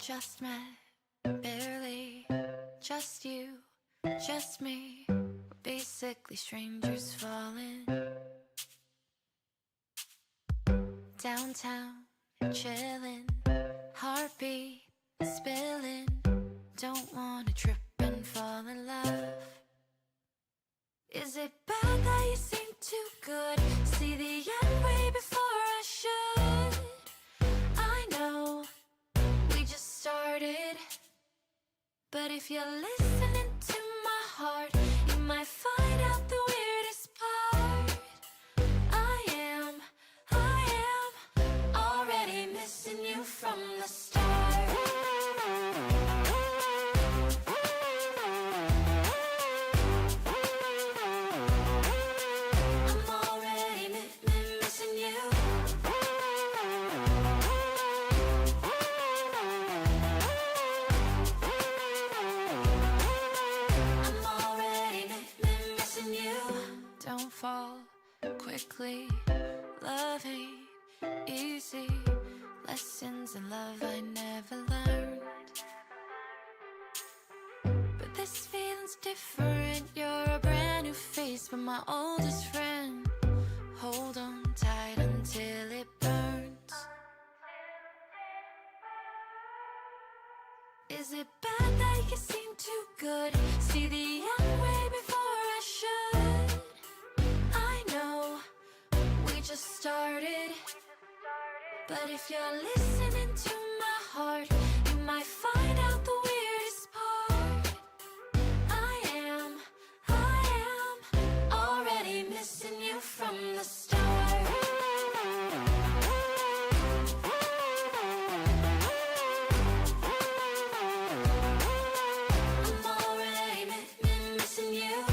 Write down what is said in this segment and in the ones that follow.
just met, barely, just you, just me. We're basically strangers falling downtown, chilling, heartbeat spilling. Don't wanna trip and fall in love. Is it bad that you seem too good? See the end way before I should. I know we just started, but if you're listening to my heart, you might find out the weirdest part. I am already missing you from the start. Fall quickly, love ain't easy. Lessons in love I never learned, but this feeling's different. You're a brand new face, but my oldest friend. Hold on tight until it burns. Is it bad that you seem too good? See the end way before I should. Just started, but if you're listening to my heart, you might find out the weirdest part. I am already missing you from the start. I'm already missing you.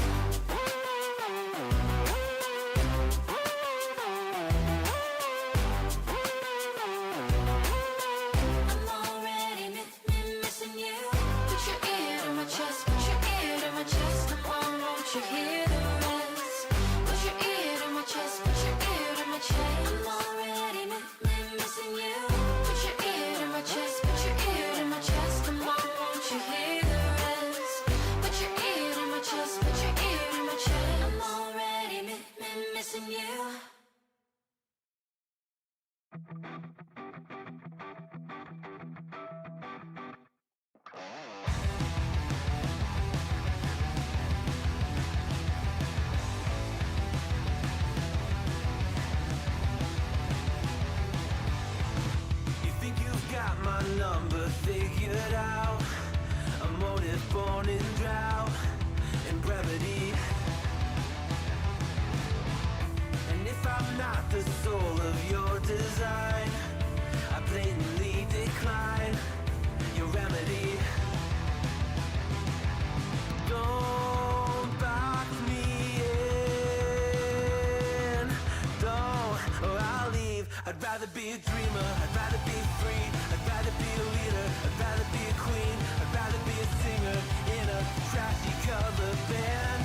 You hear the rest. Put your ear to my chest, put your ear to my chest. I'm already missing you. Put your ear to my chest, put your ear to my chest. Come on, won't you hear the rest? Put your ear to my chest, put your ear to my chest. I'm already missing you. Number figured out, a motive born in drought and brevity. And if I'm not the soul of your design, I blatantly decline your remedy. Don't box me in, don't, or I'll leave. I'd rather be a dreamer, I'd rather be free. I'd rather be a leader, I'd rather be a queen. I'd rather be a singer in a trashy cover band.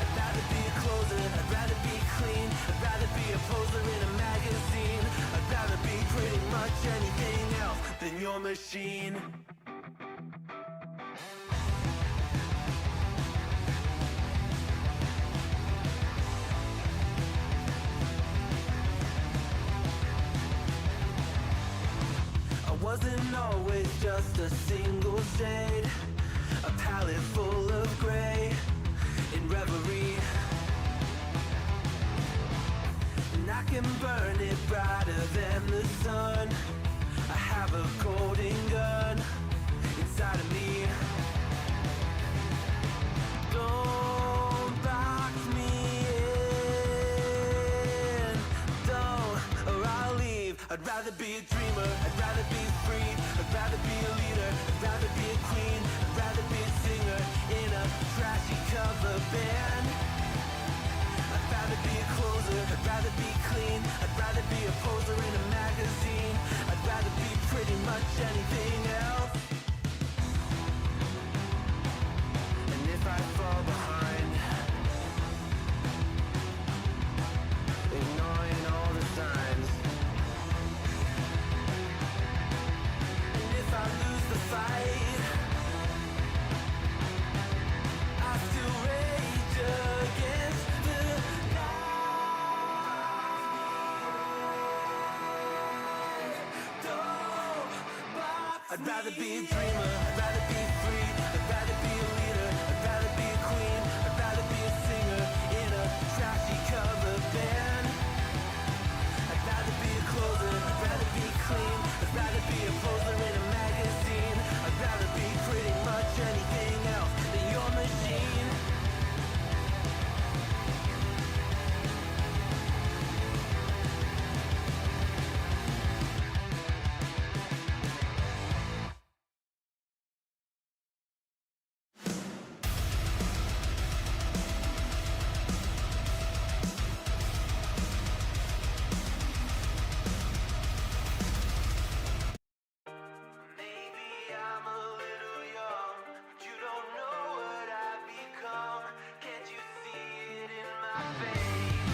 I'd rather be a closer, I'd rather be clean. I'd rather be a poser in a magazine. I'd rather be pretty much anything else than your machine. Wasn't always just a single shade, a palette full of gray in reverie. And I can burn it brighter than the sun. I have a golden gun inside of me. Don't box me in, don't, or I'll leave. I'd rather be a dreamer, I'd rather be free. I'd rather be a leader, I'd rather be a queen. I'd rather be a singer in a trashy cover band. I'd rather be a closer, I'd rather be clean. I'd rather be a poser in a magazine. I'd rather be pretty much anything else. And if I fall behind, ignoring all the signs, I'd rather be a dreamer, I'd rather be free, I'd rather be a leader, I'd rather be a queen, I'd rather be a singer in a trashy cover band. I'd rather be a closer, I'd rather be clean, I'd rather be a poser in a magazine, I'd rather be pretty much anything else than your machine. Maybe I'm a little young, but you don't know what I've become. Can't you see it in my face?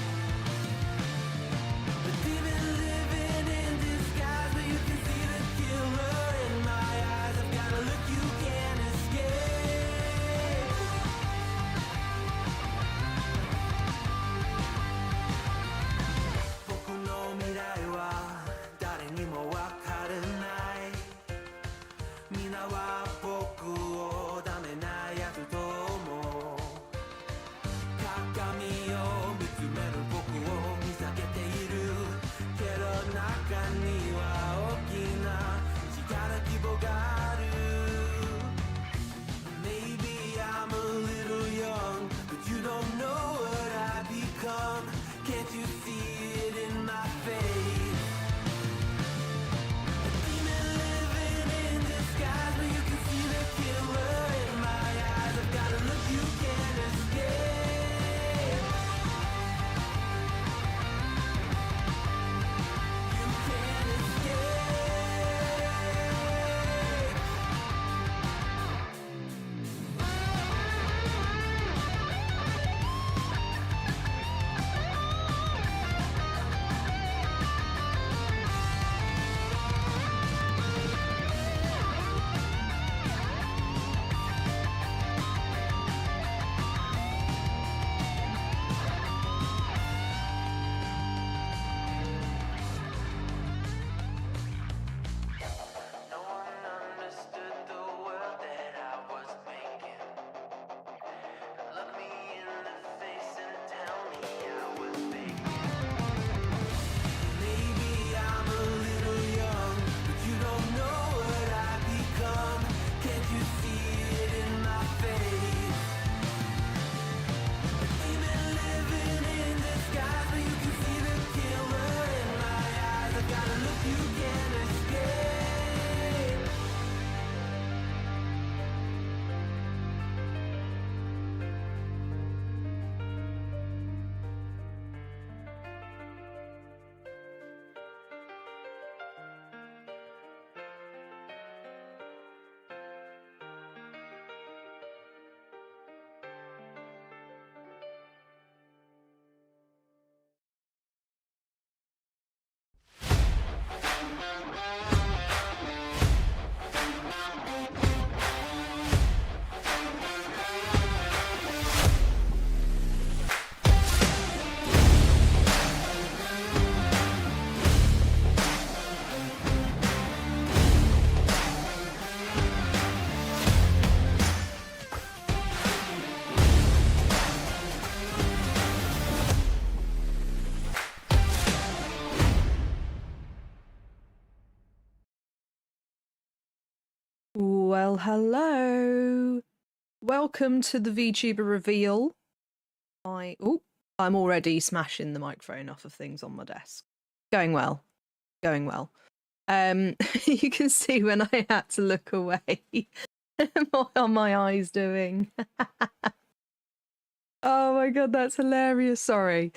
But even living in disguise, but you can see the killer in my eyes. I've got a look you can't escape. 僕の未来は誰にもわからない。皆は僕をダメなやつと思う。鏡を見つめる僕を見下げているけど中には大きな力希望がある。 Maybe I'm a little young, but you don't know what I become. Can't you see it in my face? A demon living in disguise, but you can see the killer in my eyes. I've got a look you can't escape. You can't escape. No one understood the world that I was making. Look me in the face and tell me I was faking. Maybe I'm a little young, but you don't know what I become. Can't you see it in my face? A demon living in disguise, but you can see the killer in my eyes. I've got a look you can't escape. Well, hello. Welcome to the VTuber reveal. I'm already smashing the microphone off of things on my desk. Going well. Going well. You can see when I had to look away. What are my eyes doing? Oh my god, that's hilarious. Sorry.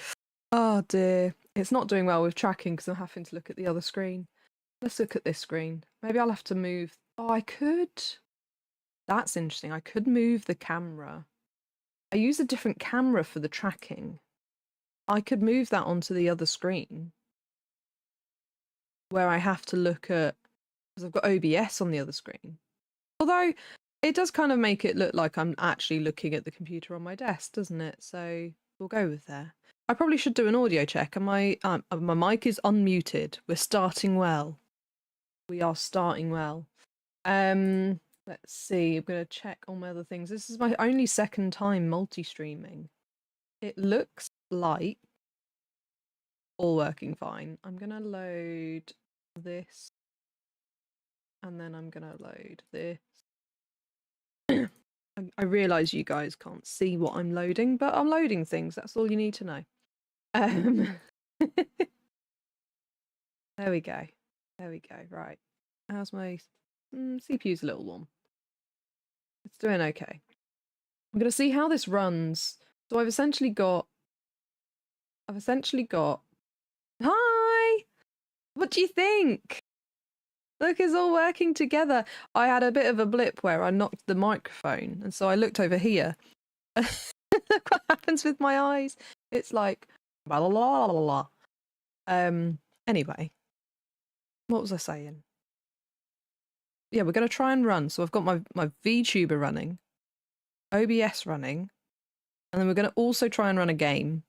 Oh dear. It's not doing well with tracking because I'm having to look at the other screen. Let's look at this screen. Maybe I'll have to move. Oh, I could. That's interesting. I could move the camera. I use a different camera for the tracking. I could move that onto the other screen where I have to look at, because I've got OBS on the other screen. Although it does kind of make it look like I'm actually looking at the computer on my desk, doesn't it? So we'll go with there. I probably should do an audio check. My mic is unmuted. We're starting well. We are starting well. Let's see. I'm gonna check all my other things. This is my only second time multi-streaming. It looks like all working fine. I'm gonna load this, and then I'm gonna load this. I realise you guys can't see what I'm loading, but I'm loading things. That's all you need to know. There we go. There we go. Right. How's my CPU's a little warm. It's doing okay. I'm gonna see how this runs. So I've essentially got. Hi. What do you think? Look, it's all working together. I had a bit of a blip where I knocked the microphone, and so I looked over here. Look what happens with my eyes. It's like blah blah blah blah blah. Anyway, what was I saying? Yeah, we're gonna try and run. So I've got my VTuber running, OBS running, and then we're gonna also try and run a game.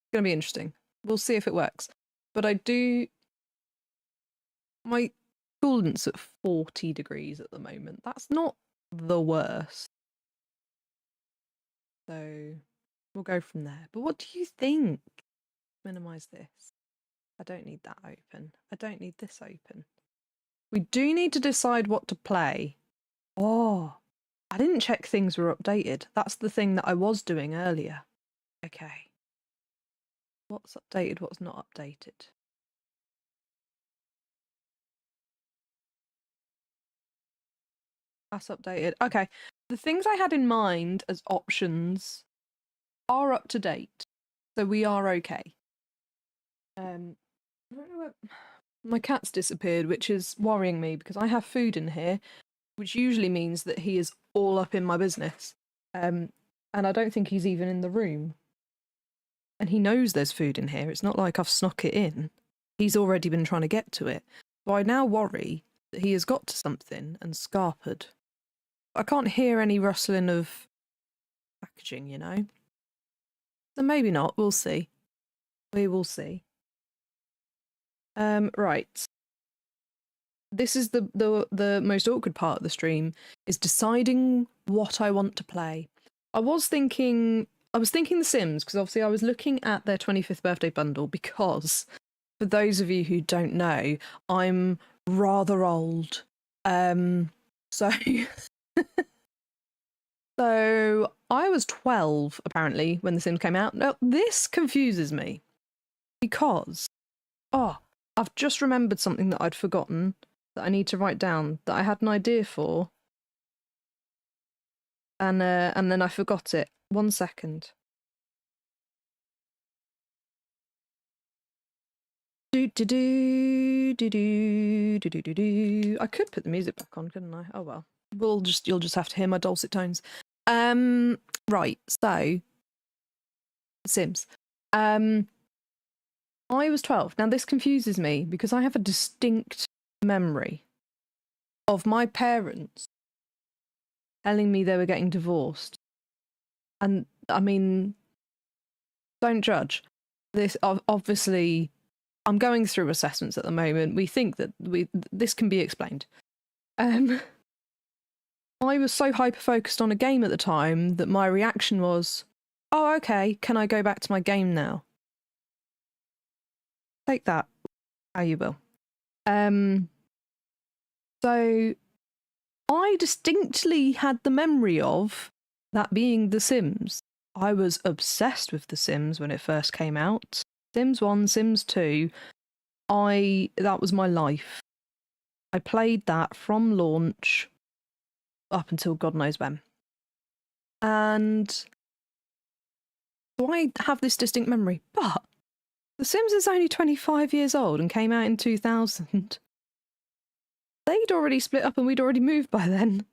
It's gonna be interesting. We'll see if it works. But I do. My coolant's at 40 degrees at the moment. That's not the worst. So we'll go from there. But what do you think? Minimize this. I don't need that open. I don't need this open. We do need to decide what to play. Oh, I didn't check things were updated. That's the thing that I was doing earlier. Okay. What's updated, what's not updated? That's updated. Okay. The things I had in mind as options are up to date. So we are okay. I don't know where my cat's disappeared, which is worrying me because I have food in here, which usually means that he is all up in my business. And I don't think he's even in the room. And he knows there's food in here. It's not like I've snuck it in. He's already been trying to get to it. So I now worry that he has got to something and scarpered. I can't hear any rustling of packaging, you know? So maybe not. We'll see. We will see. Right. This is the most awkward part of the stream, is deciding what I want to play. I was thinking The Sims, because obviously I was looking at their 25th birthday bundle, because for those of you who don't know, I'm rather old. So so I was 12 apparently when The Sims came out. Now this confuses me because I've just remembered something that I'd forgotten that I need to write down that I had an idea for, and then I forgot it. 1 second. I could put the music back on, couldn't I? Oh well. You'll just have to hear my dulcet tones. Right, so Sims. I was 12. Now this confuses me because I have a distinct memory of my parents telling me they were getting divorced. And I mean, don't judge. This obviously, I'm going through assessments at the moment. We think that this can be explained. I was so hyper-focused on a game at the time that my reaction was, oh, okay, can I go back to my game now? Take that how you will. So I distinctly had the memory of that being The Sims. I was obsessed with The Sims when it first came out. Sims 1, Sims 2, that was my life. I played that from launch up until God knows when. And so I have this distinct memory. But The Sims is only 25 years old and came out in 2000. They'd already split up and we'd already moved by then.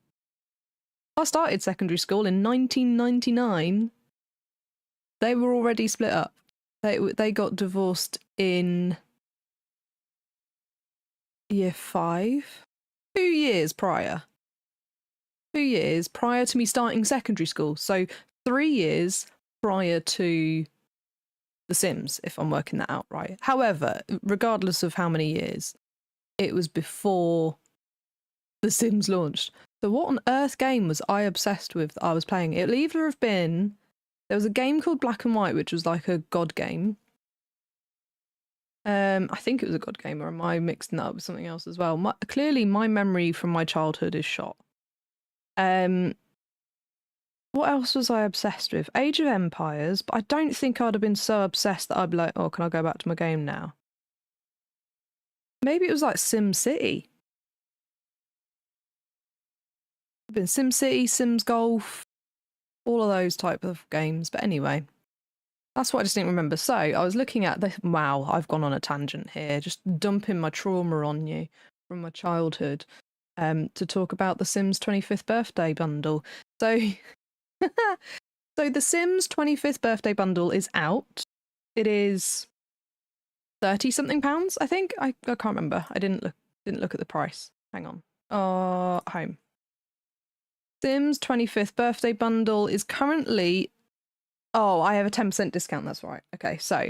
I started secondary school in 1999. They were already split up. They got divorced in year 5. 2 years prior. 2 years prior to me starting secondary school. So 3 years prior to The Sims, if I'm working that out right. However, regardless of how many years, it was before The Sims launched. So what on earth game was I obsessed with that I was playing? It'll either have been... There was a game called Black and White, which was like a god game. I think it was a god game, or am I mixing that up with something else as well? Clearly, my memory from my childhood is shot. What else was I obsessed with? Age of Empires, but I don't think I'd have been so obsessed that I'd be like, oh, can I go back to my game now? Maybe it was like Sim City. I've been Sim City, Sims Golf, all of those type of games. But anyway, that's what I just didn't remember. So I was looking at the... Wow, I've gone on a tangent here, just dumping my trauma on you from my childhood to talk about the Sims 25th birthday bundle. So... So the Sims 25th birthday bundle is out. It is 30 something pounds, I think. I can't remember. I didn't look at the price. Hang on. Home. Sims 25th birthday bundle is currently... Oh, I have a 10% discount, that's right. Okay, so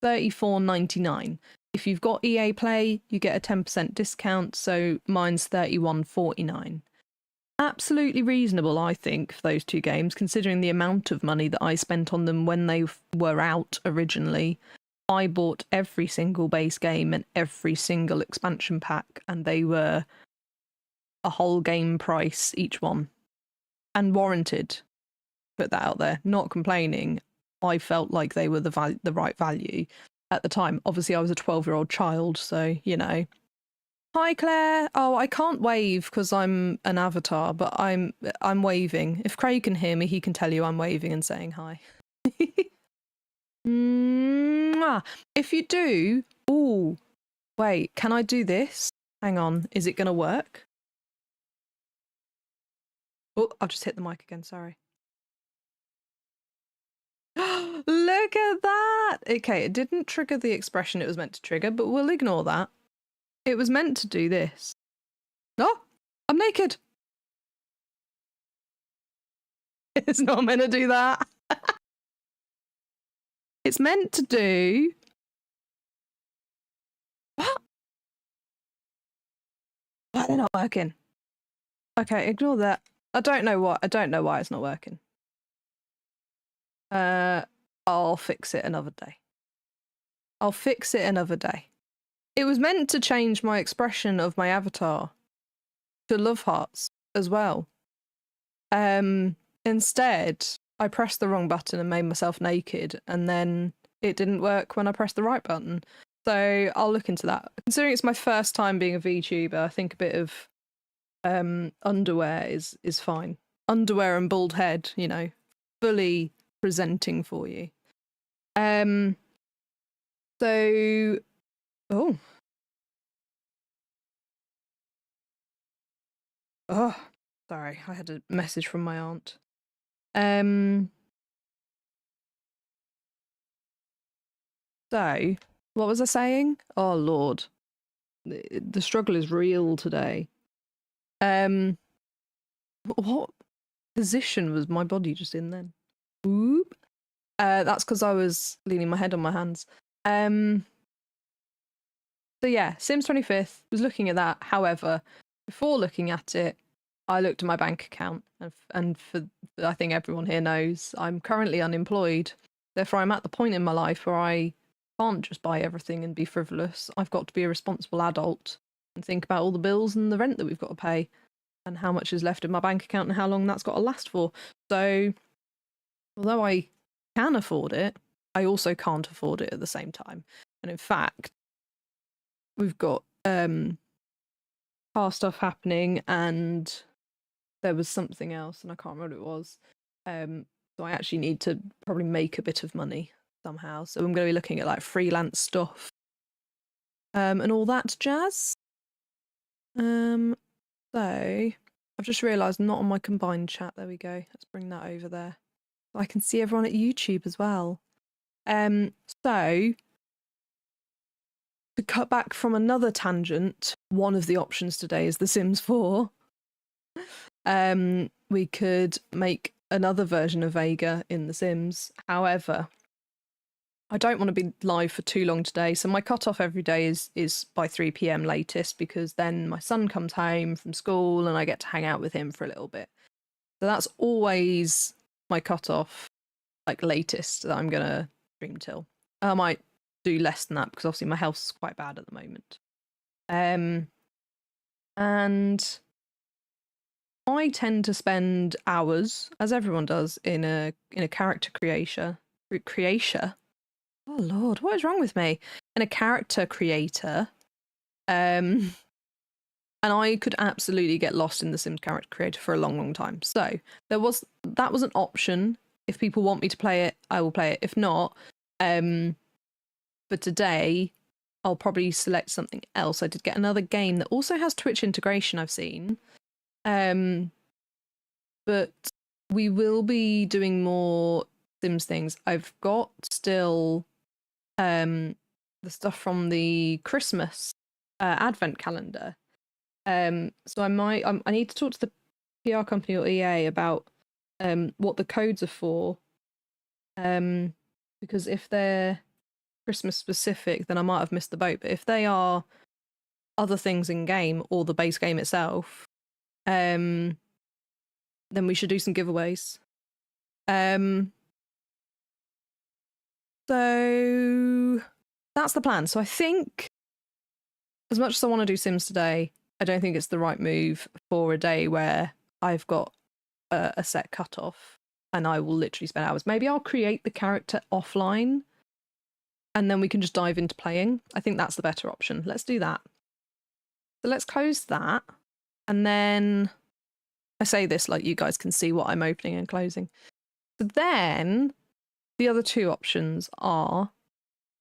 $34.99. If you've got EA Play, you get a 10% discount, so mine's $31.49. Absolutely reasonable, I think, for those two games, considering the amount of money that I spent on them when they were out originally. I bought every single base game and every single expansion pack, and they were a whole game price each one. And warranted. Put that out there. Not complaining. I felt like they were the right value at the time. Obviously, I was a 12-year-old child, so, you know. Hi, Claire. Oh, I can't wave because I'm an avatar, but I'm waving. If Craig can hear me, he can tell you I'm waving and saying hi. Mwah. If you do... Ooh. Wait, can I do this? Hang on. Is it going to work? Oh, I'll just hit the mic again, sorry. Look at that! Okay, it didn't trigger the expression it was meant to trigger, but we'll ignore that. It was meant to do this. Oh, I'm naked! It's not meant to do that. It's meant to do... What? Why are they not working? Okay, ignore that. I don't know why it's not working. I'll fix it another day. I'll fix it another day. It was meant to change my expression of my avatar to love hearts as well. Instead, I pressed the wrong button and made myself naked, and then it didn't work when I pressed the right button. So I'll look into that. Considering it's my first time being a VTuber, I think a bit of underwear is fine. Underwear and bald head, you know, fully presenting for you. So... Oh. Oh, sorry, I had a message from my aunt. So, what was I saying? Oh, Lord. The struggle is real today. What position was my body just in then? Oop. That's because I was leaning my head on my hands. So yeah, Sims 25th, was looking at that. However, before looking at it, I looked at my bank account, and for I think everyone here knows, I'm currently unemployed. Therefore, I'm at the point in my life where I can't just buy everything and be frivolous. I've got to be a responsible adult and think about all the bills and the rent that we've got to pay and how much is left in my bank account and how long that's got to last for. So, although I can afford it, I also can't afford it at the same time. And in fact, we've got car stuff happening, and there was something else, and I can't remember what it was. So I actually need to probably make a bit of money somehow. So I'm going to be looking at like freelance stuff and all that jazz. So I've just realised I'm not on my combined chat. There we go. Let's bring that over there. So I can see everyone at YouTube as well. So to cut back from another tangent, one of the options today is The Sims 4. We could make another version of Vega in The Sims. However, I don't want to be live for too long today, so my cutoff every day is by 3 p.m. latest, because then my son comes home from school and I get to hang out with him for a little bit. So that's always my cutoff, like latest, that I'm gonna stream till. I might do less than that because obviously my health's quite bad at the moment. And I tend to spend hours, as everyone does, in a character creator. Oh Lord, what is wrong with me? In a character creator. And I could absolutely get lost in the Sims character creator for a long, long time. So that was an option. If people want me to play it, I will play it. If not, for today, I'll probably select something else. I did get another game that also has Twitch integration, I've seen. But we will be doing more Sims things. I've got still the stuff from the Christmas advent calendar. So I need to talk to the PR company or EA about what the codes are for. Because if they're Christmas specific, then I might have missed the boat. But if they are other things in game or the base game itself, then we should do some giveaways. So that's the plan. So I think, as much as I want to do Sims today, I don't think it's the right move for a day where I've got a set cutoff and I will literally spend hours. Maybe I'll create the character offline and then we can just dive into playing. I think that's the better option. Let's do that. So let's close that. And then I say this like you guys can see what I'm opening and closing. So then the other two options are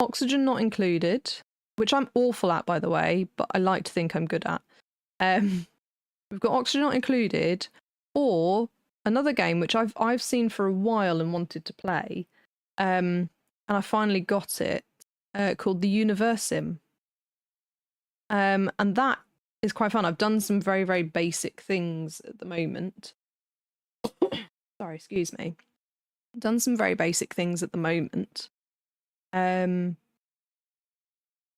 oxygen not included, which I'm awful at, by the way, but I like to think I'm good at. We've got oxygen not included, or another game which I've seen for a while and wanted to play, and I finally got it, called the Universim. And that is quite fun. I've done some very, very basic things at the moment. Sorry, excuse me. Done some very basic things at the moment. But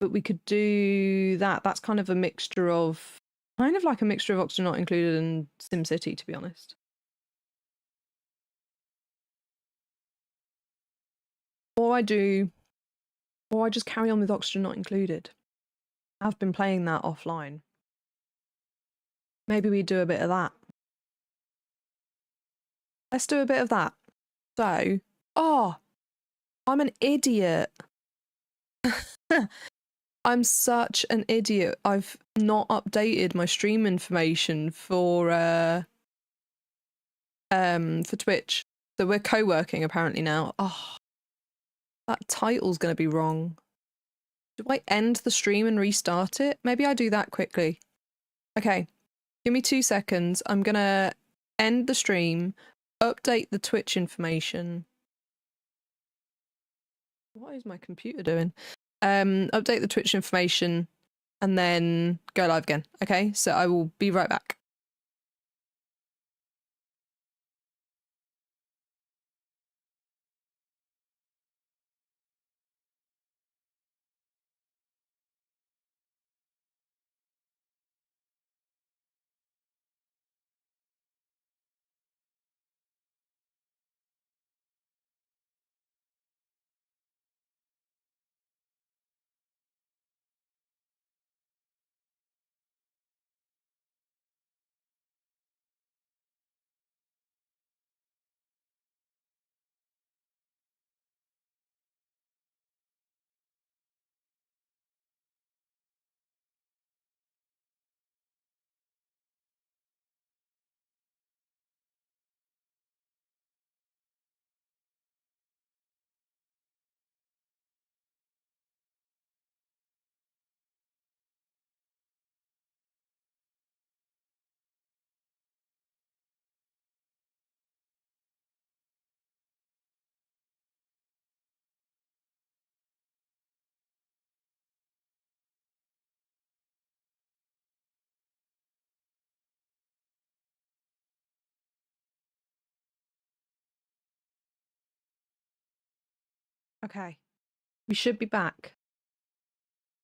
we could do that. That's kind of a mixture of, of Oxygen Not Included and SimCity, to be honest. Or I just carry on with Oxygen Not Included. I've been playing that offline. Maybe we do a bit of that. Let's do a bit of that. So, I'm an idiot. I'm such an idiot. I've not updated my stream information for Twitch. So we're co-working apparently now. Oh, that title's gonna be wrong. Do I end the stream and restart it? Maybe I do that quickly. Okay, give me 2 seconds. I'm gonna end the stream, update the Twitch information. What is my computer doing? Update the Twitch information and then go live again. Okay, so I will be right back. Okay. We should be back.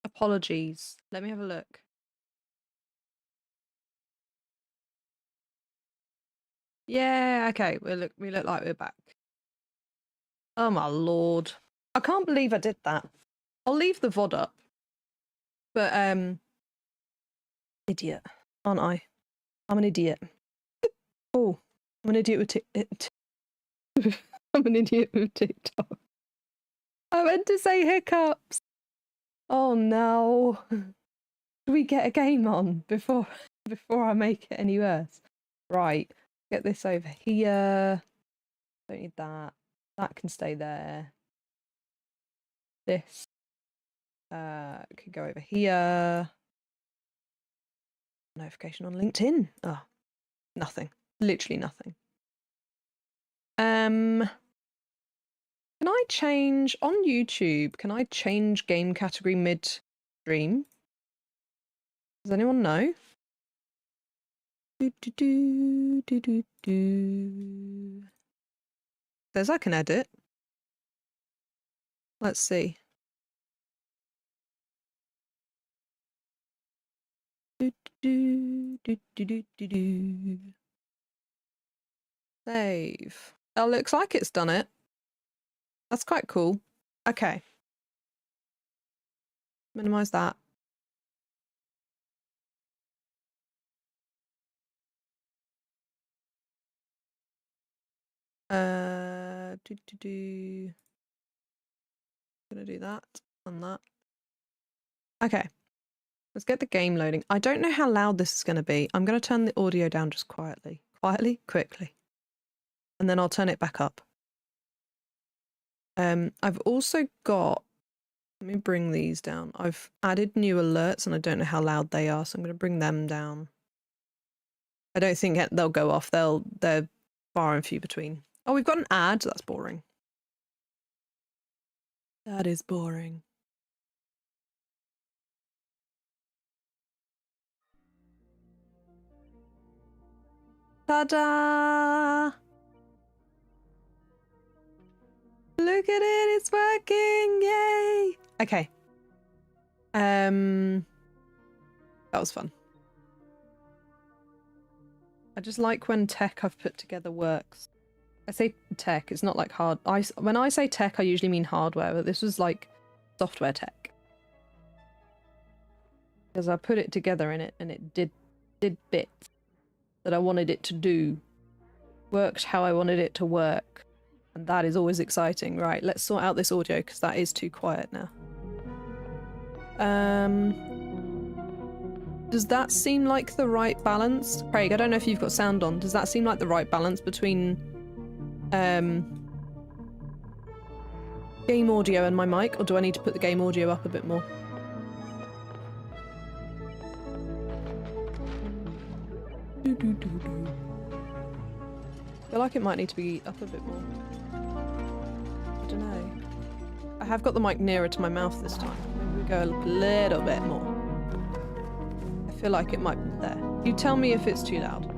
Apologies. Let me have a look. Yeah, okay. We look like we're back. Oh my lord. I can't believe I did that. I'll leave the VOD up. But idiot, aren't I? I'm an idiot. Oh, I'm an idiot with I'm an idiot with TikTok. I meant to say hiccups. Oh no. Do we get a game on before I make it any worse? Right. Get this over here. Don't need that. That can stay there. This could go over here. Notification on LinkedIn. Oh, nothing. Literally nothing. Can I change on YouTube? Can I change game category mid-stream? Does anyone know? Says I can edit. Let's see. Save. Oh, looks like it's done it. That's quite cool. Okay. Minimize that. Gonna do that and that. Okay. Let's get the game loading. I don't know how loud this is going to be. I'm going to turn the audio down just quietly. Quickly. And then I'll turn it back up. I've also got... Let me bring these down. I've added new alerts and I don't know how loud they are, so I'm going to bring them down. I don't think they'll go off. They're far and few between. Oh, we've got an ad. That's boring. That is boring. Ta-da! Look at it, it's working! Yay! Okay. That was fun. I just like when tech I've put together works. I say tech, it's not like hard. When I say tech, I usually mean hardware, but this was like software tech. Because I put it together in it, and it did bits that I wanted it to do. Worked how I wanted it to work. And that is always exciting. Right, let's sort out this audio, because that is too quiet now. Does that seem like the right balance? Craig, I don't know if you've got sound on. Does that seem like the right balance between game audio and my mic, or do I need to put the game audio up a bit more? I feel like it might need to be up a bit more. I don't know. I have got the mic nearer to my mouth this time. Maybe we go a little bit more. I feel like it might be there. You tell me if it's too loud.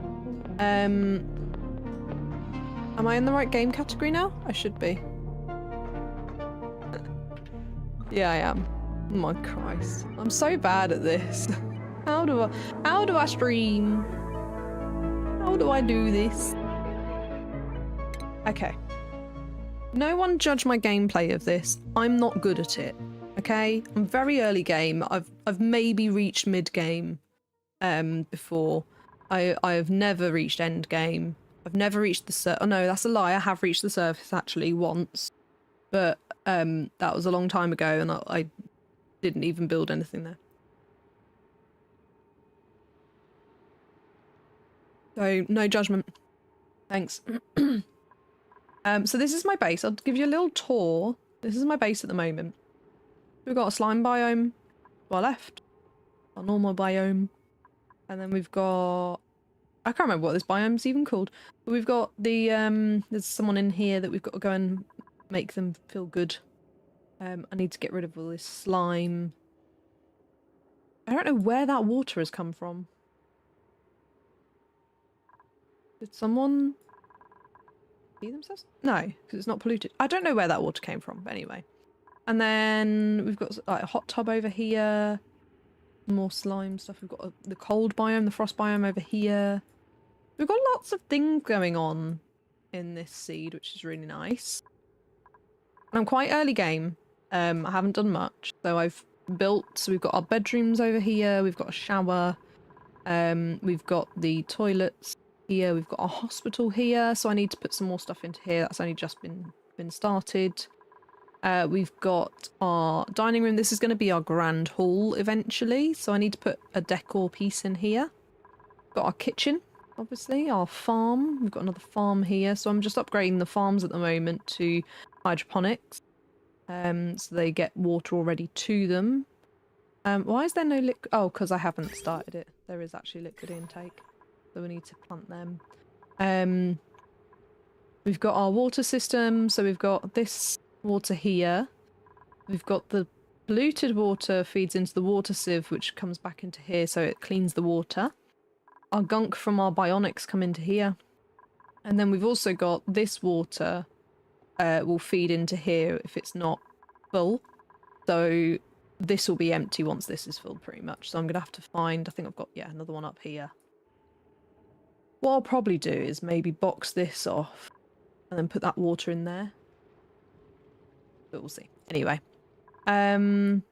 Am I in the right game category now? I should be. Yeah, I am. Oh my Christ. I'm so bad at this. How do I stream? How do I do this? Okay. No one judge my gameplay of this. I'm not good at it. Okay? I'm very early game. I've maybe reached mid game before. I've never reached end game. I've never reached the oh no, that's a lie. I have reached the surface actually once. But that was a long time ago and I didn't even build anything there. So no judgment. Thanks. So this is my base. I'll give you a little tour. This is my base at the moment. We've got a slime biome to our left, our normal biome, and then we've got... I can't remember what this biome's even called, but we've got the... there's someone in here that we've got to go and make them feel good. I need to get rid of all this slime. I don't know where that water has come from. Did someone... see themselves? No, because it's not polluted. I don't know where that water came from, but anyway. And then we've got like a hot tub over here. More slime stuff. We've got the cold biome, the frost biome over here. We've got lots of things going on in this seed, which is really nice. And I'm quite early game. I haven't done much. So I've built, so we've got our bedrooms over here. We've got a shower. We've got the toilets here. We've got a hospital here. So I need to put some more stuff into here. That's only just been started. We've got our dining room. This is going to be our grand hall eventually. So I need to put a decor piece in here. Got our kitchen, obviously. Our farm. We've got another farm here. So I'm just upgrading the farms at the moment to hydroponics. So they get water already to them. Why is there no liquid? Oh, because I haven't started it. There is actually liquid intake. So we need to plant them. We've got our water system. So we've got this water here. We've got the polluted water feeds into the water sieve, which comes back into here, so it cleans the water. Our gunk from our bionics come into here. And then we've also got this water will feed into here if it's not full. So this will be empty once this is full, pretty much. So I'm going to have to find, I think I've got, yeah, another one up here. What I'll probably do is maybe box this off and then put that water in there. But we'll see. Anyway. So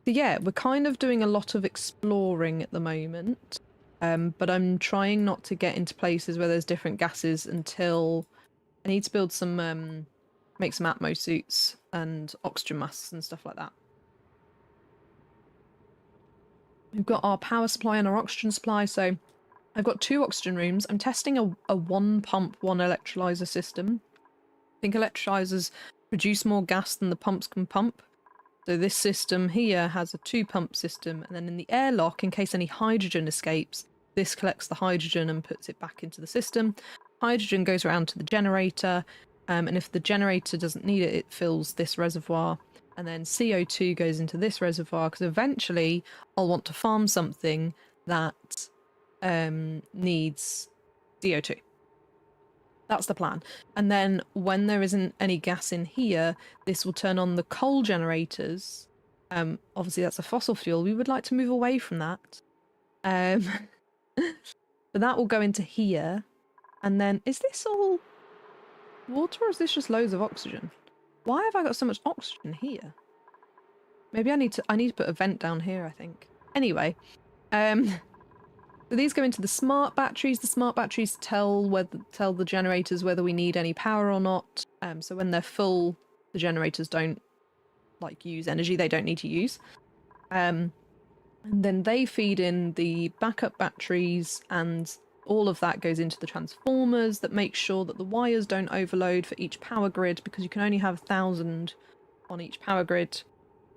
yeah, we're kind of doing a lot of exploring at the moment. But I'm trying not to get into places where there's different gases until I need to build some, make some atmo suits and oxygen masks and stuff like that. We've got our power supply and our oxygen supply, so I've got 2 oxygen rooms. I'm testing a 1 pump, 1 electrolyzer system. I think electrolyzers produce more gas than the pumps can pump. So this system here has a 2 pump system, and then in the airlock, in case any hydrogen escapes, this collects the hydrogen and puts it back into the system. Hydrogen goes around to the generator, and if the generator doesn't need it, it fills this reservoir. And then CO2 goes into this reservoir, because eventually I'll want to farm something that needs CO2. That's the plan. And then when there isn't any gas in here, this will turn on the coal generators. Obviously that's a fossil fuel. We would like to move away from that. But that will go into here. And then, is this all water or is this just loads of oxygen? Why have I got so much oxygen here? Maybe I need to put a vent down here, I think. Anyway, so these go into the smart batteries. The smart batteries tell the generators whether we need any power or not. So when they're full, the generators don't use energy they don't need to use. And then they feed in the backup batteries, and all of that goes into the transformers that make sure that the wires don't overload for each power grid, because you can only have 1,000 on each power grid.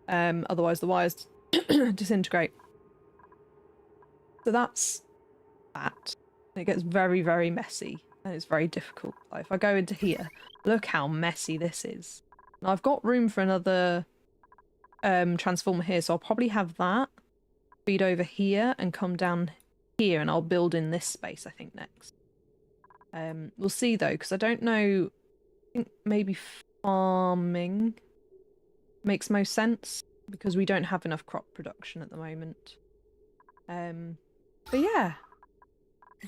Otherwise the wires disintegrate. So that's that. And it gets very, very messy, and it's very difficult. If I go into here, look how messy this is. Now I've got room for another transformer here, so I'll probably have that feed over here and come down here, and I'll build in this space, I think, next. We'll see though, because I don't know. I think maybe farming makes most sense, because we don't have enough crop production at the moment. But yeah,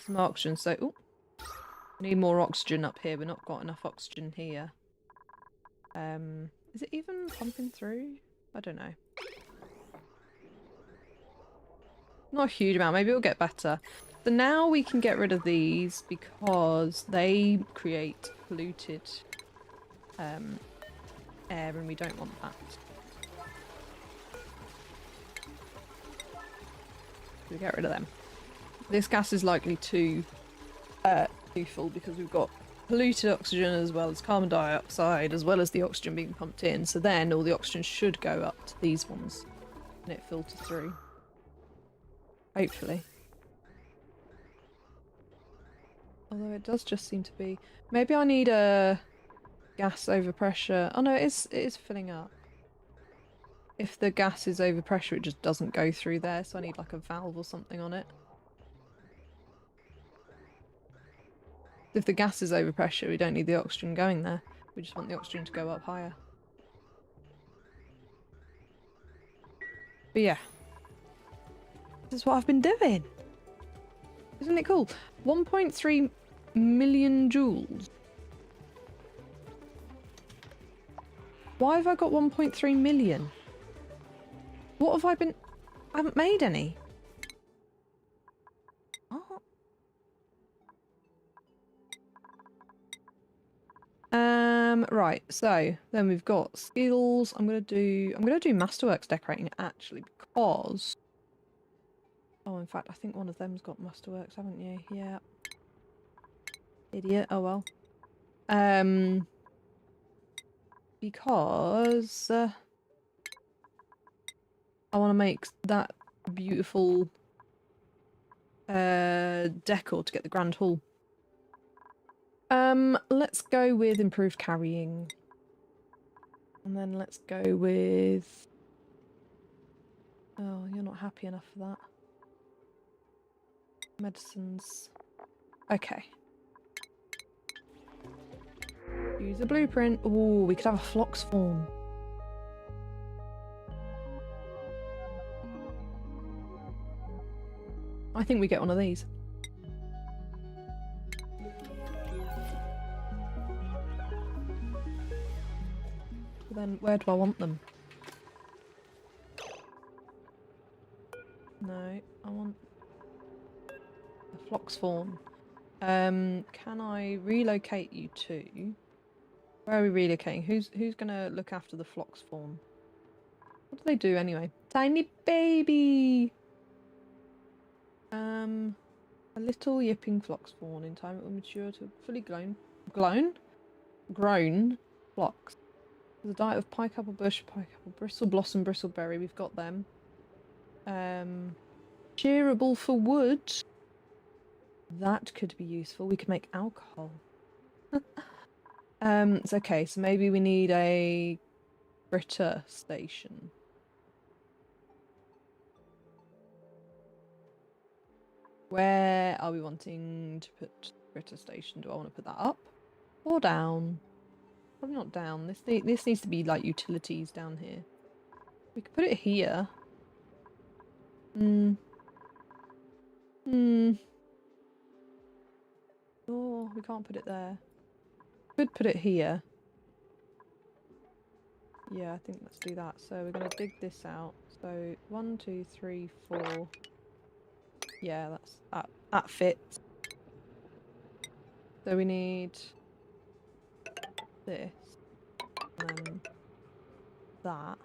some oxygen. So, ooh, we need more oxygen up here. We've not got enough oxygen here. Is it even pumping through? I don't know. Not a huge amount. Maybe it'll get better. So now we can get rid of these because they create polluted air, and we don't want that. We get rid of them. This gas is likely too full, because we've got polluted oxygen as well as carbon dioxide, as well as the oxygen being pumped in. So then all the oxygen should go up to these ones and it filters through. Hopefully. Although it does just seem to be... Maybe I need a gas overpressure. Oh no, it is filling up. If the gas is overpressure, it just doesn't go through there, so I need like a valve or something on it. If the gas is overpressure, we don't need the oxygen going there. We just want the oxygen to go up higher. But yeah. This is what I've been doing. Isn't it cool? 1.3 million joules. Why have I got 1.3 million? What have I been... I haven't made any. Oh. Right, so then we've got skills. I'm gonna do Masterworks decorating actually because... Oh, in fact, I think one of them's got Masterworks, haven't you? Yeah. Idiot. Oh well. Because I want to make that beautiful decor to get the Grand Hall. Let's go with improved carrying. And then let's go with... Oh, you're not happy enough for that. Medicines. Okay. Use a blueprint. Oh, we could have a Phlox form. I think we get one of these. But then where do I want them? No, I want a Phlox fawn. Can I relocate you to? Where are we relocating? Who's gonna look after the Phlox fawn? What do they do anyway? Tiny baby. A little yipping Phlox fawn. In time it will mature to fully grown Phlox. The diet of pineapple bush, pineapple bristle blossom, bristleberry. We've got them. Shearable for wood. That could be useful. We could make alcohol. It's okay. So maybe we need a fritter station. Where are we wanting to put fritter station? Do I want to put that up or down? Probably not down. This needs to be like utilities down here. We could put it here. Oh, we can't put it there. Could put it here. Yeah, I think let's do that. So we're gonna dig this out. So 1, 2, 3, 4. Yeah, that fits. So we need this and then that.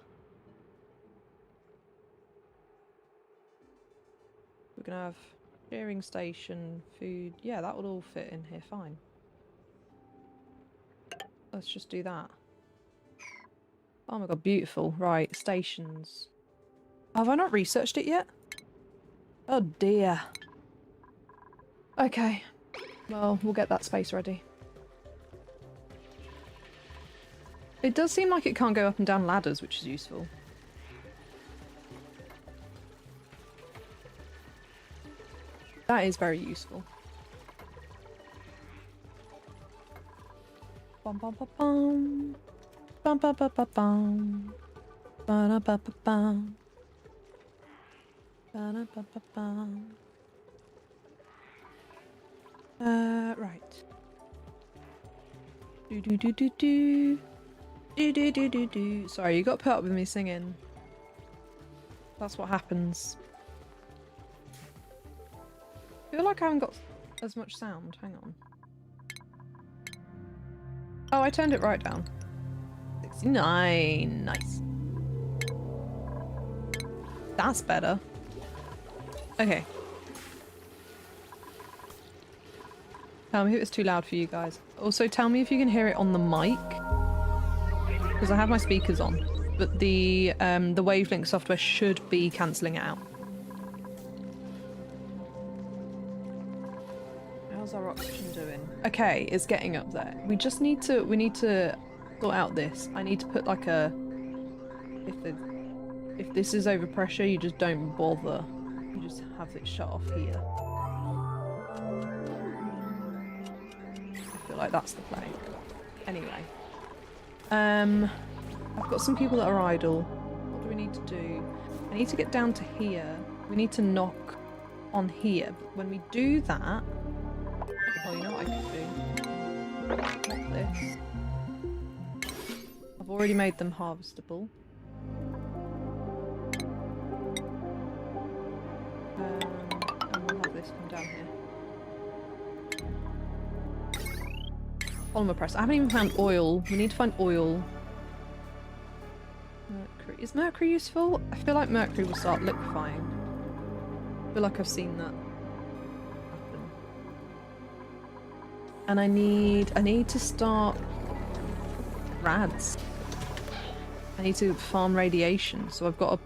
We're gonna have shearing station, food. Yeah, that would all fit in here fine. Let's just do that. Oh my god, beautiful. Right, stations. Have I not researched it yet? Oh dear. Okay. Well, we'll get that space ready. It does seem like it can't go up and down ladders, which is useful. That is very useful. Bum bum bum bum. Bum bum bum bum bum. Ba ba ba bum. Ba ba ba bum. Right. Do do do do do. Do do do do do. Sorry, you got to put up with me singing. That's what happens. I feel like I haven't got as much sound. Hang on. Oh, I turned it right down. 69. Nice. That's better. Okay. Tell me if it's too loud for you guys. Also, tell me if you can hear it on the mic. Because I have my speakers on. But the Wavelink software should be cancelling it out. How's our oxygen doing? Okay, it's getting up there. We need to sort out this. I need to put like a... If this is over pressure, you just don't bother. You just have it shut off here. I feel like that's the play. Anyway. I've got some people that are idle. What do we need to do? I need to get down to here. We need to knock on here. But when we do that... Oh, you know what I could do? Not this. I've already made them harvestable. And we'll have this come down here. Polymer press. I haven't even found oil. We need to find oil. Mercury. Is mercury useful? I feel like mercury will start liquefying. I feel like I've seen that happen. And I need to start rads. I need to farm radiation. So I've got a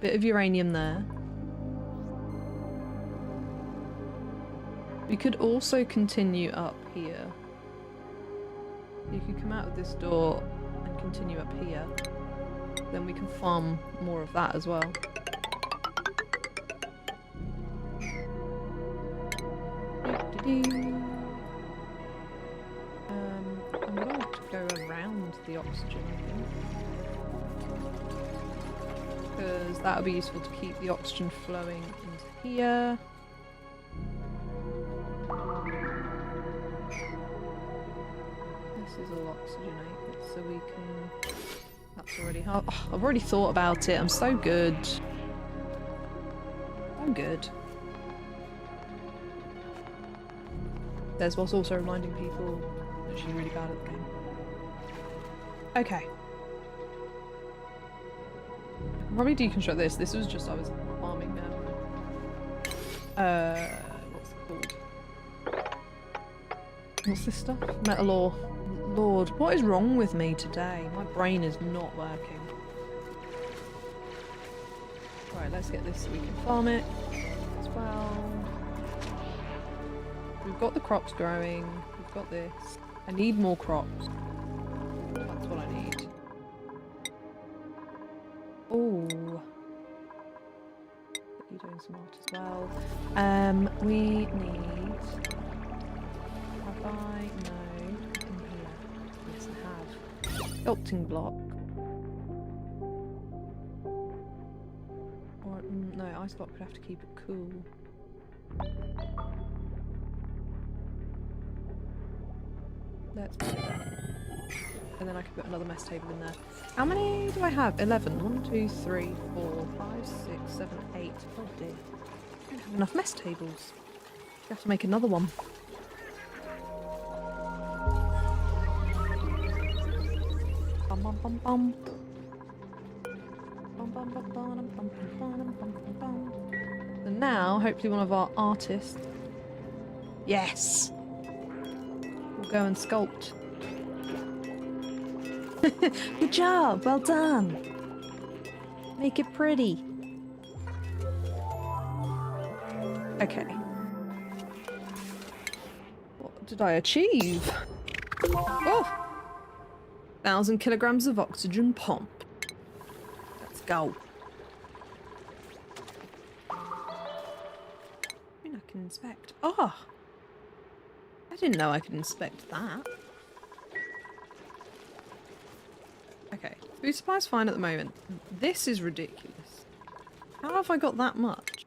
bit of uranium there. We could also continue up here. You could come out of this door and continue up here. Then we can farm more of that as well. And I'm going to have to go around the oxygen, I think. Because that would be useful to keep the oxygen flowing into here. This is all oxygenated, so we can... That's already... Oh, I've already thought about it. I'm so good. I'm good. There's what's also reminding people that she's really bad at the game. Okay. I can probably deconstruct this. This was just I was farming what's it called? What's this stuff? Metal ore. Lord, what is wrong with me today? My brain is not working. Right, let's get this so we can farm it as well. We've got the crops growing. We've got this. I need more crops. That's what I need. Oh. You're doing some art as well. We need... Have I? No. In here. Yes, I have. Sculpting block. Or, no, ice block would have to keep it cool. Let's put it there. And then I can put another mess table in there. How many do I have? 11. 1, 2, 3, 4, 5, 6, 7, 8. Oh dear. I don't have enough mess tables. You have to make another one. Bum bum bum bum. Bum bum bum bum bum bum bum bum bum bum. And now, hopefully one of our artists... Yes! We'll go and sculpt. Good job! Well done! Make it pretty. Okay. What did I achieve? Oh! 1,000 kilograms of oxygen pump. Let's go. I mean, I can inspect. Oh! I didn't know I could inspect that. Okay, food supply's fine at the moment. This is ridiculous. How have I got that much?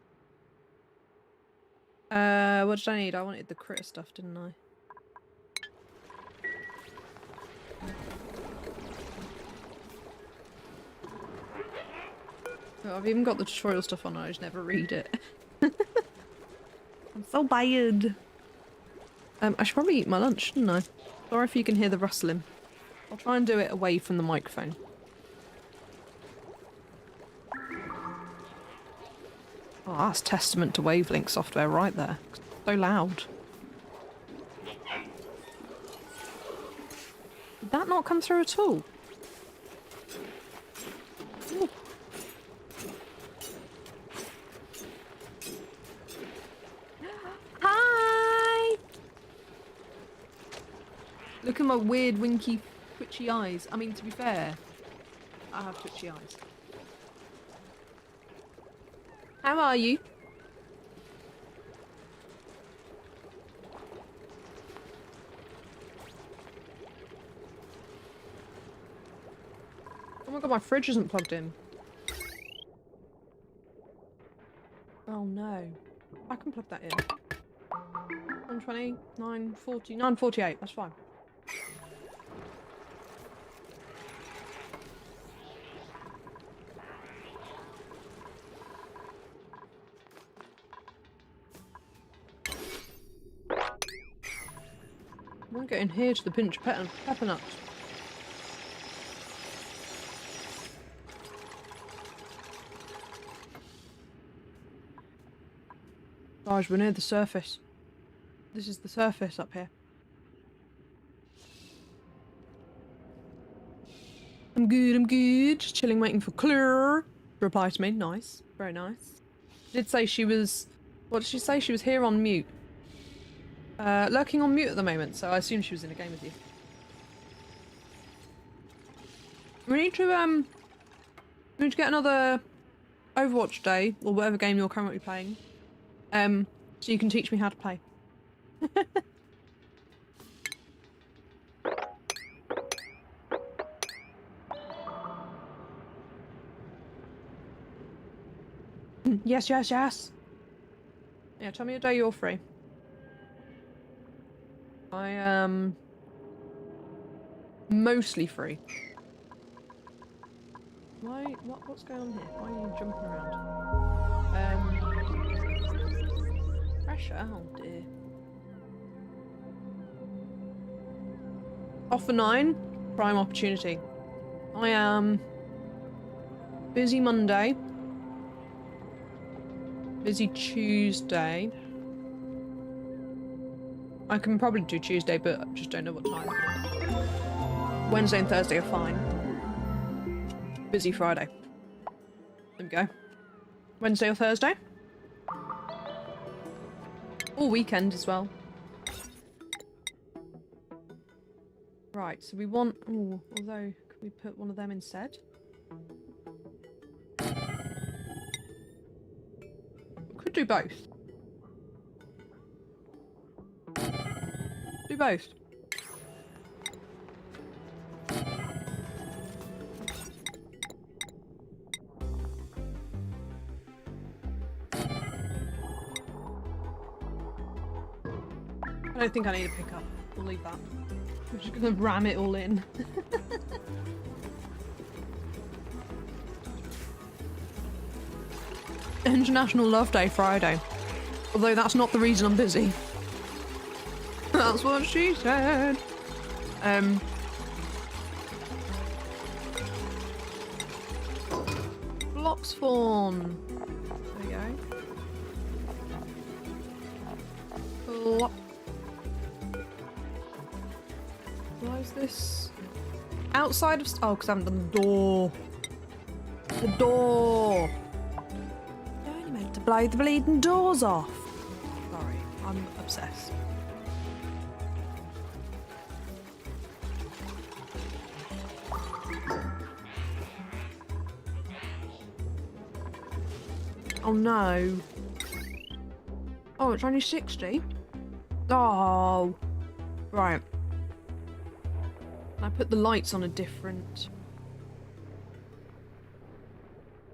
What did I need? I wanted the critter stuff, didn't I? Oh, I've even got the tutorial stuff on, I just never read it. I'm so bad. I should probably eat my lunch, shouldn't I? Sorry if you can hear the rustling. I'll try and do it away from the microphone. Oh, that's testament to Wavelink software right there. So loud. Did that not come through at all? Ooh. Hi! Look at my weird winky twitchy eyes. I mean, to be fair, I have twitchy eyes. How are you? Oh my god, my fridge isn't plugged in. no. I can plug that in. 120, 940, 948, that's fine. I won't get in here to the pinch of pepper nuts. Guys, we're near the surface. This is the surface up here. I'm good. Just chilling, waiting for Claire to reply to me. Nice. Very nice. She did say she was... What did she say? She was here on mute. Lurking on mute at the moment, so I assume she was in a game with you. We need to get another Overwatch day, or whatever game you're currently playing. So you can teach me how to play. Yes. Yeah, tell me a day you're free. I am mostly free. What's going on here? Why are you jumping around? Pressure? Oh dear. Offer 9, prime opportunity. I am busy Monday. Busy Tuesday. I can probably do Tuesday, but I just don't know what time. Wednesday and Thursday are fine. Busy Friday. There we go. Wednesday or Thursday? Or weekend as well. Right, so we want... Ooh, although, could we put one of them instead? We could do both. Do both. I don't think I need a pickup. We'll leave that. I'm just gonna ram it all in. International Love Day Friday. Although that's not the reason I'm busy. That's what she said. Blocks spawn. There we go. Plop. Why is this? Outside of... Oh, because I haven't done the door. The door. You're only meant to blow the bleeding doors off. Sorry, I'm obsessed. Oh no. Oh, it's only 60? Oh. Right. I put the lights on a different...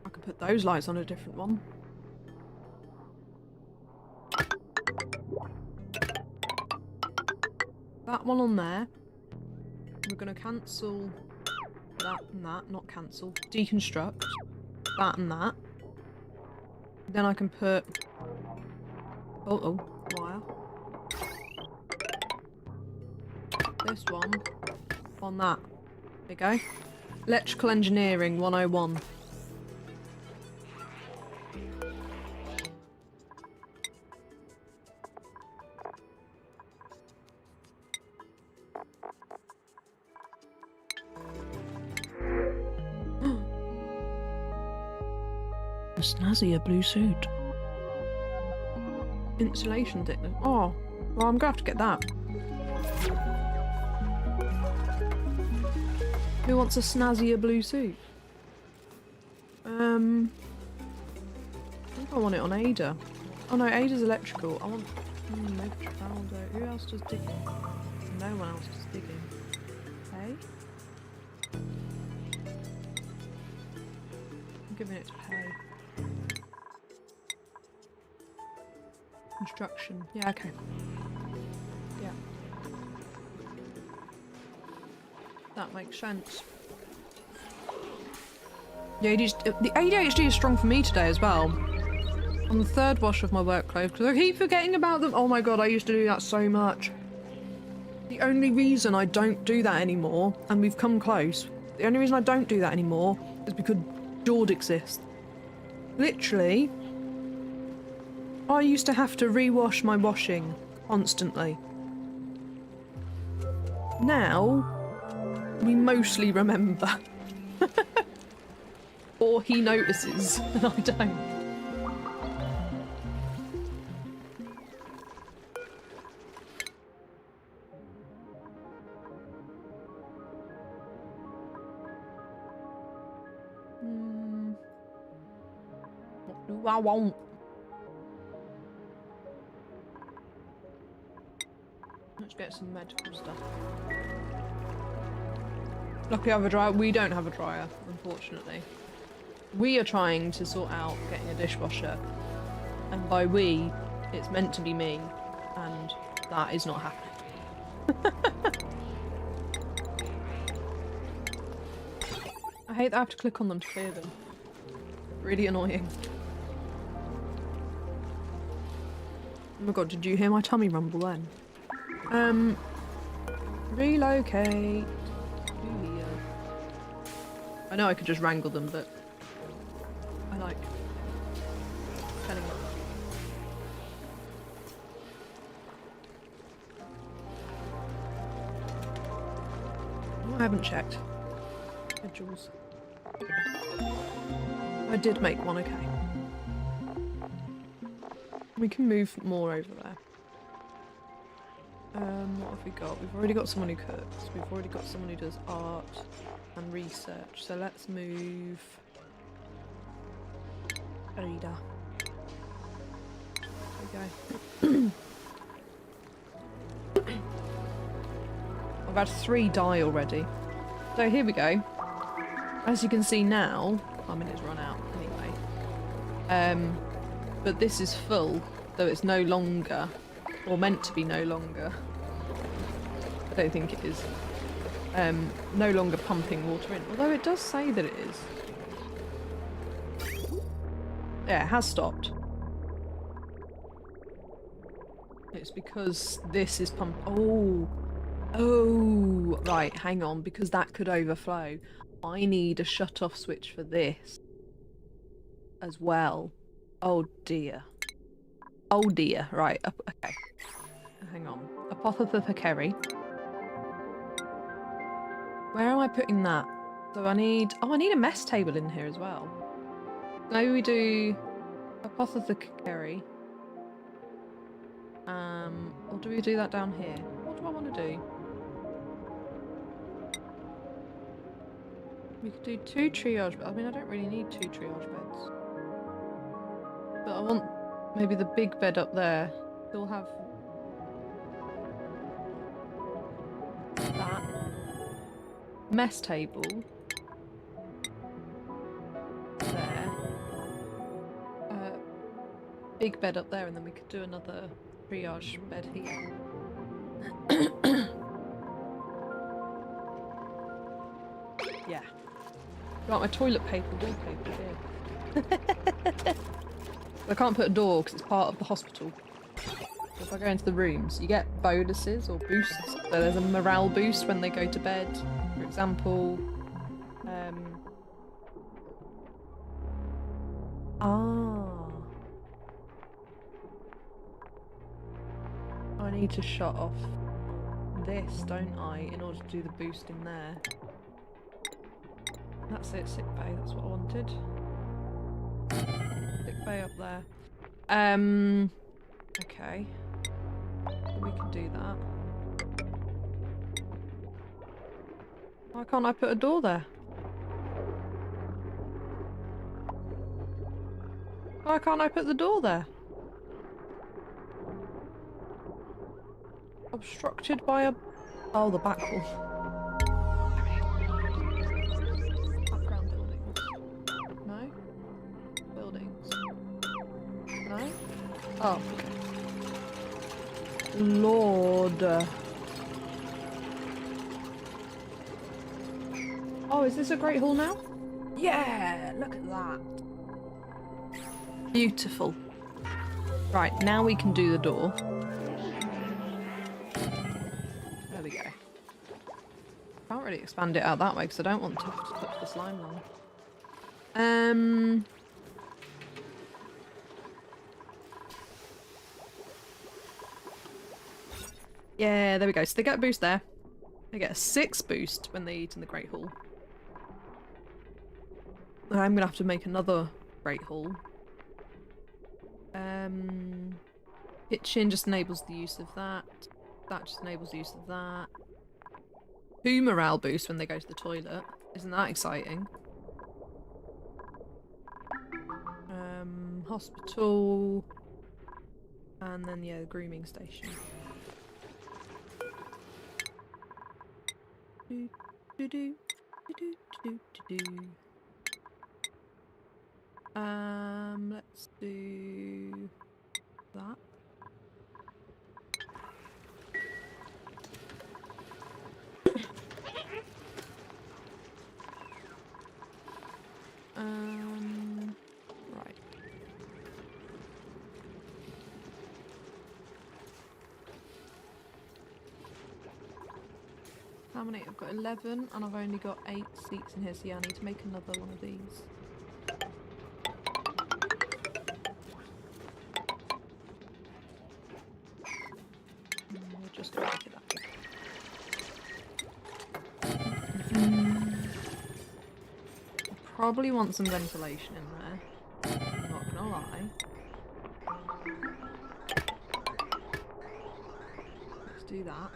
I could put those lights on a different one. That one on there. We're going to cancel that and that. Not cancel. Deconstruct. That and that. Then I can put... wire. This one on that. There you go. Electrical Engineering 101. A snazzier blue suit. Insulation thickness. Oh, well, I'm gonna have to get that. Who wants a snazzier blue suit? I think I want it on Ada. Oh no, Ada's electrical. I want maybe Trafalgar. Who else does digging? No one else does digging. Hey? I'm giving it to Hay. Construction. Yeah, okay. Yeah. That makes sense. The ADHD is strong for me today as well. On the third wash of my work clothes, because I keep forgetting about them. Oh my god, I used to do that so much. The only reason I don't do that anymore, and we've come close, the only reason I don't do that anymore is because Jord exists. Literally, I used to have to rewash my washing constantly. Now, we mostly remember. Or he notices, and I don't. What do I want? Let's get some medical stuff. Lucky I have a dryer. We don't have a dryer, unfortunately. We are trying to sort out getting a dishwasher. And by we, it's meant to be me. And that is not happening. I hate that I have to click on them to clear them. Really annoying. Oh my god, did you hear my tummy rumble then? Relocate to here. I know I could just wrangle them, but I like telling them. Oh, I haven't checked. Schedules. I did make one, okay. We can move more over there. What have we got? We've already got someone who cooks. We've already got someone who does art and research. So let's move Rita. There we go. I've had 3 die already. So here we go. As you can see now, I mean it's run out anyway. But this is full, though it's no longer, or meant to be no longer. I don't think it is. No longer pumping water in, although it does say that it is. Yeah, it has stopped. It's because this is Oh, right, hang on, because that could overflow. I need a shut-off switch for this as well. Oh dear. Oh dear, right, okay. Hang on. Apothecary. Where am I putting that? So I need... Oh, I need a mess table in here as well. Maybe we do apothecary. Or do we do that down here? What do I want to do? We could do 2 triage beds. I mean, I don't really need 2 triage beds. But I want maybe the big bed up there. Still have that. Mess table. There. Big bed up there, and then we could do another triage bed here. Yeah. Got my toilet paper wallpaper here. I can't put a door because it's part of the hospital. So if I go into the rooms, you get bonuses or boosts. So there's a morale boost when they go to bed, for example. I need to shut off this, don't I, in order to do the boost in there. That's it, sick bay, that's what I wanted. Sick bay up there. Okay. We can do that. Why can't I put a door there? Why can't I put the door there? Obstructed by a... Oh, the back wall. Background buildings. No? Buildings. No? Oh. Lord. Oh, is this a Great Hall now? Yeah, look at that. Beautiful. Right, now we can do the door. There we go. Can't really expand it out that way because I don't want to have to touch the slime long. Yeah, there we go. So they get a boost there. They get a 6 boost when they eat in the Great Hall. I'm gonna have to make another Great Hall. Kitchen just enables the use of that. That just enables the use of that. 2 morale boost when they go to the toilet. Isn't that exciting? Hospital. And then, yeah, the grooming station. Do, do, do, do, do, do, do. Let's do that. Right. How many? I've got 11 and I've only got 8 seats in here, so yeah, I need to make another one of these. We're just going to make it that way. Probably want some ventilation in there. I'm not gonna lie. Let's do that.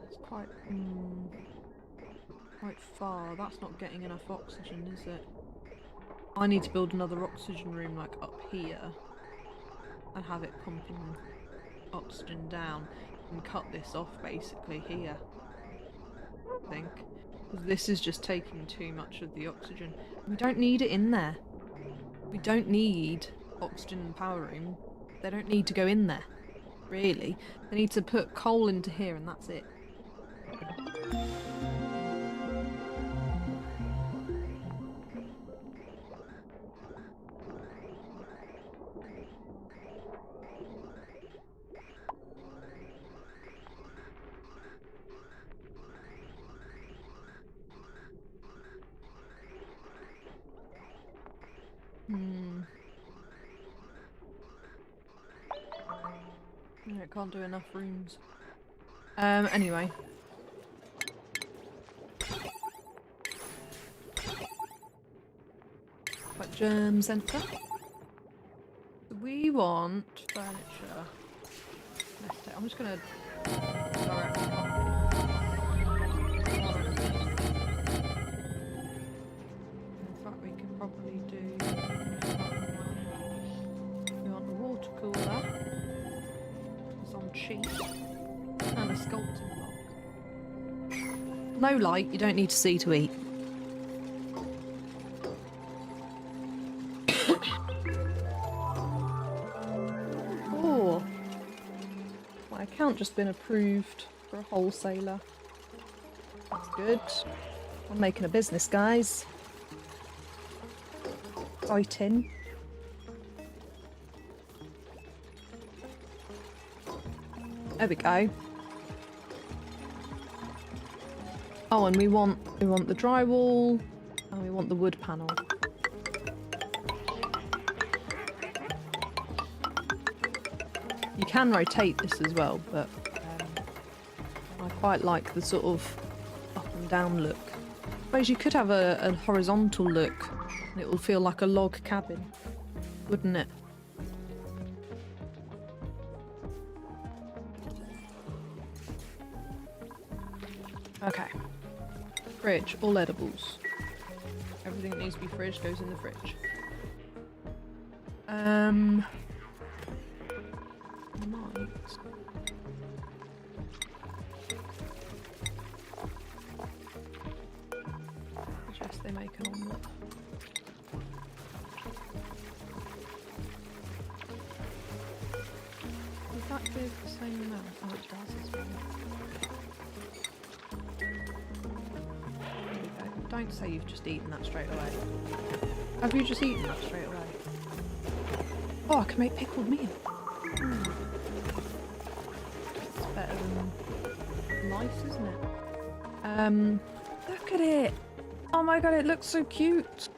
It's quite far. That's not getting enough oxygen, is it? I need to build another oxygen room like up here and have it pumping oxygen down and cut this off basically here, I think. Because this is just taking too much of the oxygen. We don't need it in there. We don't need oxygen and power room. They don't need to go in there, really. They need to put coal into here and that's it. I can't do enough rooms. Anyway. What germ centre? We want furniture. I'm just gonna directly in fact, we could probably do. We want a water cooler. Some cheap and a sculpting block. No light, you don't need to see to eat. Oh, my account just been approved for a wholesaler. That's good. I'm making a business, guys. Exciting. There we go. Oh, and we want the drywall and we want the wood panel. You can rotate this as well, but I quite like the sort of up and down look. I suppose you could have a horizontal look and it will feel like a log cabin, wouldn't it? Okay. Fridge, all edibles. Everything that needs to be fridge goes in the fridge. I might suggest they make an omelette. exactly the same amount? Oh, it does as well. There we go. Don't say you've just eaten that straight away. Have you just eaten that straight away? Oh, I can make pickled meat. It's better than lice, isn't it? Look at it! Oh my god, it looks so cute!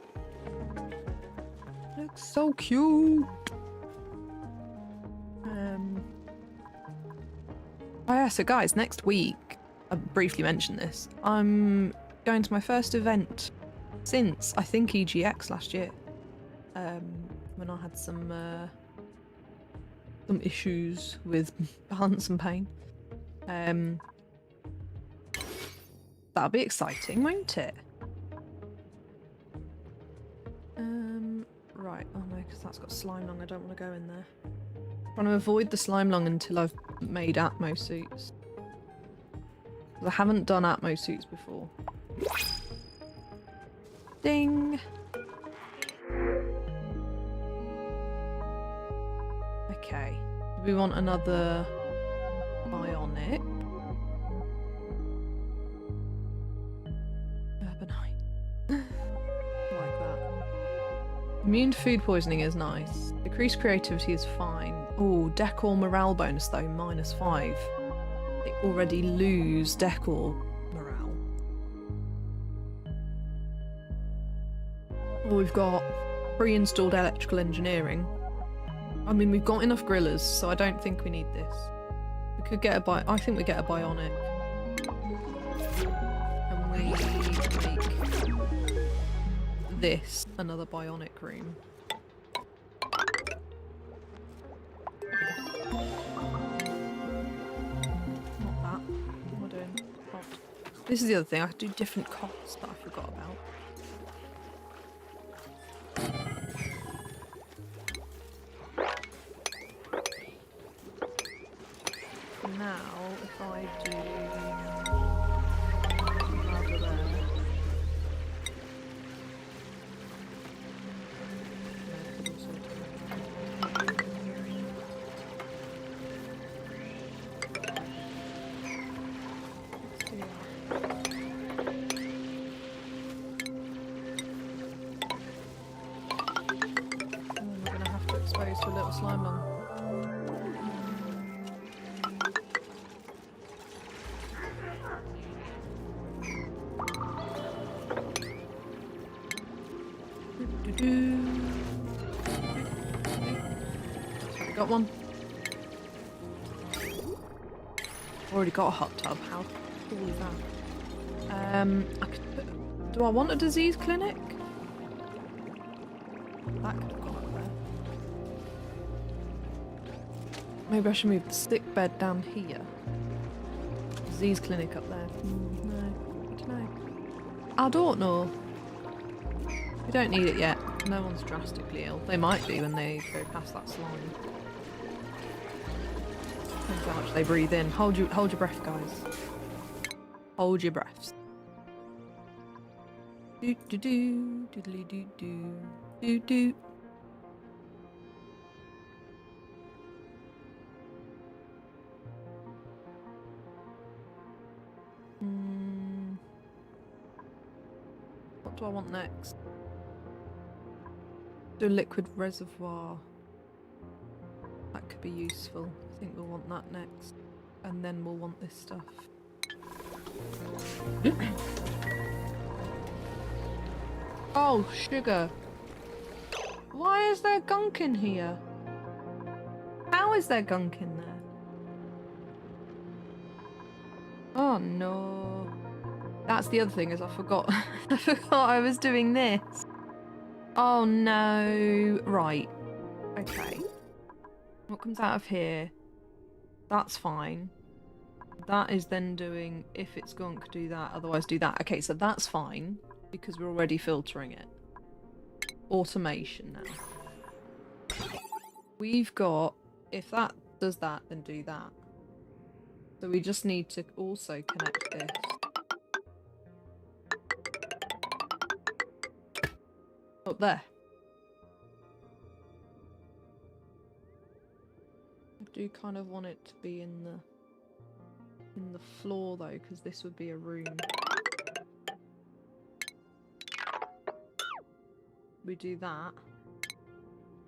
Looks so cute! Oh yeah, so guys, next week, I briefly mentioned this, I'm going to my first event since, I think, EGX last year. When I had some issues with balance and pain. That'll be exciting, won't it? Right, oh no, because that's got slime lung, I don't want to go in there. Trying to avoid the slime lung until I've made Atmo suits. I haven't done Atmo suits before. Ding! Okay. Do we want another bionic? Urbanite. Like that. Immune to food poisoning is nice. Decreased creativity is fine. Oh, decor morale bonus though, -5. They already lose decor morale. Oh, we've got pre-installed electrical engineering. I mean, we've got enough grillers, so I don't think we need this. We could get I think we get a bionic. And we make this another bionic room. Not that. What am I doing? Cot. This is the other thing, I could do different cots that I forgot about. Now, if I do ladder there. We're gonna have to expose to a little slime lung. Got one. Already got a hot tub. How cool is that? I could put, do I want a disease clinic? That could have gone up there. Maybe I should move the sick bed down here. Disease clinic up there. No, I don't know. I don't know. We don't need it yet. No one's drastically ill. They might be when they go past that slime. Depends how much they breathe in. Hold your breath, guys. Hold your breaths. Do do do doodly do do do do. What do I want next? Do a liquid reservoir. That could be useful. I think we'll want that next. And then we'll want this stuff. Oh, sugar. Why is there gunk in here? How is there gunk in there? Oh no. That's the other thing, is I forgot. I forgot I was doing this. Oh no. Right. Okay. What comes out of here? That's fine. That is then doing, if it's gunk, do that, otherwise do that. Okay, so that's fine, because we're already filtering it. Automation now. We've got, if that does that, then do that. So we just need to also connect this. Up there. do kind of want it to be in the floor though, because this would be a room. We do that,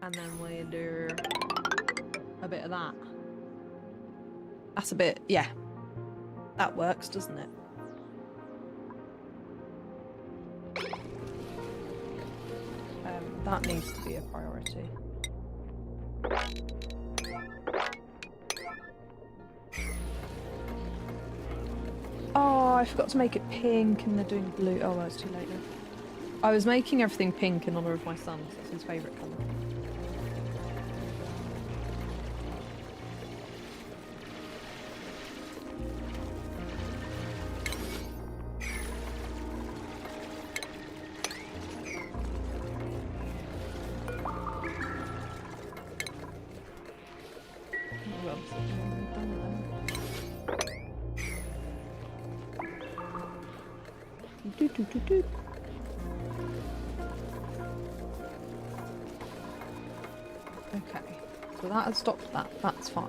and then we do a bit of that. That's a bit, yeah. That works, doesn't it? That needs to be a priority. Oh, I forgot to make it pink and they're doing blue. Oh, well, it's too late now. I was making everything pink in honour of my son, because that's his favourite colour. Okay, so that has stopped that, that's fine.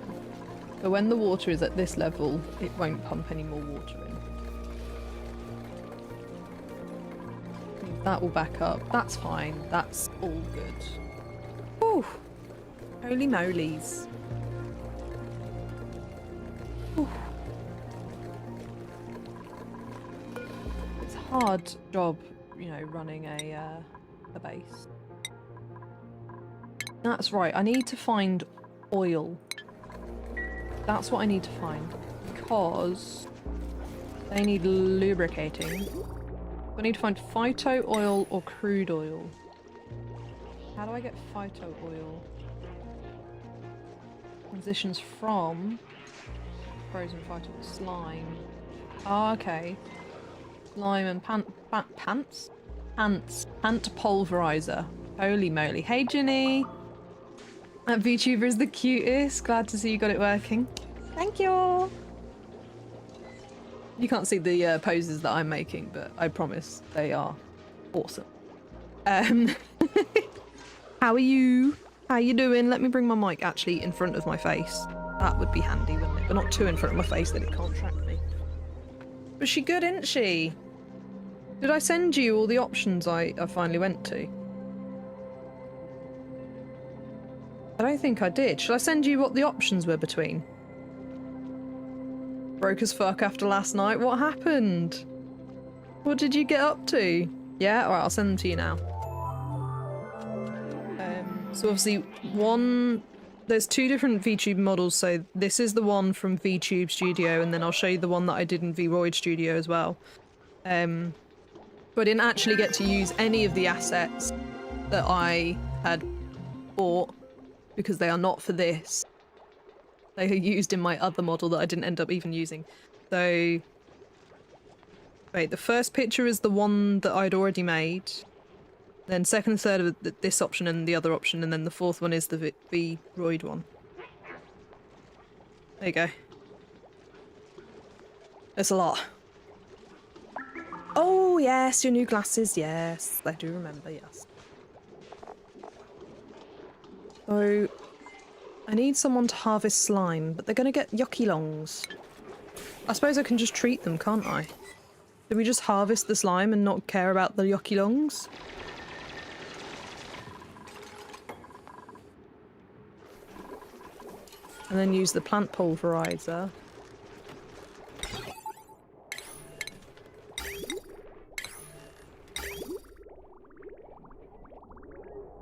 But when the water is at this level, it won't pump any more water in. That will back up, that's fine, that's all good. Ooh, holy molies. Ooh. It's a hard job, you know, running a base. That's right, I need to find oil. That's what I need to find. Because they need lubricating. I need to find phyto oil or crude oil. How do I get phyto oil? Transitions from frozen phyto slime. Oh, okay. Slime and pant pulverizer. Holy moly. Hey, Ginny! That VTuber is the cutest. Glad to see you got it working. Thank you! You can't see the poses that I'm making, but I promise they are awesome. How are you? How you doing? Let me bring my mic actually in front of my face. That would be handy, wouldn't it? But not too in front of my face that it can't track me. Was she good, isn't she? Did I send you all the options I finally went to? I don't think I did. Should I send you what the options were between? Broke as fuck after last night. What happened? What did you get up to? Yeah? Alright, I'll send them to you now. So obviously there's two different VTube models, so this is the one from VTube Studio, and then I'll show you the one that I did in Vroid Studio as well. But I didn't actually get to use any of the assets that I had bought, because they are not for this. They are used in my other model that I didn't end up even using. So, wait, the first picture is the one that I'd already made. Then second and third are this option and the other option, and then the fourth one is the Vroid one. There you go. There's a lot. Oh yes, your new glasses, yes. I do remember, yes. So, I need someone to harvest slime, but they're gonna get yucky longs. I suppose I can just treat them, can't I? Do we just harvest the slime and not care about the yucky longs? And then use the plant pulverizer.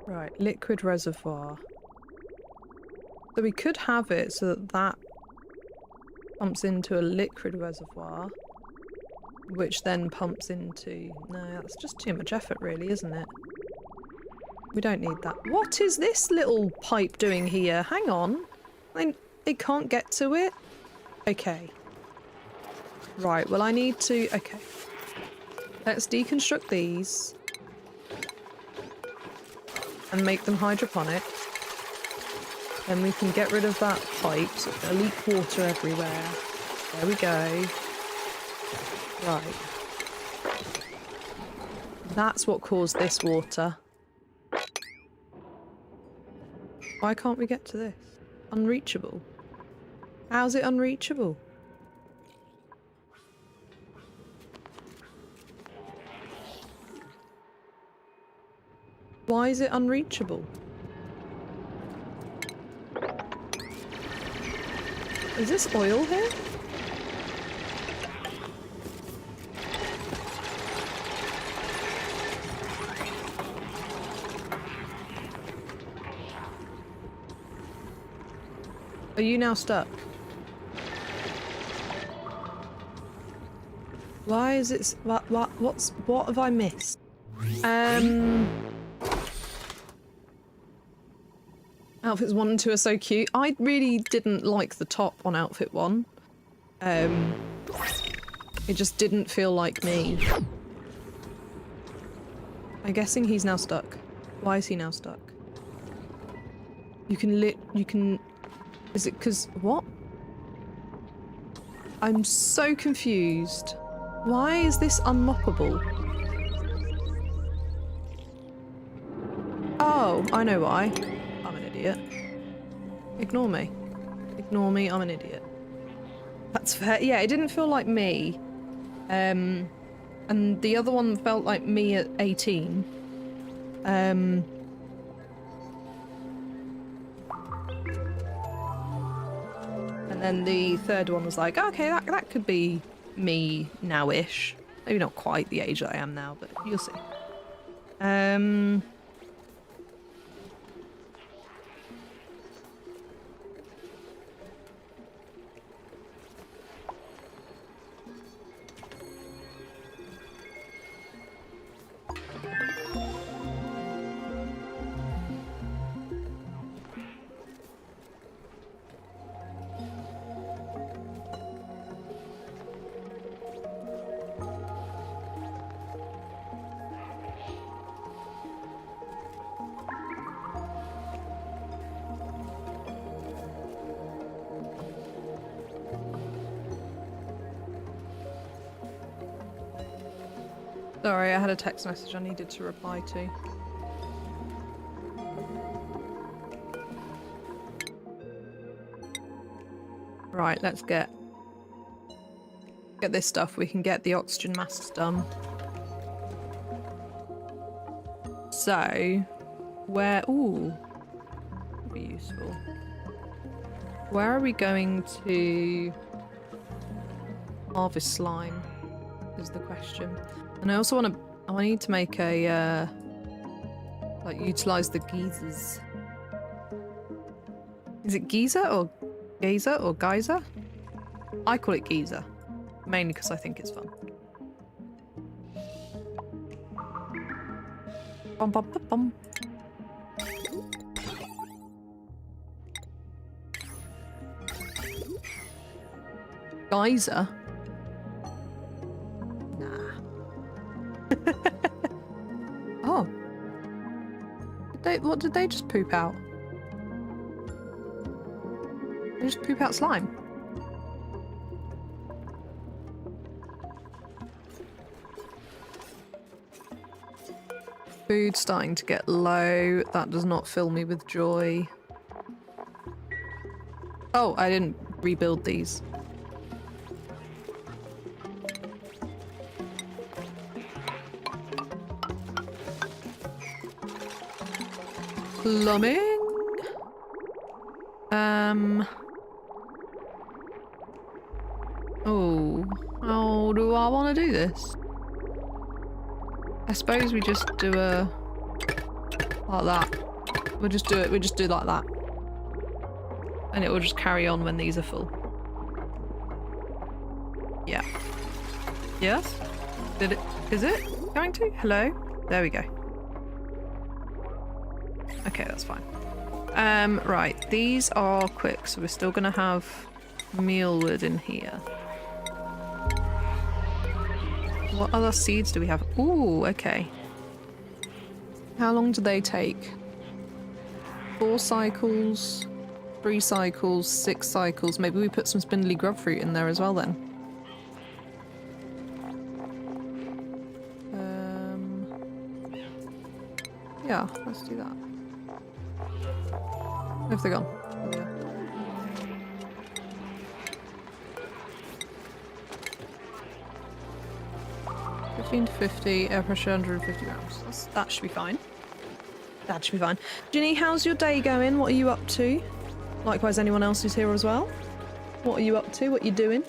Right, liquid reservoir. So we could have it so that that pumps into a liquid reservoir, which then pumps into... No, that's just too much effort really, isn't it? We don't need that. What is this little pipe doing here? Hang on. They can't get to it? Okay. Right, well I need to... Okay. Let's deconstruct these. And make them hydroponic. Then we can get rid of that pipe, so it's gonna leak water everywhere. There we go. Right. That's what caused this water. Why can't we get to this? Unreachable. How's it unreachable? Why is it unreachable? Is this oil here? Are you now stuck? Why is it... what have I missed? Outfits 1 and 2 are so cute. I really didn't like the top on outfit 1. It just didn't feel like me. I'm guessing he's now stuck. Why is he now stuck? You can... Is it because... What? I'm so confused. Why is this unmoppable? Oh, I know why. I'm an idiot. Ignore me. Ignore me, I'm an idiot. That's fair. Yeah, it didn't feel like me. And the other one felt like me at 18. And then the third one was like, okay, that could be me now-ish. Maybe not quite the age that I am now, but you'll see. Sorry, I had a text message I needed to reply to. Right, let's get this stuff. We can get the oxygen masks done. So, where... Ooh. That'd be useful. Where are we going to harvest slime is the question. And I also I need to make a, like, utilize the geysers. Is it geyser or geyser or geyser? I call it geyser, mainly because I think it's fun. Bum, bum, bum, bum. Geyser? Oh. What did they just poop out? They just poop out slime. Food starting to get low. That does not fill me with joy. Oh, I didn't rebuild these. Plumbing? Oh, how do I want to do this? I suppose we just do a... like that. We'll just do it, we just do like that. And it will just carry on when these are full. Yeah. Yes? Did it... is it going to? Hello? There we go. Okay, that's fine. Right, these are quick, so we're still gonna have mealwood in here. What other seeds do we have? Ooh, okay. How long do they take? 4 cycles, 3 cycles, 6 cycles. Maybe we put some spindly grub fruit in there as well then. Yeah, let's do that. Where have they gone? Yeah. 15 to 50, air pressure 150 grams. That should be fine. That should be fine. Ginny, how's your day going? What are you up to? Likewise, anyone else who's here as well? What are you up to? What are you doing?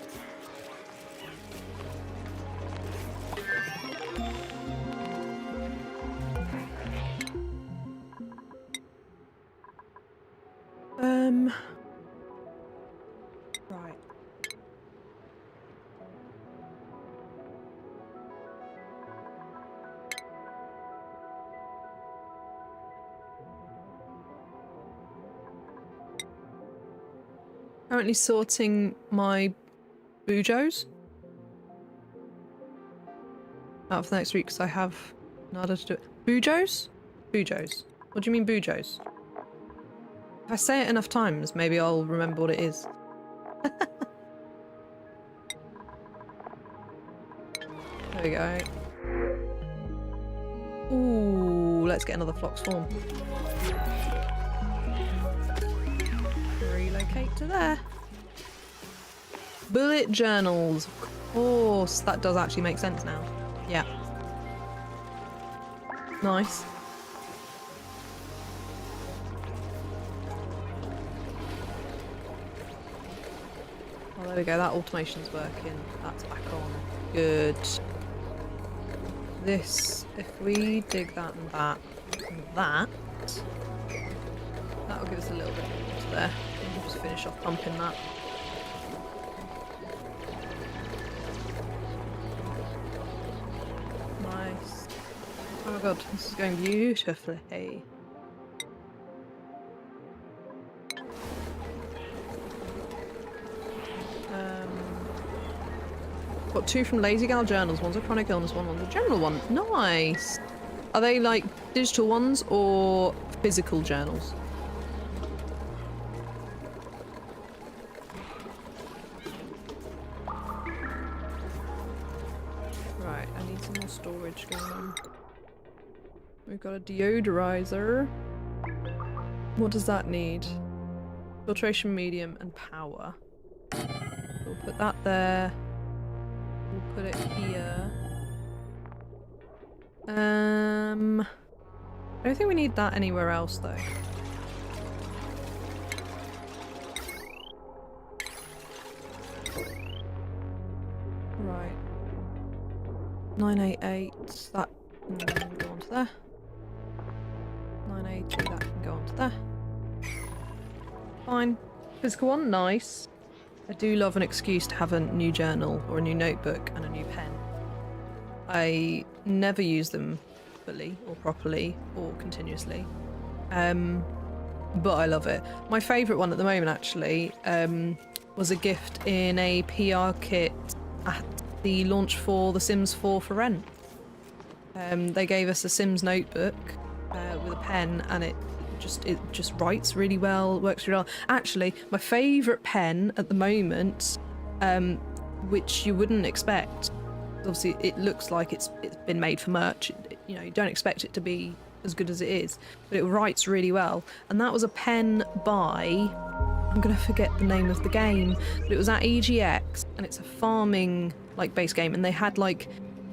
Right. Currently sorting my bujos out for next week because I have nada to do it. Bujos? Bujos. What do you mean bujos? If I say it enough times, maybe I'll remember what it is. There we go. Ooh, let's get another flock swarm. Relocate to there. Bullet journals. Of course, that does actually make sense now. Yeah. Nice. Oh, there we go. That automation's working. That's back on. Good. This, if we dig that and that and that, that'll give us a little bit more to there. We'll just finish off pumping that. Nice. Oh my god, this is going beautifully. Got 2 from Lazy Gal journals. One's a chronic illness one, one's a general one. Nice! Are they like digital ones or physical journals? Right, I need some more storage going on. We've got a deodorizer. What does that need? Filtration medium and power. We'll put that there. We'll put it here. I don't think we need that anywhere else though. Right. 988, that can go onto there. 980, that can go onto there. Fine. Physical one, nice. I do love an excuse to have a new journal or a new notebook and a new pen. I never use them fully or properly or continuously, but I love it. My favourite one at the moment actually was a gift in a PR kit at the launch for The Sims 4 for rent. They gave us a Sims notebook with a pen and it just writes really well, works really well. Actually, my favourite pen at the moment, which you wouldn't expect, obviously it looks like it's been made for merch, you know, you don't expect it to be as good as it is, but it writes really well. And that was a pen by, I'm gonna forget the name of the game, but it was at EGX and it's a farming like base game, and they had like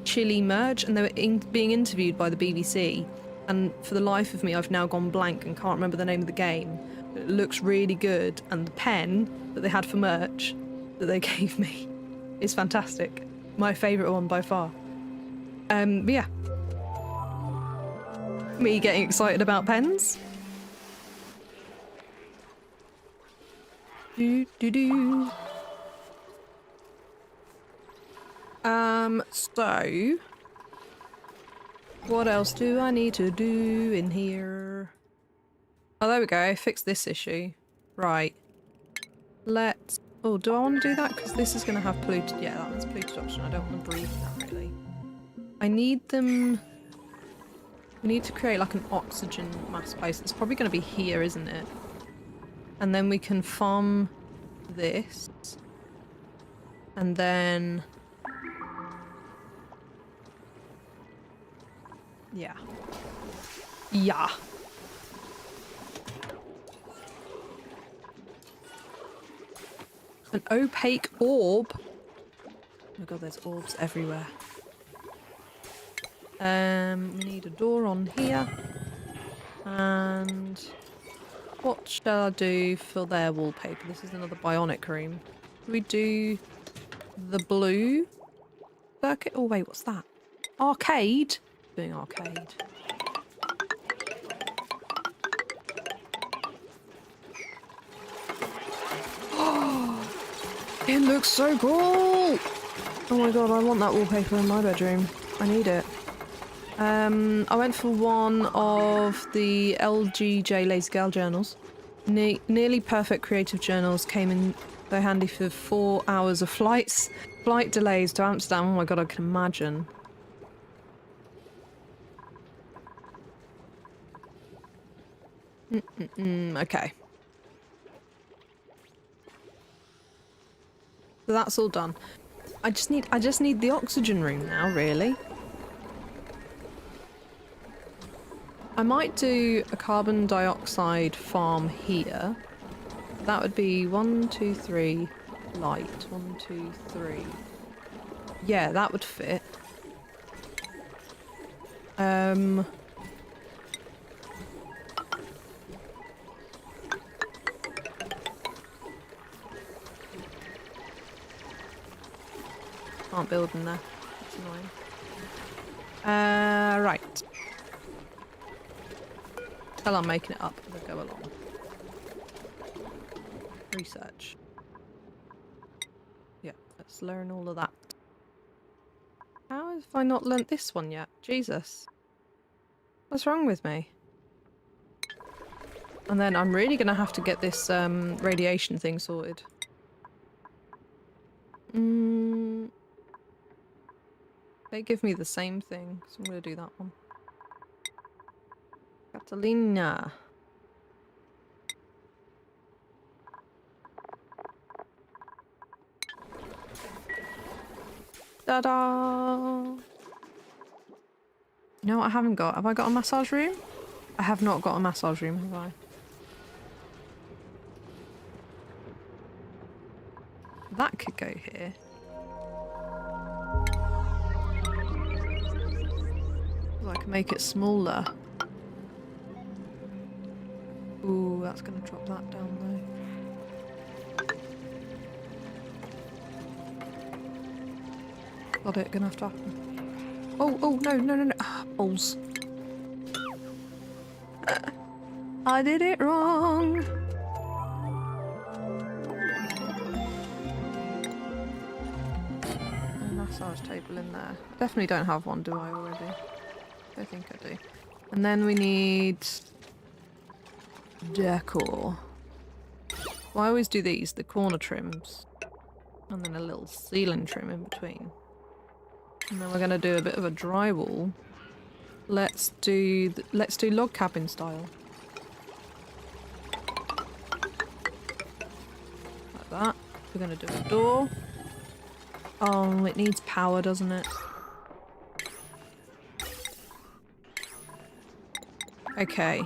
Chile merch and they were being interviewed by the BBC. And for the life of me, I've now gone blank and can't remember the name of the game. But it looks really good, and the pen that they had for merch that they gave me is fantastic. My favourite one by far. But yeah. Me getting excited about pens. Do. So... what else do I need to do in here? Oh, there we go. Fix this issue. Right. Let's... oh, do I want to do that? Because this is going to have polluted... yeah, that one's polluted oxygen. I don't want to breathe that, really. I need them... we need to create, like, an oxygen mass base. It's probably going to be here, isn't it? And then we can farm this. And then... yeah. Yeah. An opaque orb. Oh my god, there's orbs everywhere. We need a door on here. And what shall I do for their wallpaper? This is another bionic room. Do we do the blue circuit? Oh wait, what's that? Arcade? Doing arcade. It looks so cool! Oh my god, I want that wallpaper in my bedroom. I need it. I went for one of the LGJ Lazy Gal journals. Nearly perfect creative journals came in so handy for 4 hours of flight delays to Amsterdam. Oh my god, I can imagine. Okay. So that's all done. I just need the oxygen room now, really. I might do a carbon dioxide farm here. That would be 1, 2, 3 light. 1, 2, 3. Yeah, that would fit. Can't build in there. That's annoying. Right. Well, I'm making it up as I go along. Research. Yeah, let's learn all of that. How have I not learnt this one yet? Jesus. What's wrong with me? And then I'm really gonna have to get this radiation thing sorted. They give me the same thing, so I'm gonna do that one. Catalina. Ta-da! You know what I haven't got? Have I got a massage room? I have not got a massage room, have I? That could go here. I can make it smaller. Ooh, that's gonna drop that down though. Got it, gonna have to happen. Oh, no. Ah, balls. I did it wrong. A massage table in there. Definitely don't have one, do I already? I think I do. And then we need decor. Well, I always do these, the corner trims. And then a little ceiling trim in between. And then we're gonna do a bit of a drywall. Let's do log cabin style. Like that. We're gonna do a door. Oh, it needs power, doesn't it? Okay.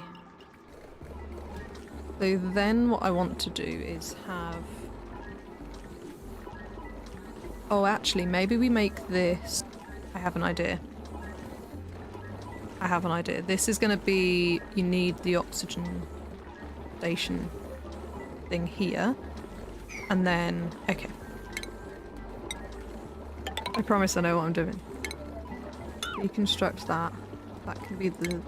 So then what I want to do is have... Oh, actually, maybe we make this... I have an idea. This is going to be... You need the oxygen station thing here. And then... Okay. I promise I know what I'm doing. Deconstruct that. That can be the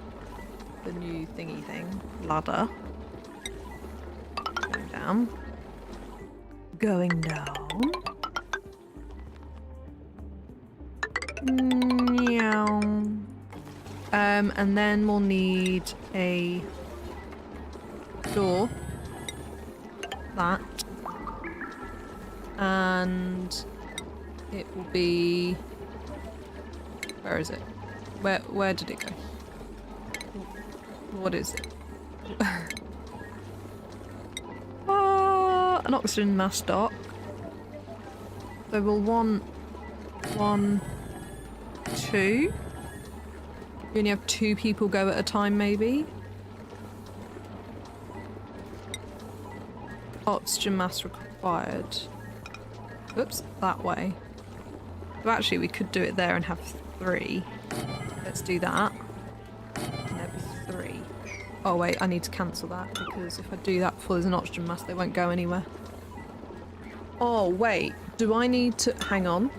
new thingy thing. Ladder. Going down. Going down. Meow. And then we'll need a door. That. And it will be... Where is it? Where did it go? What is it? An oxygen mass dock. So we'll want 1, 2. You only have 2 people go at a time, maybe. Oxygen mass required. Oops, that way. So actually we could do it there and have 3. Let's do that. Neb 3. Oh wait, I need to cancel that because if I do that before there's an oxygen mask, they won't go anywhere. Oh wait, do I need to... hang on.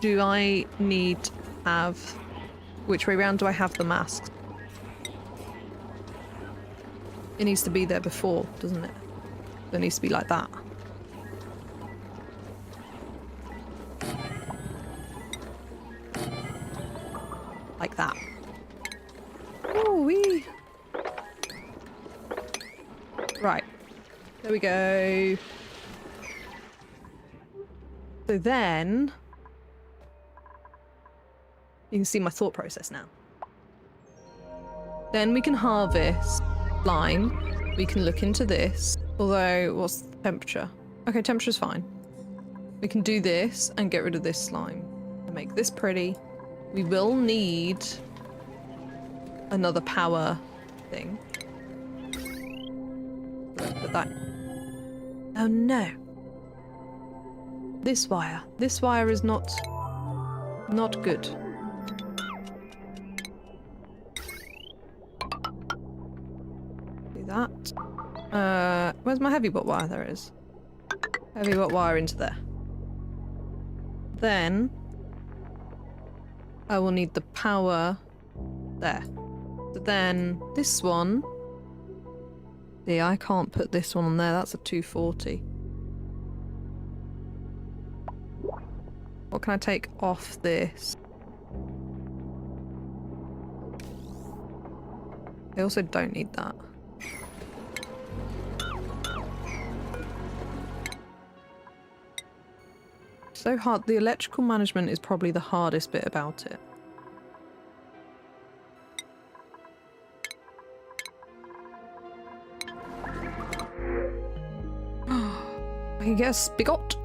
Do I need to have... which way round do I have the masks? It needs to be there before, doesn't it? It needs to be like that. Like that. Oh, wee. Right. There we go. So then... you can see my thought process now. Then we can harvest slime. We can look into this. Although, what's the temperature? Okay, temperature's fine. We can do this and get rid of this slime. And make this pretty. We will need another power thing. Let's put that. Oh no. This wire. This wire is not good. Do that. Where's my heavy watt wire? There it is. Heavy watt wire into there. Then I will need the power there. So then this one. See, I can't put this one on there. That's a 240. What can I take off this? I also don't need that. So hard. The electrical management is probably the hardest bit about it. I can guess bigot.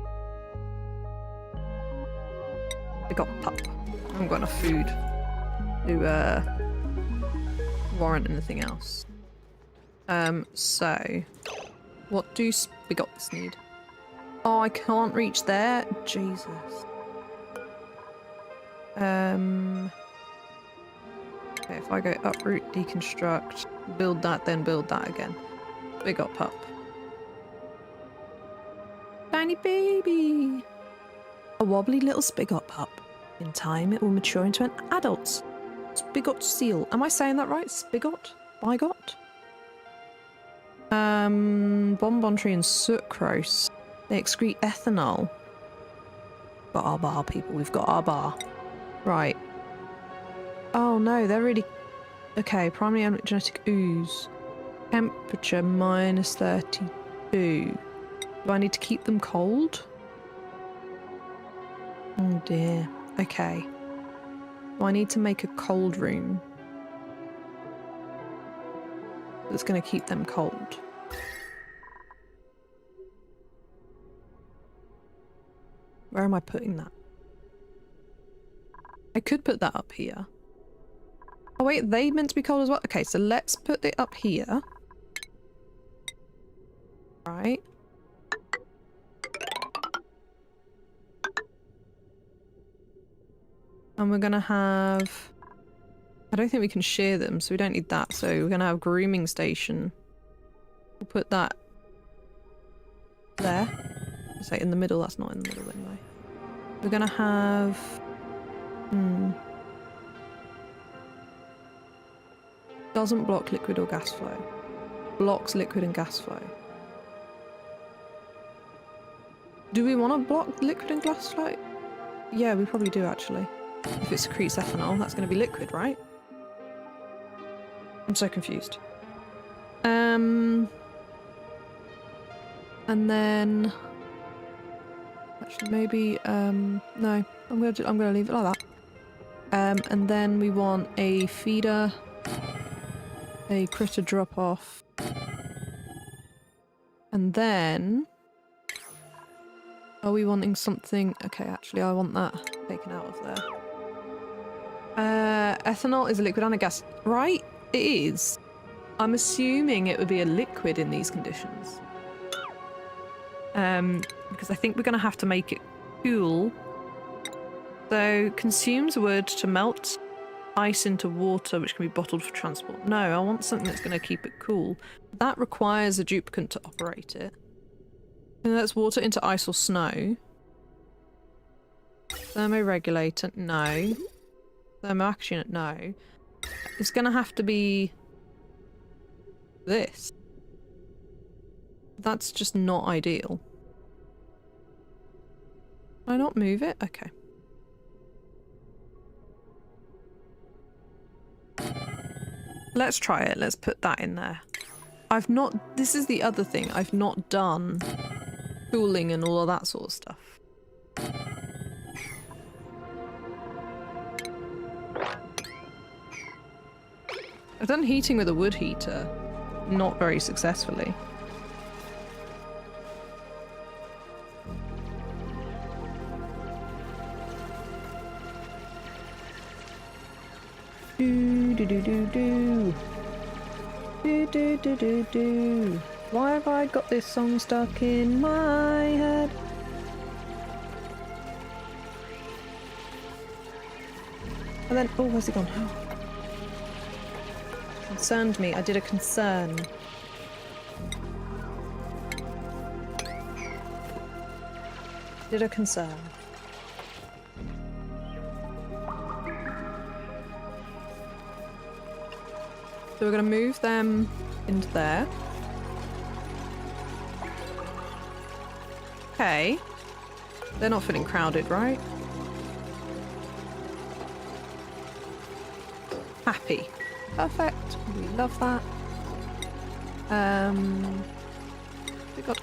Bigot pup. I haven't got enough food to warrant anything else. So what do bigots need? Oh, I can't reach there. Jesus. Okay, if I go uproot, deconstruct, build that, then build that again. Bigot pup. Tiny baby. A wobbly little spigot pup. In time, it will mature into an adult spigot seal. Am I saying that right? Spigot? Bigot? Bonbon tree and sucrose. They excrete ethanol. Got our bar, people. We've got our bar. Right. Oh no, they're really... okay, primary genetic ooze. Temperature minus 32. Do I need to keep them cold? Oh dear. Okay. Do I need to make a cold room that's going to keep them cold? Where am I putting that? I could put that up here. Oh wait, they meant to be cold as well? Okay, so let's put it up here. Right. And we're gonna have... I don't think we can share them, so we don't need that. So we're gonna have grooming station. We'll put that there. Say in the middle, that's not in the middle anyway. We're gonna have... doesn't block liquid or gas flow. Blocks liquid and gas flow. Do we want to block liquid and gas flow? Yeah, we probably do actually. If it secretes ethanol, that's going to be liquid, right? I'm so confused. And then... actually, maybe... no, I'm gonna leave it like that. And then we want a feeder, a critter drop off, and then... are we wanting something... okay, actually, I want that taken out of there. Ethanol is a liquid and a gas, right? It is. I'm assuming it would be a liquid in these conditions. Because I think we're going to have to make it cool So, consumes wood to melt ice into water, which can be bottled for transport. No, I want something that's going to keep it cool. That requires a duplicant to operate it. Converts water into ice or snow. Thermoregulator, no. Thermoaction unit, no. It's going to have to be this. That's just not ideal. Can I not move it? Okay. Let's try it. Let's put that in there. I've not... This is the other thing. I've not done cooling and all of that sort of stuff. I've done heating with a wood heater. Not very successfully. Do do do do do. Do do do do do. Why have I got this song stuck in my head? And then, oh, where's it gone? Oh. Concerned me. I did a concern. Did a concern. So we're going to move them into there. Okay. They're not feeling crowded, right? Happy. Perfect. We love that.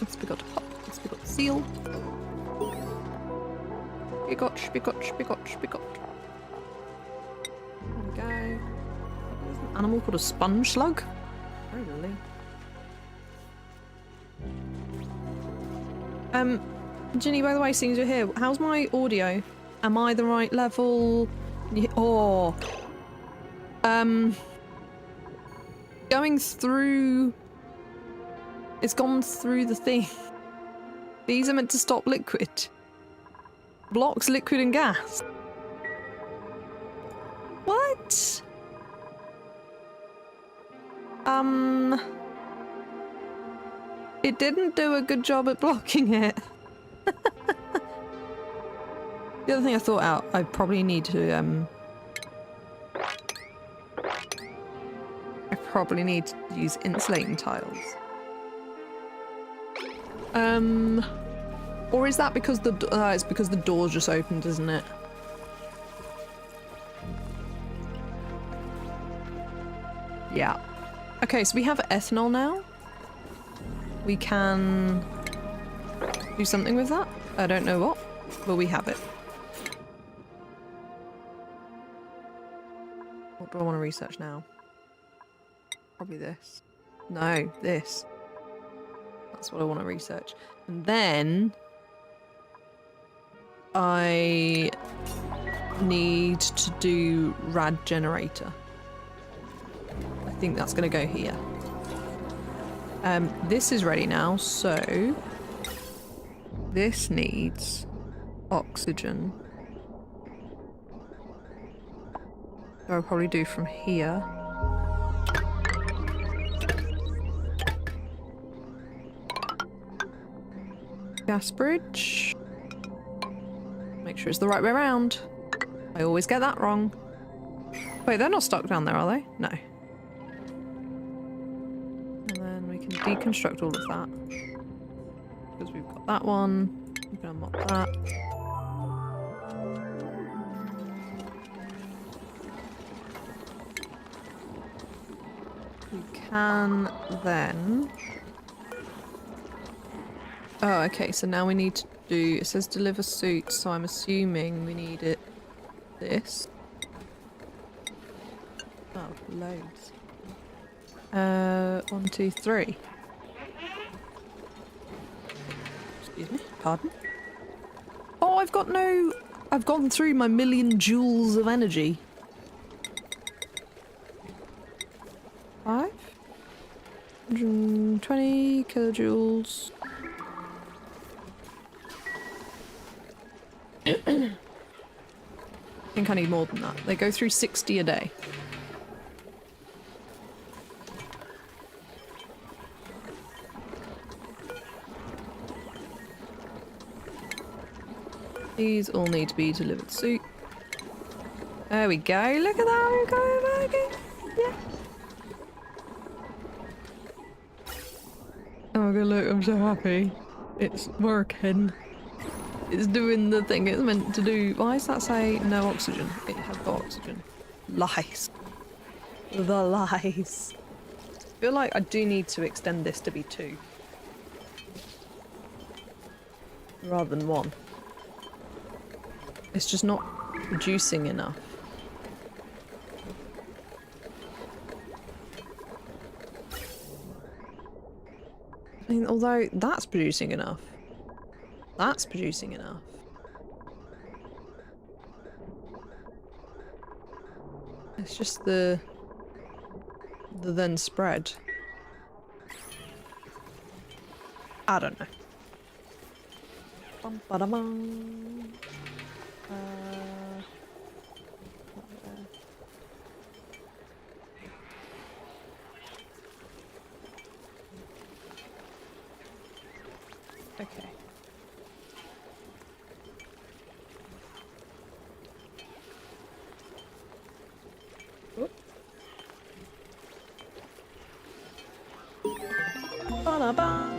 Spigot, hop, spigot, seal. Spigot. There we go. There's an animal called a sponge slug. Very lovely. Ginny, by the way, seeing as you're here, how's my audio? Am I the right level? Oh. Going through... It's gone through the thing. These are meant to stop liquid. Blocks liquid and gas. What? It didn't do a good job at blocking it. The other thing I thought out, I probably need to, I probably need to use insulating tiles. Or is that because the it's because the door's just opened, isn't it? Yeah. Okay, so we have ethanol now. We can do something with that. I don't know what, but we have it. What do I want to research now? Probably this. No, this. That's what I want to research. And then I need to do rad generator. I think that's going to go here. This is ready now, so this needs oxygen. So I'll probably do from here. Gas bridge. Make sure it's the right way around. I always get that wrong. Wait, they're not stuck down there, are they? No. And then we can deconstruct all of that. Because we've got that one. We can unlock that. We can then... Oh, okay, so now we need to do... It says deliver suits, so I'm assuming we need it... this. Oh, loads. 1, 2, 3. Excuse me, pardon? Oh, I've got no... I've gone through my 1,000,000 joules of energy. 5? 120 kilojoules. I think I need more than that. They go through 60 a day. These all need to be delivered soon. There we go. Look at that. We're going back. Yeah. Oh my god, look, I'm so happy. It's working. It's doing the thing it's meant to do. Why does that say no oxygen? It has got oxygen. Lies. The lies. I feel like I do need to extend this to be 2. Rather than 1. It's just not producing enough. I mean, although that's producing enough. That's producing enough. It's just the then spread. I don't know. Bum, ba-da-bum. Okay. Oop. Ba-da-ba.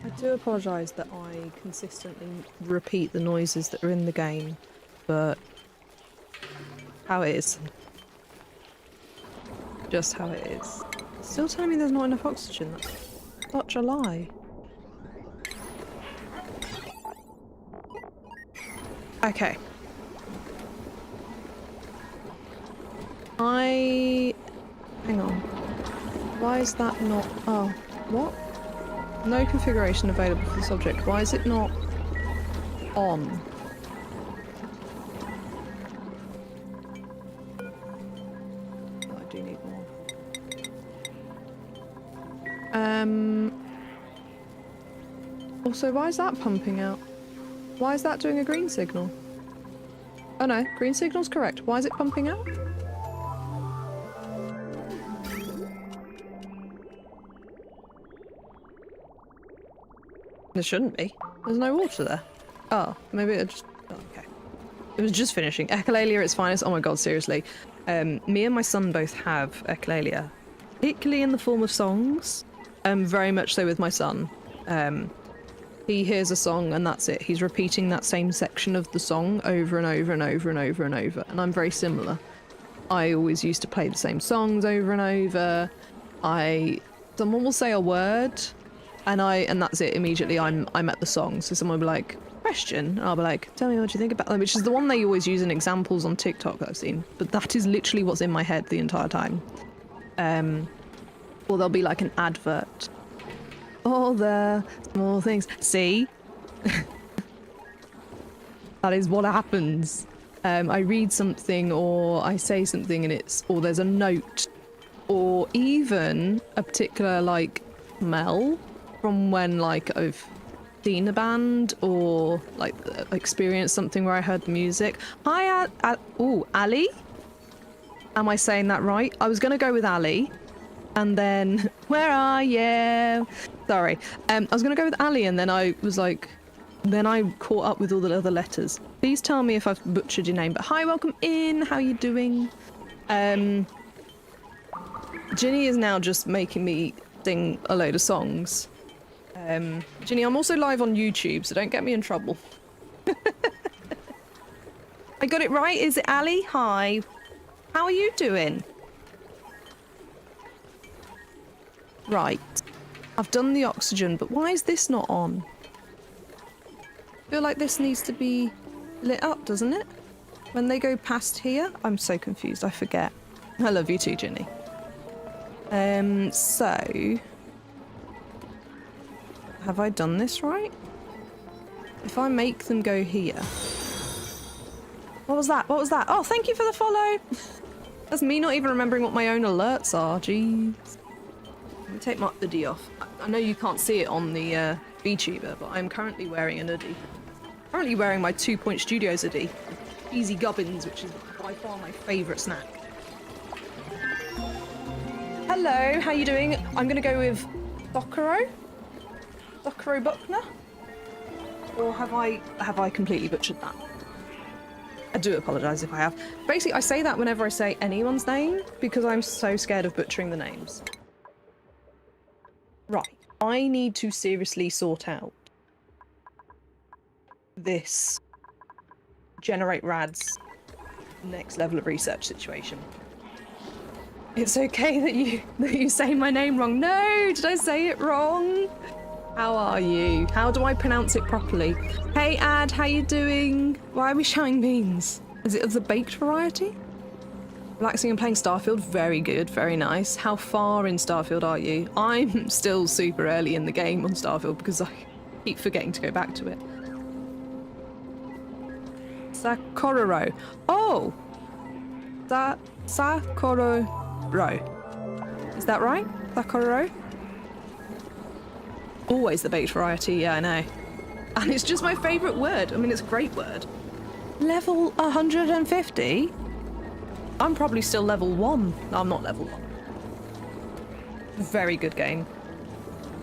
I do apologise that I consistently repeat the noises that are in the game, but how it is. Just how it is. Still telling me there's not enough oxygen. That's such a lie. Okay. Hang on. Why is that not... Oh, what? No configuration available for this object. Why is it not on? Oh, I do need more. Also, why is that pumping out? Why is that doing a green signal? Oh no, green signal's correct. Why is it pumping out? There shouldn't be. There's no water there. Oh, maybe it just... Oh, okay. It was just finishing. Echolalia at its finest. Oh my god, seriously. Me and my son both have echolalia. Particularly in the form of songs. Very much so with my son. He hears a song and that's it. He's repeating that same section of the song over and over and over and over and over. And I'm very similar. I always used to play the same songs over and over. Someone will say a word and that's it. Immediately I'm at the song. So someone will be like, question, and I'll be like, tell me what you think about them, which is the one they always use in examples on TikTok that I've seen. But that is literally what's in my head the entire time. Or there'll be like an advert. All the small things. See? That is what happens. I read something or I say something and or there's a note or even a particular like smell from when like I've seen a band or like experienced something where I heard the music. Hi, Ali? Am I saying that right? I was gonna go with Ali. And then, where are you? Sorry. I was going to go with Ali and then I was like, then I caught up with all the other letters. Please tell me if I've butchered your name. But hi, welcome in. How are you doing? Ginny is now just making me sing a load of songs. Ginny, I'm also live on YouTube, so don't get me in trouble. I got it right? Is it Ali? Hi. How are you doing? Right. I've done the oxygen, but why is this not on? I feel like this needs to be lit up, doesn't it? When they go past here? I'm so confused, I forget. I love you too, Ginny. So... have I done this right? If I make them go here... What was that? What was that? Oh, thank you for the follow! That's me not even remembering what my own alerts are, jeez. Let me take my hoodie off. I know you can't see it on the VTuber, but I'm currently wearing an hoodie. Currently wearing my 2 Point Studios hoodie. Easy Gubbins, which is by far my favourite snack. Hello, how you doing? I'm gonna go with Dokuro? Dokuro Buckner? Or have I completely butchered that? I do apologise if I have. Basically, I say that whenever I say anyone's name because I'm so scared of butchering the names. Right, I need to seriously sort out this generate rads next level of research situation. It's okay that you say my name wrong. No, did I say it wrong? How are you? How do I pronounce it properly? Hey Ad, how you doing? Why are we showing beans? Is it of the baked variety? Relaxing and playing Starfield, very good, very nice. How far in Starfield are you? I'm still super early in the game on Starfield because I keep forgetting to go back to it. Sakororo. Oh! Sakororo. Is that right? Sakororo? Always the baked variety, yeah, I know. And it's just my favourite word. I mean, it's a great word. Level 150? I'm probably still level 1. No, I'm not level 1. Very good game.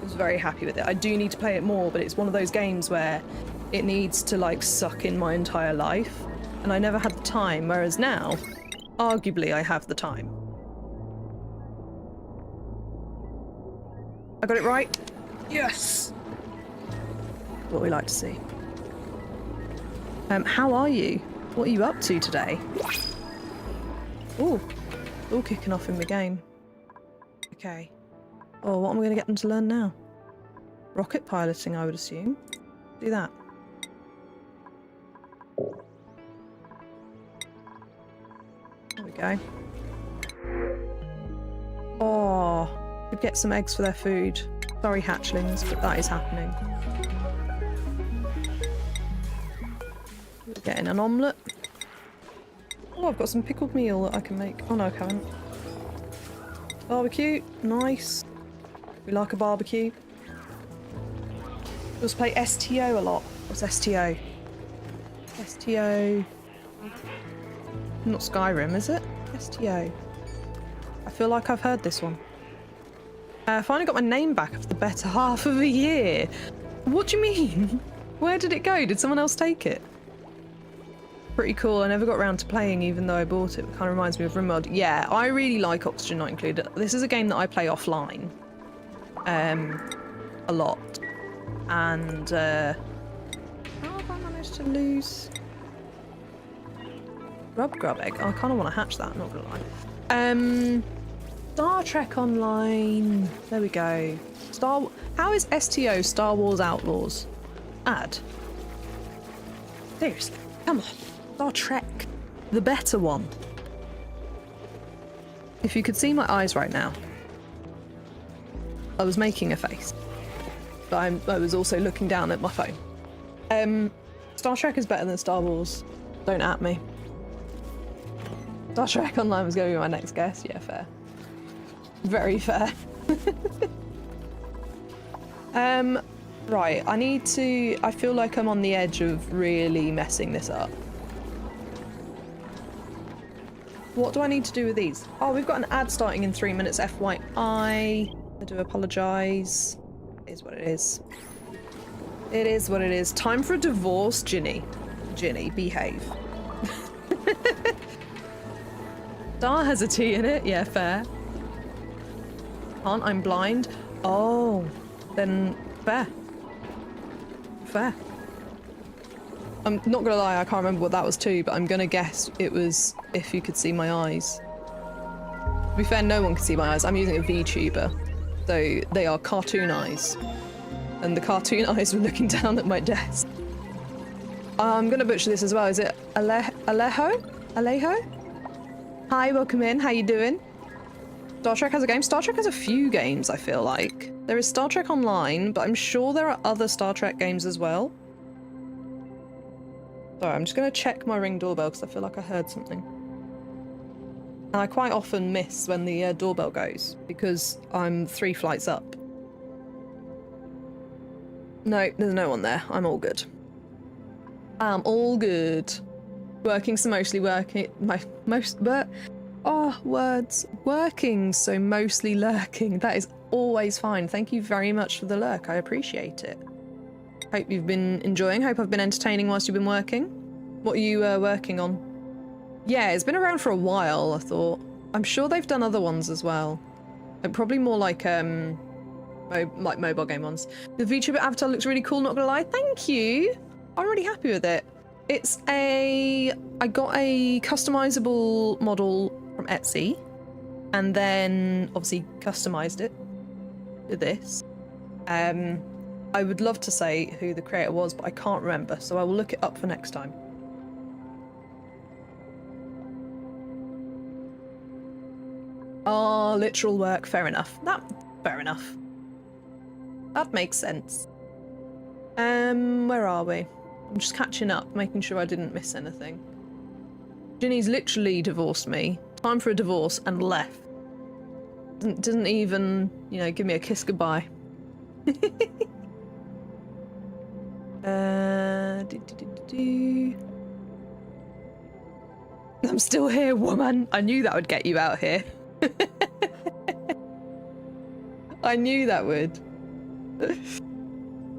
I was very happy with it. I do need to play it more, but it's one of those games where it needs to, like, suck in my entire life. And I never had the time, whereas now, arguably, I have the time. I got it right? Yes! What we like to see. How are you? What are you up to today? Ooh, all kicking off in the game. Okay. Oh, what am I going to get them to learn now? Rocket piloting, I would assume. Do that. There we go. Oh, could get some eggs for their food. Sorry, hatchlings, but that is happening. We're getting an omelette. Oh, I've got some pickled meal that I can make. Oh no, I can't. Barbecue, nice. We like a barbecue. We also play STO a lot. What's STO? STO. Not Skyrim, is it? STO. I feel like I've heard this one. I finally got my name back after the better half of a year. What do you mean? Where did it go? Did someone else take it? Pretty cool. I never got around to playing even though I bought it. It kind of reminds me of RimWorld. Yeah, I really like Oxygen Not Included. This is a game that I play offline. A lot. And, how have I managed to lose? Grub egg. Oh, I kind of want to hatch that, I'm not gonna lie. Star Trek Online. There we go. How is STO Star Wars Outlaws? Add. Seriously, come on. Star Trek. The better one. If you could see my eyes right now. I was making a face. But I was also looking down at my phone. Star Trek is better than Star Wars. Don't at me. Star Trek Online was going to be my next guess. Yeah, fair. Very fair. Right, I feel like I'm on the edge of really messing this up. What do I need to do with these? Oh, we've got an ad starting in 3 minutes, FYI. I do apologise. It is what it is. It is what it is. Time for a divorce, Ginny. Ginny, behave. Star has a T in it. Yeah, fair. Can't, I'm blind. Oh, then fair. Fair. I'm not gonna lie, I can't remember what that was too, but I'm gonna guess it was if you could see my eyes. To be fair, no one can see my eyes. I'm using a VTuber, so they are cartoon eyes. And the cartoon eyes were looking down at my desk. I'm gonna butcher this as well. Is it Alejo? Alejo? Hi, welcome in. How you doing? Star Trek has a game? Star Trek has a few games, I feel like. There is Star Trek Online, but I'm sure there are other Star Trek games as well. Sorry, I'm just going to check my Ring doorbell because I feel like I heard something. And I quite often miss when the doorbell goes because I'm 3 flights up. No, there's no one there. I'm all good. I'm all good. Working, so mostly working. Words. Working, so mostly lurking. That is always fine. Thank you very much for the lurk. I appreciate it. Hope you've been enjoying. Hope I've been entertaining whilst you've been working. What are you working on? Yeah, it's been around for a while, I thought. I'm sure they've done other ones as well. Like, probably more like mobile game ones. The VTuber avatar looks really cool, not gonna lie. Thank you. I'm really happy with it. It's I got a customizable model from Etsy and then obviously customized it to this. I would love to say who the creator was, but I can't remember, so I will look it up for next time. Oh, literal work, fair enough. Fair enough. That makes sense. Where are we? I'm just catching up, making sure I didn't miss anything. Ginny's literally divorced me. Time for a divorce and left. Didn't even, you know, give me a kiss goodbye. I'm still here, woman. I knew that would get you out here. I knew that would.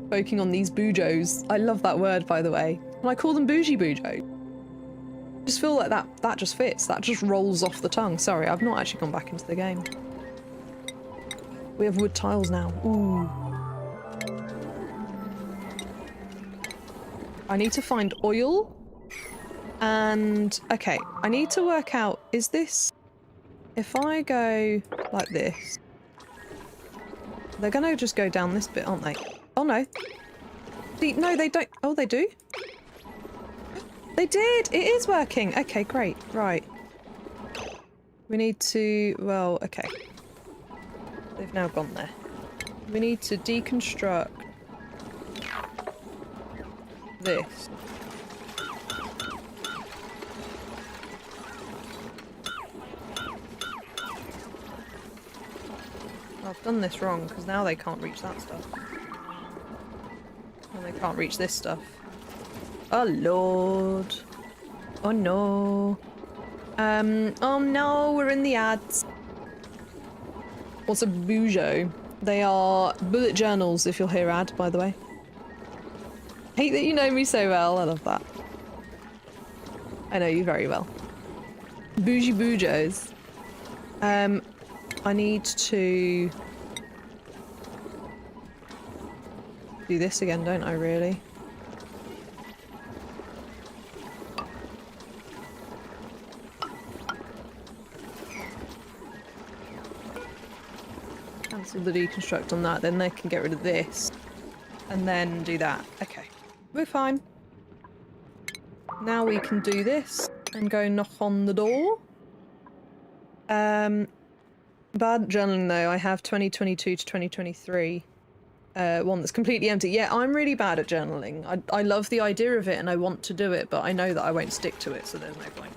Poking on these boojos. I love that word, by the way. And I call them bougie boojos. I just feel like that just fits. That just rolls off the tongue. Sorry, I've not actually gone back into the game. We have wood tiles now. Ooh. I need to find oil. And, okay, I need to work out, is this... If I go like this... They're gonna just go down this bit, aren't they? Oh no. No, they don't. Oh, they do? They did! It is working! Okay, great. Right. We need to... Well, okay. They've now gone there. We need to deconstruct... this. I've done this wrong, because now they can't reach that stuff. And they can't reach this stuff. Oh lord. Oh no. Oh no, we're in the ads. What's a bujo? They are bullet journals, if you'll hear ad, by the way. Hate that you know me so well, I love that. I know you very well. Bougie bujos. I need to do this again, don't I, really? Cancel the deconstruct on that, then they can get rid of this. And then do that. Okay. We're fine. Now we can do this and go knock on the door. Bad journaling though, I have 2022 to 2023. One that's completely empty. Yeah, I'm really bad at journaling. I love the idea of it and I want to do it, but I know that I won't stick to it, so there's no point.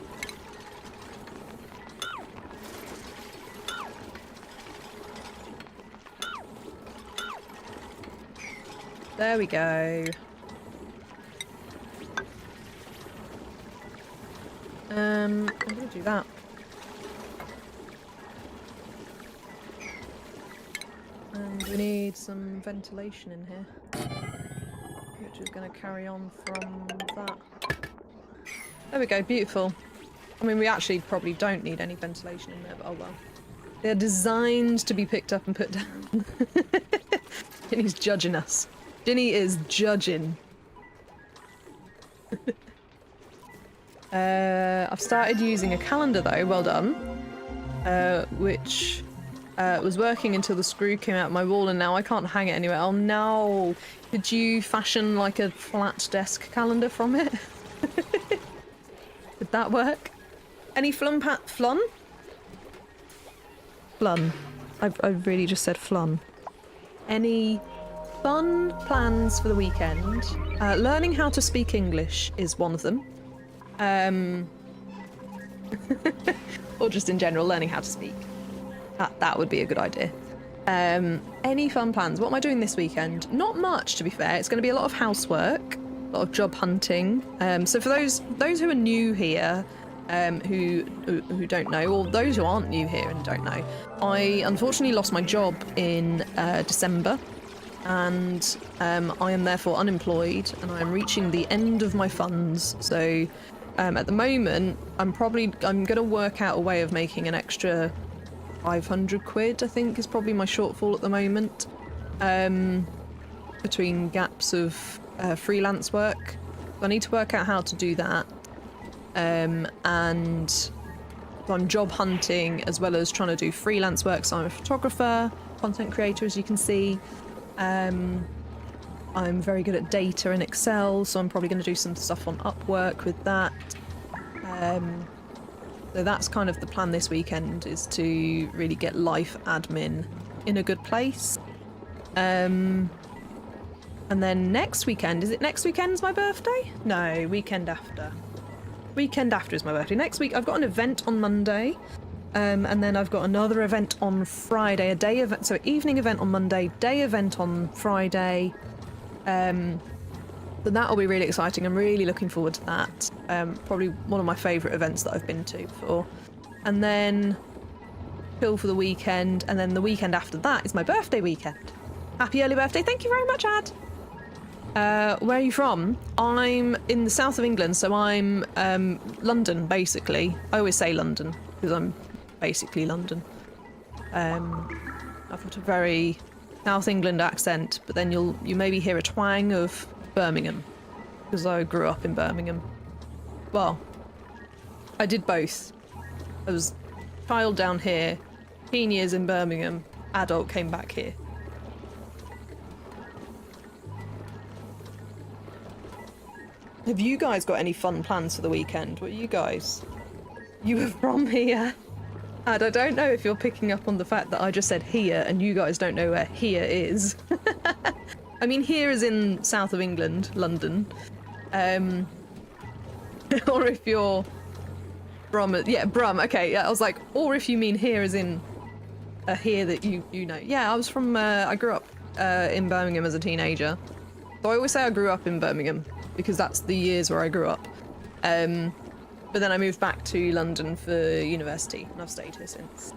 There we go. I'm gonna do that. And we need some ventilation in here, which is going to carry on from that. There we go, beautiful. I mean, we actually probably don't need any ventilation in there, but oh well. They're designed to be picked up and put down. Ginny's judging us. Ginny is judging. I've started using a calendar though, well done. Which... was working until the screw came out of my wall and now I can't hang it anywhere. Oh no! Did you fashion like a flat desk calendar from it? Did that work? Any flun? Flun. I've really just said flun. Any fun plans for the weekend? Learning how to speak English is one of them. Or just in general, learning how to speak. That would be a good idea. Any fun plans? What am I doing this weekend? Not much, to be fair. It's going to be a lot of housework. a lot of job hunting. So for those who are new here, who don't know, or those who aren't new here and don't know, I unfortunately lost my job in December, and I am therefore unemployed, and I am reaching the end of my funds. So at the moment, I'm going to work out a way of making an extra 500 quid, I think, is probably my shortfall at the moment, between gaps of freelance work. I need to work out how to do that. And I'm job hunting as well as trying to do freelance work. So I'm a photographer, content creator, as you can see. I'm very good at data and Excel, so I'm probably going to do some stuff on Upwork with that. So that's kind of the plan this weekend, is to really get life admin in a good place. And then next weekend, is it next weekend's my birthday? No, weekend after. Weekend after is my birthday. Next week I've got an event on Monday, and then I've got another event on Friday, a day event, so evening event on Monday, day event on Friday. So that'll be really exciting. I'm really looking forward to that. Probably one of my favourite events that I've been to before. And then chill for the weekend, and then the weekend after that is my birthday weekend. Happy early birthday. Thank you very much, Ad. Where are you from? I'm in the south of England, so I'm London, basically. I always say London, because I'm basically London. I've got a very South England accent, but then you maybe hear a twang of Birmingham, because I grew up in Birmingham. Well, I did both. I was child down here, teen years in Birmingham, adult came back here. Have you guys got any fun plans for the weekend? What are you guys? You were from here? And I don't know if you're picking up on the fact that I just said here and you guys don't know where here is. I mean, here is in south of England, London. Or if you're from, yeah, Brum, okay, yeah, I was like, or if you mean here as in a here that you know. Yeah, I was from, I grew up in Birmingham as a teenager. So I always say I grew up in Birmingham, because that's the years where I grew up. But then I moved back to London for university, and I've stayed here since.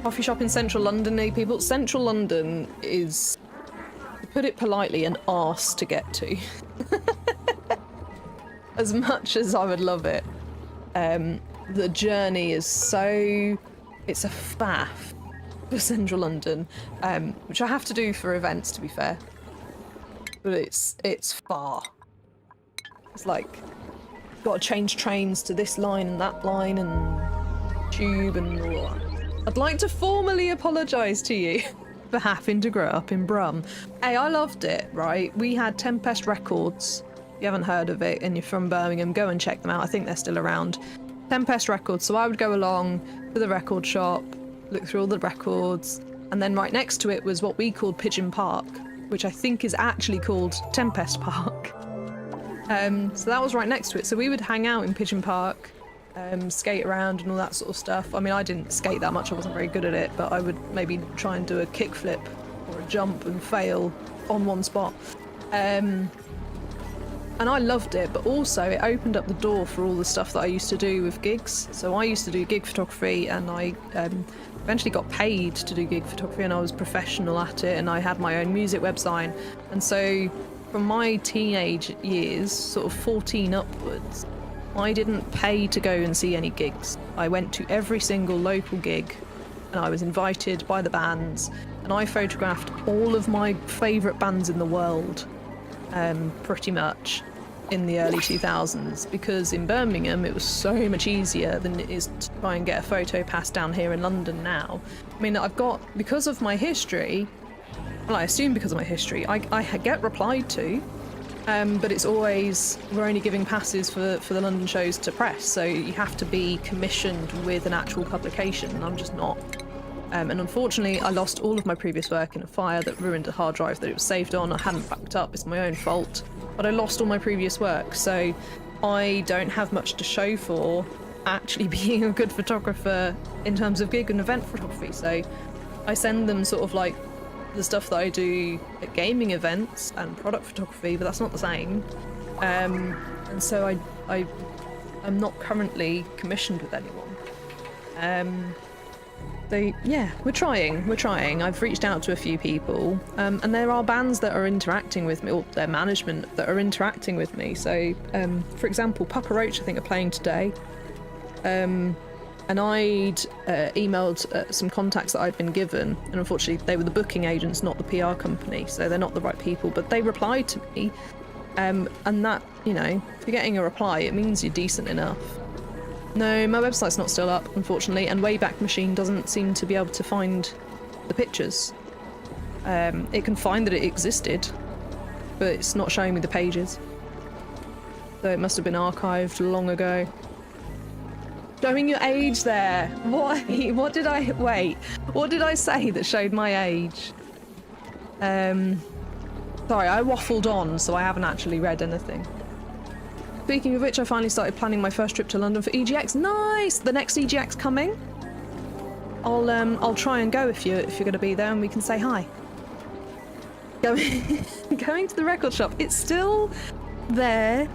Coffee shop in central London, eh, people? Central London is, to put it politely, an arse to get to. As much as I would love it, the journey is so... it's a faff for central London, which I have to do for events, to be fair. But it's far. It's like, got to change trains to this line and that line and tube and all that. I'd like to formally apologise to you for having to grow up in Brum. Hey, I loved it, right? We had Tempest Records. If you haven't heard of it and you're from Birmingham, go and check them out. I think they're still around. Tempest Records. So I would go along to the record shop, look through all the records, and then right next to it was what we called Pigeon Park, which I think is actually called Tempest Park. So that was right next to it. So we would hang out in Pigeon Park, skate around and all that sort of stuff. I mean, I didn't skate that much, I wasn't very good at it, but I would maybe try and do a kickflip or a jump and fail on one spot. And I loved it, but also it opened up the door for all the stuff that I used to do with gigs. So I used to do gig photography, and I eventually got paid to do gig photography, and I was professional at it, and I had my own music website. And so from my teenage years, sort of 14 upwards, I didn't pay to go and see any gigs. I went to every single local gig, and I was invited by the bands, and I photographed all of my favourite bands in the world, pretty much, in the early 2000s, because in Birmingham it was so much easier than it is to try and get a photo pass down here in London now. I mean, I've got, because of my history, well, I assume because of my history, I get replied to, but it's always, we're only giving passes for the London shows to press, so you have to be commissioned with an actual publication, and I'm just not. And unfortunately, I lost all of my previous work in a fire that ruined a hard drive that it was saved on. I hadn't backed up, it's my own fault. But I lost all my previous work, so I don't have much to show for actually being a good photographer in terms of gig and event photography. So I send them sort of like the stuff that I do at gaming events and product photography, but that's not the same. And so I'm not currently commissioned with anyone. So yeah, we're trying. I've reached out to a few people, and there are bands that are interacting with me, or their management that are interacting with me. So, for example, Papa Roach I think are playing today. And I'd emailed some contacts that I'd been given, and unfortunately they were the booking agents, not the PR company, so they're not the right people, but they replied to me, and that, you know, if you're getting a reply, it means you're decent enough. No, my website's not still up, unfortunately, and Wayback Machine doesn't seem to be able to find the pictures. It can find that it existed, but it's not showing me the pages. So it must have been archived long ago. Showing your age there. What did I say that showed my age? Sorry, I waffled on, so I haven't actually read anything. Speaking of which, I finally started planning my first trip to London for EGX. Nice! The next EGX coming. I'll try and go if you're gonna be there, and we can say hi. Going to the record shop. It's still there.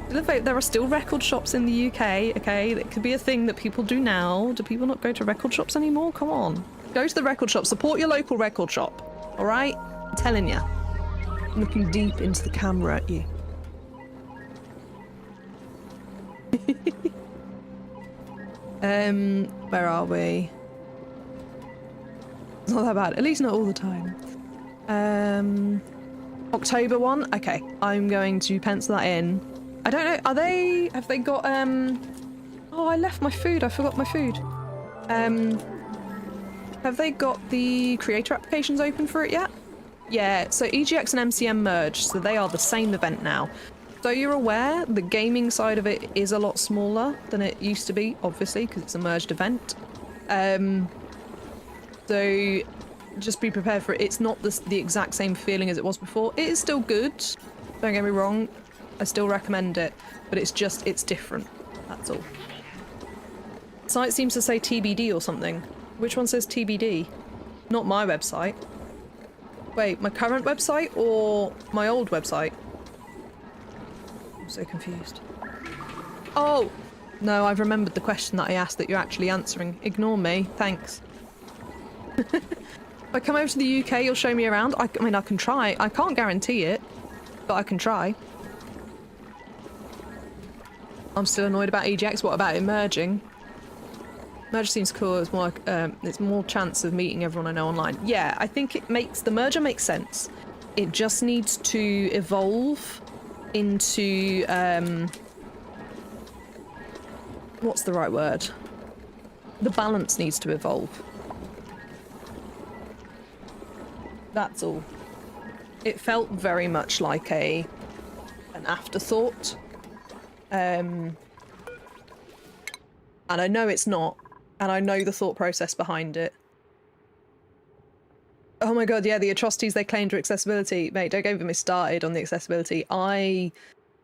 There are still record shops in the UK, okay? That could be a thing that people do now. Do people not go to record shops anymore? Come on. Go to the record shop. Support your local record shop. Alright? I'm telling you. I'm looking deep into the camera at you. Where are we? It's not that bad. At least not all the time. October one? Okay. I'm going to pencil that in. I don't know, have they got, oh, I left my food, I forgot my food. Have they got the creator applications open for it yet? Yeah, so EGX and MCM merged, so they are the same event now. So you're aware, the gaming side of it is a lot smaller than it used to be, obviously, because it's a merged event. So just be prepared for it. It's not the exact same feeling as it was before. It is still good, don't get me wrong. I still recommend it, but it's different. That's all. Site seems to say TBD or something. Which one says TBD? Not my website. Wait, my current website or my old website? I'm so confused. Oh! No, I've remembered the question that I asked that you're actually answering. Ignore me, thanks. If I come over to the UK, you'll show me around? I mean, I can try. I can't guarantee it, but I can try. I'm still annoyed about EGX. What about it merging? Merge seems cool. It's more chance of meeting everyone I know online. Yeah, I think the merger makes sense. It just needs to evolve into what's the right word? The balance needs to evolve. That's all. It felt very much like an afterthought. And I know it's not, and I know the thought process behind it. Oh my god, yeah, the atrocities they claim to accessibility. Mate, don't get me started on the accessibility. I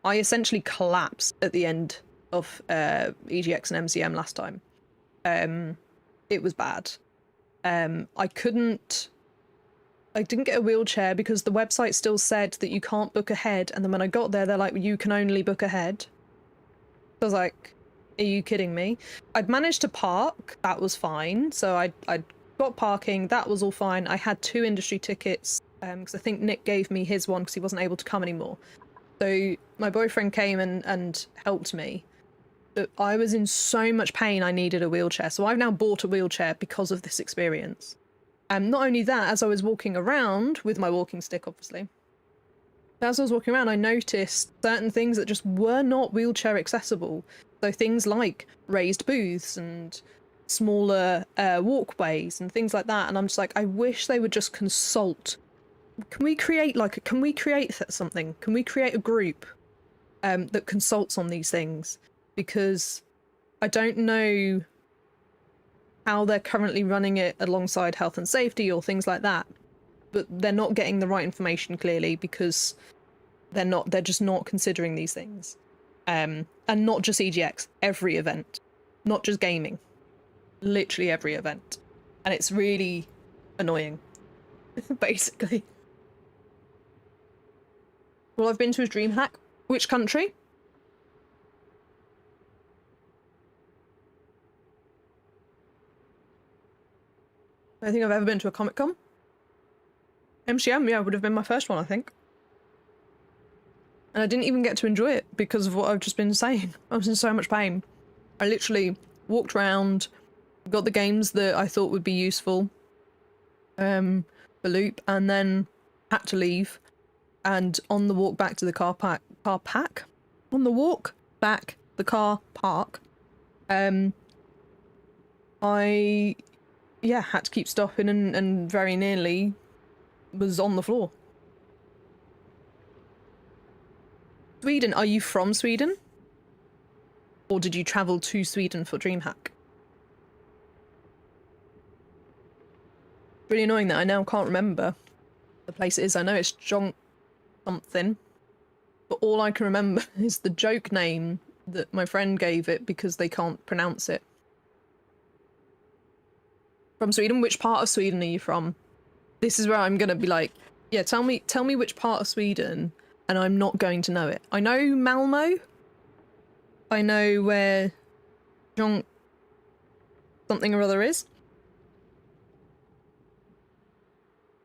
essentially collapsed at the end of EGX and MCM last time. It was bad. I didn't get a wheelchair because the website still said that you can't book ahead, and then when I got there, they're like, you can only book ahead. I was like, are you kidding me? I'd managed to park, that was fine. So I'd got parking, that was all fine. I had 2 industry tickets, because I think Nick gave me his one because he wasn't able to come anymore. So my boyfriend came and helped me. But I was in so much pain I needed a wheelchair. So I've now bought a wheelchair because of this experience. Not only that, as I was walking around, with my walking stick obviously, as I was walking around I noticed certain things that just were not wheelchair accessible. So things like raised booths and smaller walkways and things like that, and I'm just like, I wish they would just consult. Can we create something? Can we create a group that consults on these things? Because I don't know how they're currently running it alongside health and safety or things like that, but they're not getting the right information clearly because they're just not considering these things. And not just EGX, every event, not just gaming, literally every event. And it's really annoying. basically. All I've been to is DreamHack. Which country? I don't think I've ever been to a Comic-Con. MCM, yeah, would have been my first one, I think. And I didn't even get to enjoy it because of what I've just been saying. I was in so much pain. I literally walked around, got the games that I thought would be useful for loop, and then had to leave. And on the walk back to the car park, on the walk back the car park, I had to keep stopping and very nearly was on the floor. Sweden, are you from Sweden? Or did you travel to Sweden for DreamHack? Really annoying that I now can't remember the place it is. I know it's John something, but all I can remember is the joke name that my friend gave it because they can't pronounce it. From Sweden? Which part of Sweden are you from? This is where I'm gonna be like, yeah, tell me which part of Sweden, and I'm not going to know it. I know Malmo. I know where John something or other is.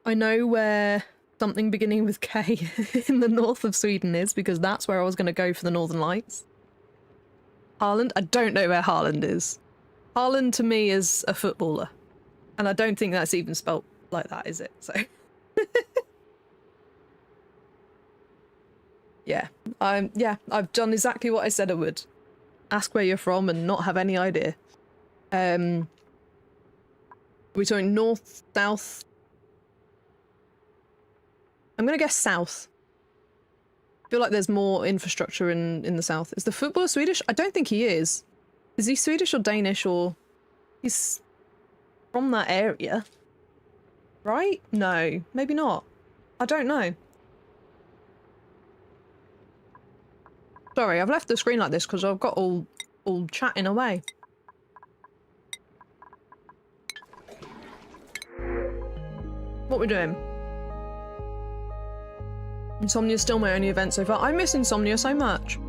I know where something beginning with K in the north of Sweden is, because that's where I was going to go for the Northern Lights. Haaland? I don't know where Haaland is. Haaland to me is a footballer. And I don't think that's even spelt like that, is it? So... yeah, I've done exactly what I said I would. Ask where you're from and not have any idea. We're talking north, south. I'm gonna guess south. I feel like there's more infrastructure in the south. Is the footballer Swedish? I don't think he is. Is he Swedish or Danish, or he's from that area? Right? No, maybe not. I don't know. Sorry, I've left the screen like this because I've got all chatting away. What we're doing? Insomnia's still my only event so far. I miss Insomnia so much.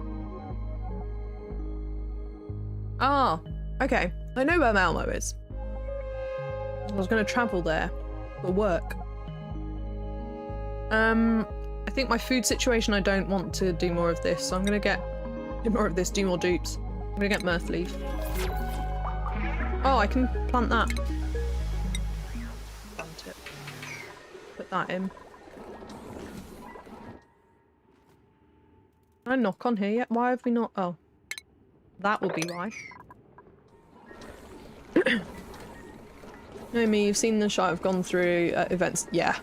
Ah, okay. I know where Malmo is. I was going to travel there for work. I think my food situation, I don't want to do more of this, so I'm going to do more of this, do more dupes. I'm going to get Mirth leaf. Oh, I can plant that. Plant it. Put that in. Can I knock on here yet? Why have we not? Oh. That will be why. No, me, you've seen the shot I've gone through events. Yeah.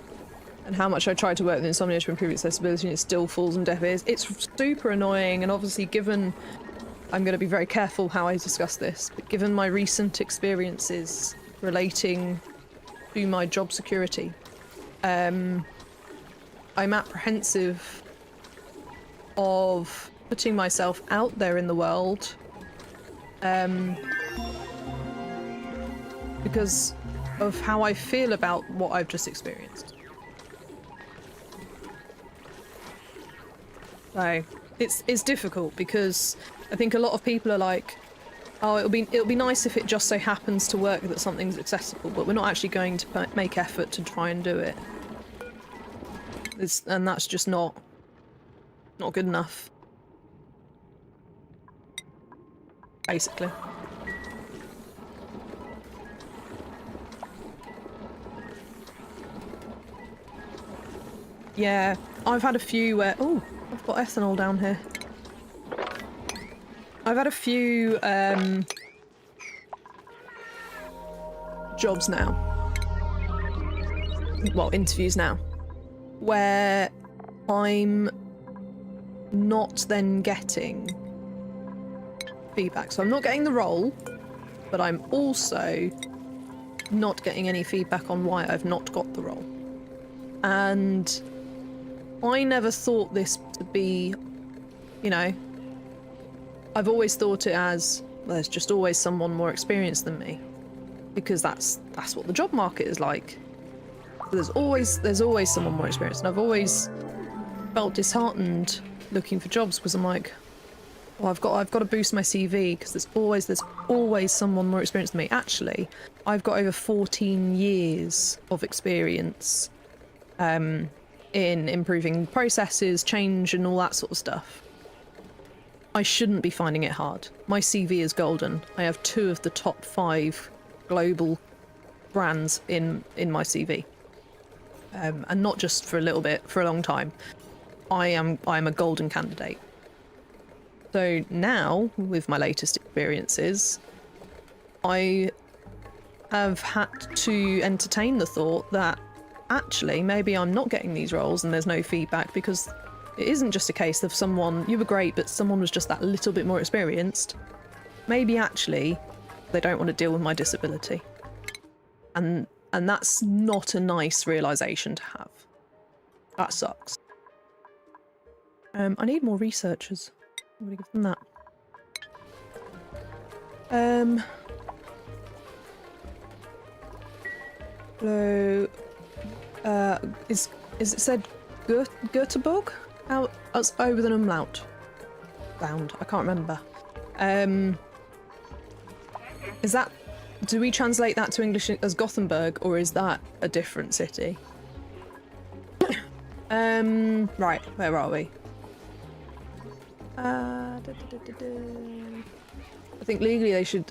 And how much I tried to work with Insomnia to improve accessibility and it still falls on deaf ears. It's super annoying, and obviously given... I'm going to be very careful how I discuss this, but given my recent experiences relating to my job security, I'm apprehensive of putting myself out there in the world because of how I feel about what I've just experienced. So it's difficult because I think a lot of people are like, oh, it'll be nice if it just so happens to work that something's accessible, but we're not actually going to make effort to try and do it. And that's just not good enough. Basically. Yeah, I've had a few where... Oh, I've got ethanol down here. I've had a few jobs now. Well, interviews now. Where I'm not then getting feedback. So I'm not getting the role, but I'm also not getting any feedback on why I've not got the role. And I never thought this to be, you know, I've always thought it as, well, there's just always someone more experienced than me. Because that's what the job market is like. There's always someone more experienced, and I've always felt disheartened looking for jobs because I'm like, well, I've got to boost my CV because there's always someone more experienced than me. Actually, I've got over 14 years of experience in improving processes, change, and all that sort of stuff. I shouldn't be finding it hard. My CV is golden. I have 2 of the top 5 global brands in my CV, and not just for a little bit, for a long time. I'm a golden candidate. So now, with my latest experiences, I have had to entertain the thought that actually maybe I'm not getting these roles and there's no feedback because it isn't just a case of someone, you were great, but someone was just that little bit more experienced. Maybe actually they don't want to deal with my disability. And that's not a nice realisation to have. That sucks. I need more researchers. I'm gonna give them that. So, is it said Göteborg? How? That's O with an umlaut. Bound. I can't remember. Is that? Do we translate that to English as Gothenburg, or is that a different city? Right. Where are we? I think legally they should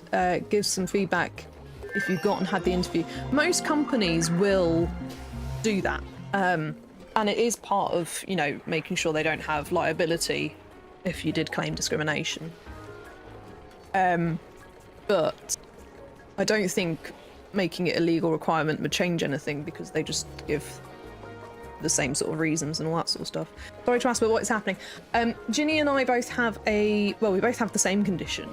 give some feedback if you've gone and had the interview. Most companies will do that, and it is part of, you know, making sure they don't have liability if you did claim discrimination. But I don't think making it a legal requirement would change anything because they just give the same sort of reasons and all that sort of stuff. Sorry to ask, but what is happening? Ginny and I both have we both have the same condition.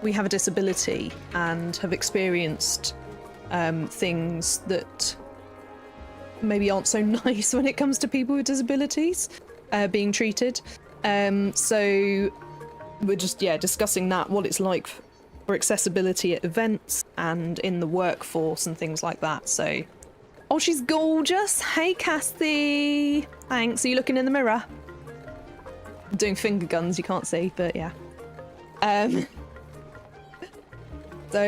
We have a disability and have experienced things that maybe aren't so nice when it comes to people with disabilities being treated. So we're just, discussing that, what it's like for accessibility at events and in the workforce and things like that. So, oh, she's gorgeous. Hey, Cassie. Thanks. Are you looking in the mirror? I'm doing finger guns, you can't see, but yeah. So,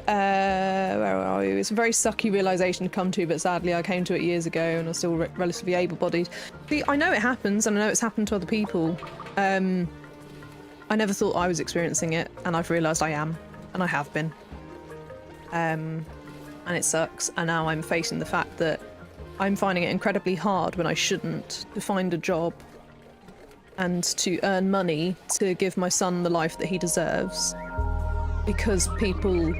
where are we? It's a very sucky realisation to come to, but sadly I came to it years ago and I'm still relatively able-bodied. See, I know it happens, and I know it's happened to other people. I never thought I was experiencing it, and I've realised I am, and I have been. And it sucks, and now I'm facing the fact that I'm finding it incredibly hard when I shouldn't to find a job and to earn money to give my son the life that he deserves, because people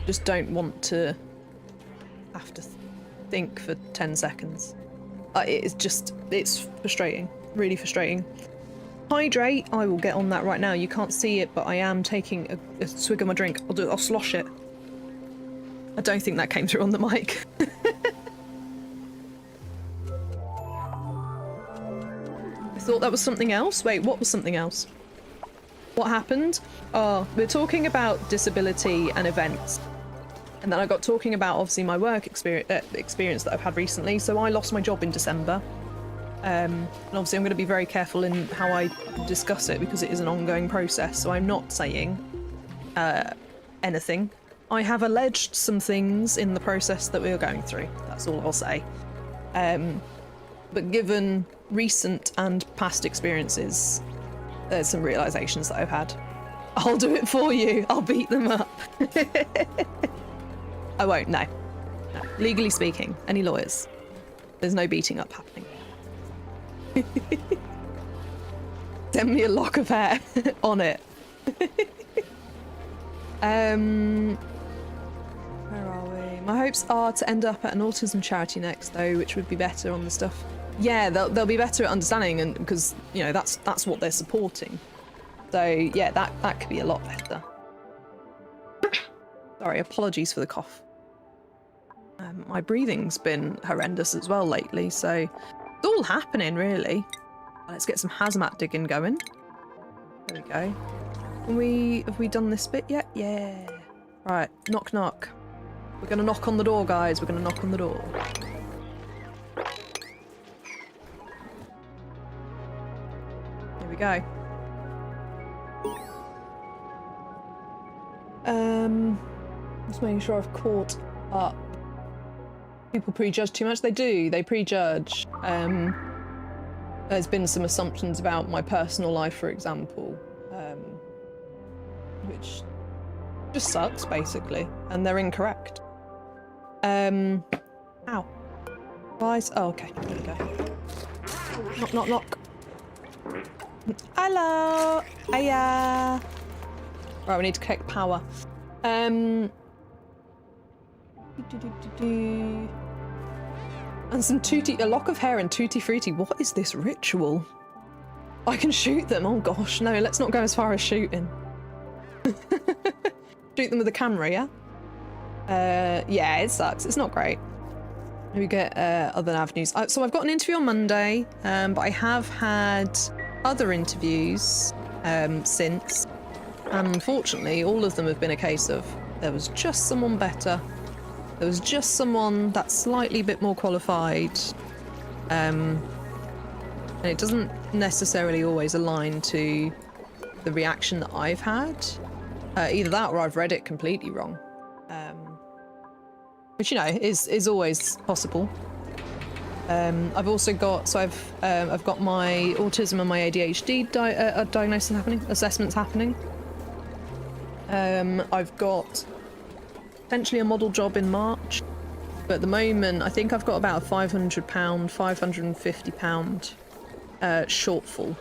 just don't want to have to think for 10 seconds. It's frustrating, really frustrating. Hydrate, I will get on that right now. You can't see it, but I am taking a swig of my drink. I'll slosh it. I don't think that came through on the mic. I thought that was something else. Wait, what was something else? What happened? Oh, we're talking about disability and events. And then I got talking about, obviously, my work experience that I've had recently. So I lost my job in December. And obviously I'm going to be very careful in how I discuss it because it is an ongoing process. So I'm not saying anything. I have alleged some things in the process that we are going through. That's all I'll say. But given recent and past experiences, there's some realisations that I've had. I'll do it for you. I'll beat them up. I won't, no. Legally speaking, any lawyers, there's no beating up happening. Send me a lock of hair on it. Where are we? My hopes are to end up at an autism charity next, though, which would be better on the stuff. Yeah, they'll be better at understanding, and because, you know, that's what they're supporting. So yeah, that could be a lot better. Sorry, apologies for the cough. My breathing's been horrendous as well lately, so it's all happening really. Let's get some hazmat digging going. There we go. Have we done this bit yet? Yeah. Right, knock knock. We're gonna knock on the door, guys. We're gonna knock on the door. Here we go. Just making sure I've caught up. People prejudge too much. They do. They prejudge. There's been some assumptions about my personal life, for example, which just sucks, basically, and they're incorrect. Ow. Guys. Oh, okay. There we go. Knock, knock, knock. Hello. Hiya. Right, we need to connect power. And some a lock of hair and tutti frutti. What is this ritual? I can shoot them. Oh gosh, no, let's not go as far as shooting. Shoot them with a camera, yeah? Yeah, it sucks. It's not great. We get other avenues. So I've got an interview on Monday, but I have had other interviews since. And unfortunately, all of them have been a case of there was just someone better. There was just someone that's slightly bit more qualified. And it doesn't necessarily always align to the reaction that I've had. Either that or I've read it completely wrong. Which, you know, is always possible. I've also got, so I've got my autism and my ADHD diagnosis happening, assessments happening. I've got potentially a model job in March, but at the moment I think I've got about a £500, £550 shortfall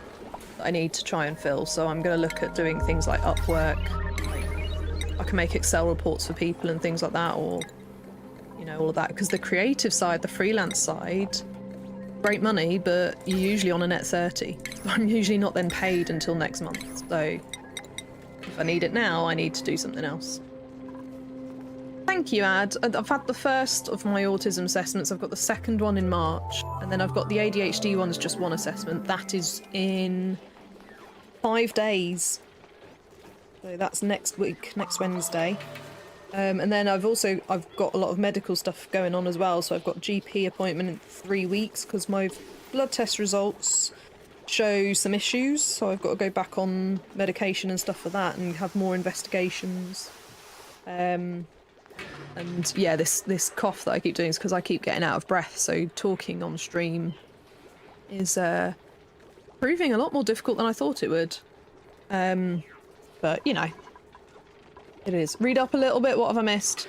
that I need to try and fill. So I'm going to look at doing things like Upwork. I can make Excel reports for people and things like that, or you know, all of that, because the creative side, the freelance side, great money, but you're usually on a net 30. I'm usually not then paid until next month, so if I need it now, I need to do something else. Thank you, Ad. I've had the first of my autism assessments. I've got the second one in March, and then I've got the ADHD one's just one assessment. That is in 5 days. So that's next week, next Wednesday. And then I've got a lot of medical stuff going on as well. So I've got GP appointment in 3 weeks because my blood test results show some issues. So I've got to go back on medication and stuff for that and have more investigations. And yeah, this cough that I keep doing is because I keep getting out of breath. So talking on stream is proving a lot more difficult than I thought it would. But you know, it is. Read up a little bit. What have I missed?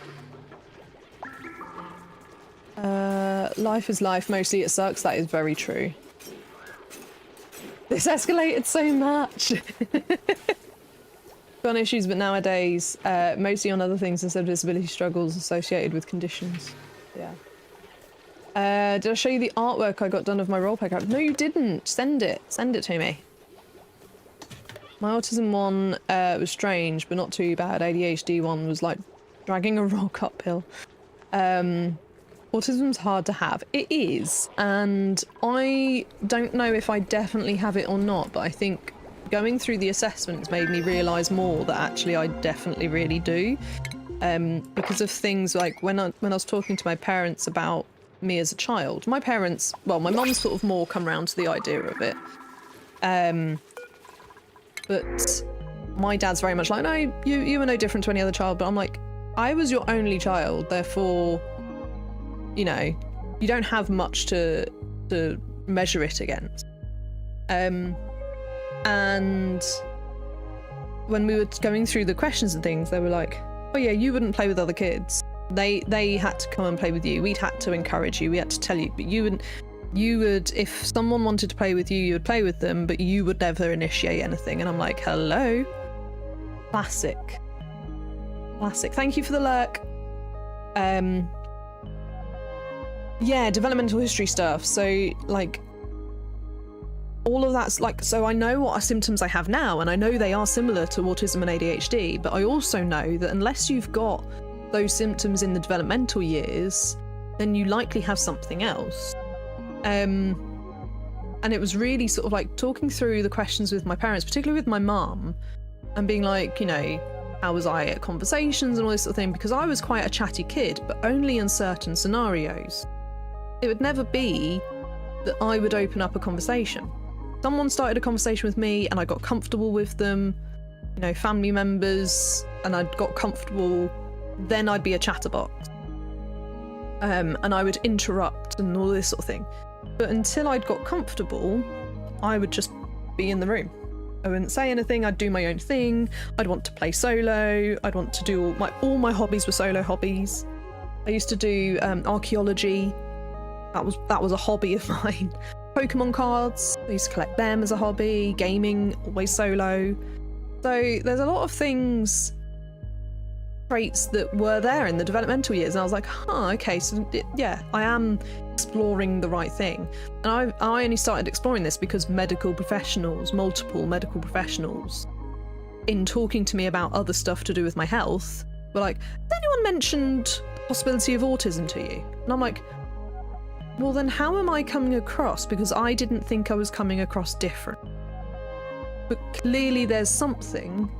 Life is life. Mostly it sucks. That is very true. This escalated so much. Got issues, but nowadays, mostly on other things instead of disability struggles associated with conditions. Yeah. Did I show you the artwork I got done of my roleplay character? No, you didn't. Send it. Send it to me. My autism one was strange, but not too bad. ADHD one was like dragging a rock uphill. Autism's hard to have. It is, and I don't know if I definitely have it or not, but I think going through the assessments made me realise more that actually I definitely really do. Because of things like when I was talking to my parents about me as a child, my parents, well, my mum sort of more come around to the idea of it. But my dad's very much like, no, you were no different to any other child. But I'm like, I was your only child, therefore, you know, you don't have much to measure it against. And when we were going through the questions and things, they were like, oh yeah, you wouldn't play with other kids. They had to come and play with you. We'd had to encourage you. We had to tell you, but you would, if someone wanted to play with you, you would play with them, but you would never initiate anything. And I'm like, hello? Classic. Classic. Thank you for the lurk. Yeah, developmental history stuff. So, like, all of that's like, so I know what symptoms I have now, and I know they are similar to autism and ADHD, but I also know that unless you've got those symptoms in the developmental years, then you likely have something else. And it was really sort of like talking through the questions with my parents, particularly with my mum, and being like, you know, how was I at conversations and all this sort of thing, because I was quite a chatty kid, but only in certain scenarios. It would never be that I would open up a conversation. Someone started a conversation with me and I got comfortable with them, you know, family members, and I got comfortable, then I'd be a chatterbox. And I would interrupt and all this sort of thing. But until I'd got comfortable, I would just be in the room. I wouldn't say anything, I'd do my own thing, I'd want to play solo, I'd want to do all my hobbies were solo hobbies. I used to do archaeology, that was a hobby of mine. Pokemon cards, I used to collect them as a hobby, gaming, always solo. So there's a lot of traits that were there in the developmental years, and I was like, okay, so yeah, I am exploring the right thing. And I only started exploring this because multiple medical professionals, in talking to me about other stuff to do with my health, were like, has anyone mentioned the possibility of autism to you? And I'm like, well then how am I coming across? Because I didn't think I was coming across different. But clearly there's something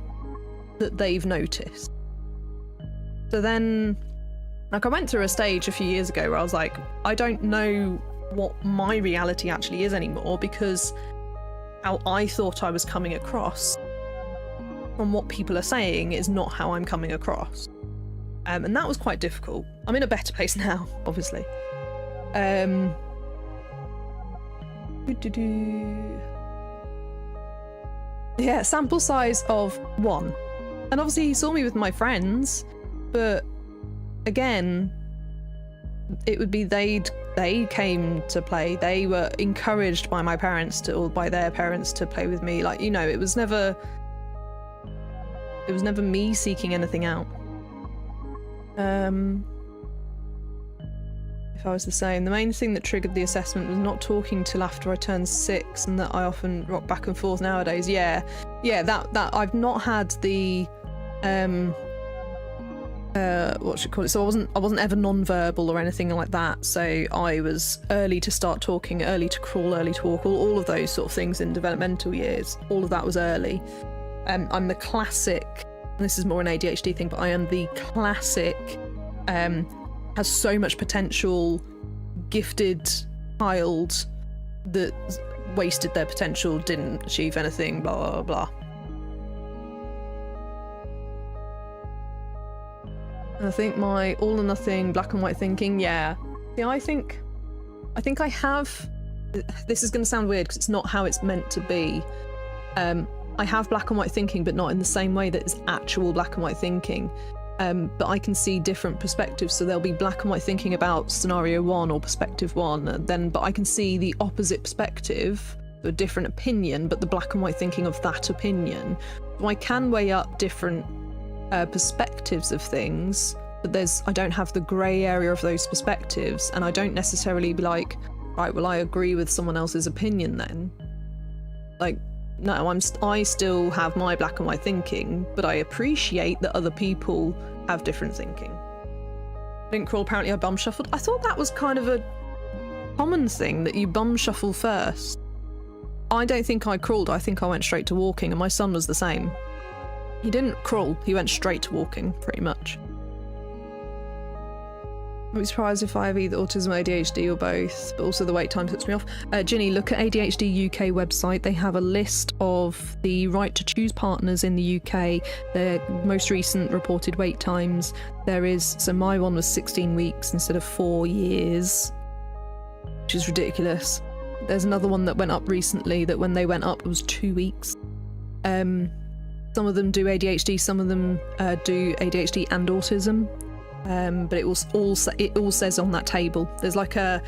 that they've noticed. So then, like, I went through a stage a few years ago where I was like, I don't know what my reality actually is anymore, because how I thought I was coming across from what people are saying is not how I'm coming across. And that was quite difficult. I'm in a better place now, obviously. Yeah, sample size of 1. And obviously he saw me with my friends, but again, it would be they came to play. They were encouraged by my parents or by their parents to play with me. Like, you know, it was never me seeking anything out. If I was the same, the main thing that triggered the assessment was not talking till after I turned 6, and that I often rock back and forth nowadays. Yeah, that I've not had the what should you call it? So I wasn't ever non-verbal or anything like that. So I was early to start talking, early to crawl, early to walk, all of those sort of things in developmental years. All of that was early. I'm the classic, and this is more an ADHD thing, but I am the classic has so much potential, gifted child that wasted their potential, didn't achieve anything, blah, blah, blah. And I think my all or nothing, black and white thinking, yeah. See, I think I have, this is going to sound weird because it's not how it's meant to be. I have black and white thinking, but not in the same way that it's actual black and white thinking. But I can see different perspectives, so there'll be black and white thinking about scenario 1 or perspective 1, and then but I can see the opposite perspective, a different opinion, but the black and white thinking of that opinion. So I can weigh up different perspectives of things, but I don't have the grey area of those perspectives, and I don't necessarily be like, right, well, I agree with someone else's opinion then. Like, no, I still have my black and white thinking, but I appreciate that other people have different thinking. I didn't crawl, apparently I bum shuffled. I thought that was kind of a common thing, that you bum shuffle first. I don't think I crawled, I think I went straight to walking, and my son was the same. He didn't crawl, he went straight to walking, pretty much. I'd be surprised if I have either autism or ADHD or both, but also the wait time puts me off. Ginny, look at ADHD UK website. They have a list of the right to choose partners in the UK, their most recent reported wait times. So my one was 16 weeks instead of 4 years, which is ridiculous. There's another one that went up recently that when they went up it was 2 weeks. Some of them do ADHD, some of them do ADHD and autism. But it all says on that table. There's like a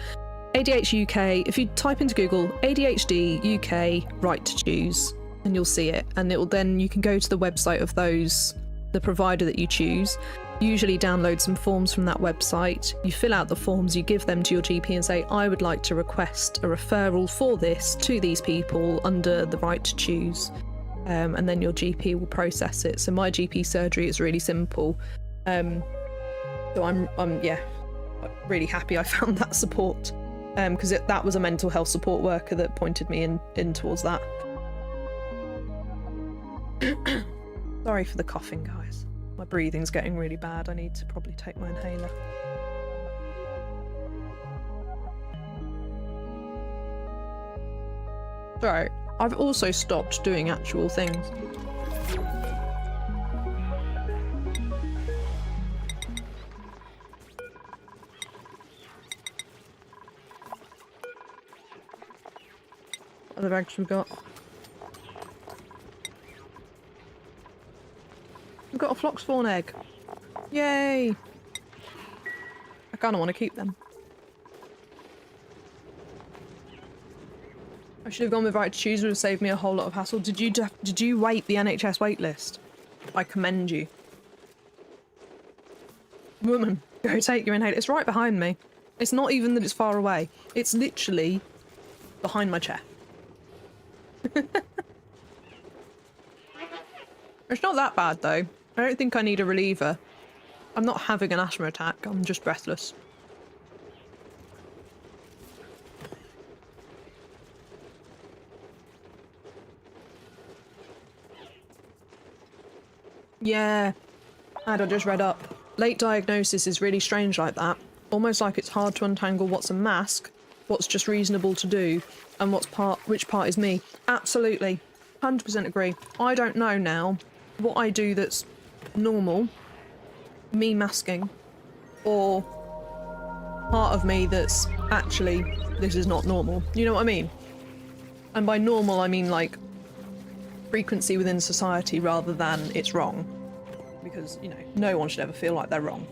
ADHD UK. If you type into Google ADHD UK right to choose, and you'll see it, and then you can go to the website of the provider that you choose. Usually download some forms from that website. You fill out the forms, you give them to your GP and say, I would like to request a referral for this to these people under the right to choose, and then your GP will process it. So my GP surgery is really simple. So I'm really happy I found that support, because that was a mental health support worker that pointed me in towards that. Sorry for the coughing, guys. My breathing's getting really bad. I need to probably take my inhaler. So, I've also stopped doing actual things. What other eggs we got? We've got a flock spawn egg. Yay! I kind of want to keep them. I should have gone with right to choose, would have saved me a whole lot of hassle. Did you wait the NHS wait list? I commend you. Woman, go take your inhaler. It's right behind me. It's not even that it's far away. It's literally behind my chair. It's not that bad though. I don't think I need a reliever. I'm not having an asthma attack, I'm just breathless. Yeah, I just read up. Late diagnosis is really strange like that. Almost like it's hard to untangle what's a mask, what's just reasonable to do, and which part is me. Absolutely. 100% agree. I don't know now what I do that's normal, me masking, or part of me that's actually, this is not normal. You know what I mean? And by normal, I mean like frequency within society rather than it's wrong. Because, you know, no one should ever feel like they're wrong.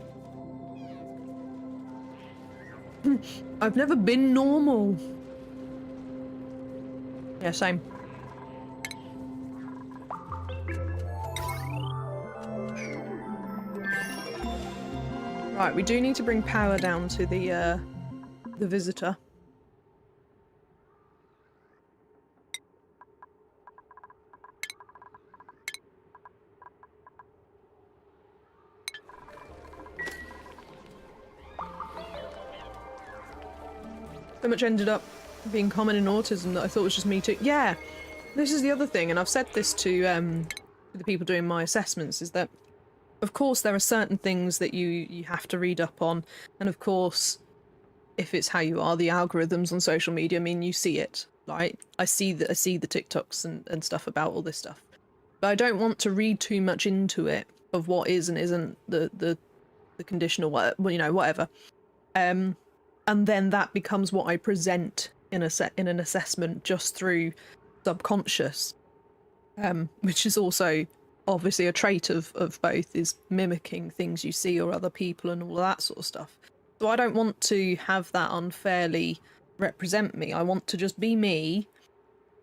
I've never been normal. Yeah, same. Right, we do need to bring power down to the visitor. So much ended up being common in autism that I thought was just me too. Yeah, this is the other thing, and I've said this to the people doing my assessments, is that of course there are certain things that you have to read up on, and of course if it's how you are, the algorithms on social media, I mean, you see it, right? I see the TikToks and stuff about all this stuff, but I don't want to read too much into it of what is and isn't the condition or what, you know, whatever. And then that becomes what I present in an assessment just through subconscious, which is also obviously a trait of both, is mimicking things you see or other people and all that sort of stuff. So I don't want to have that unfairly represent me. I want to just be me.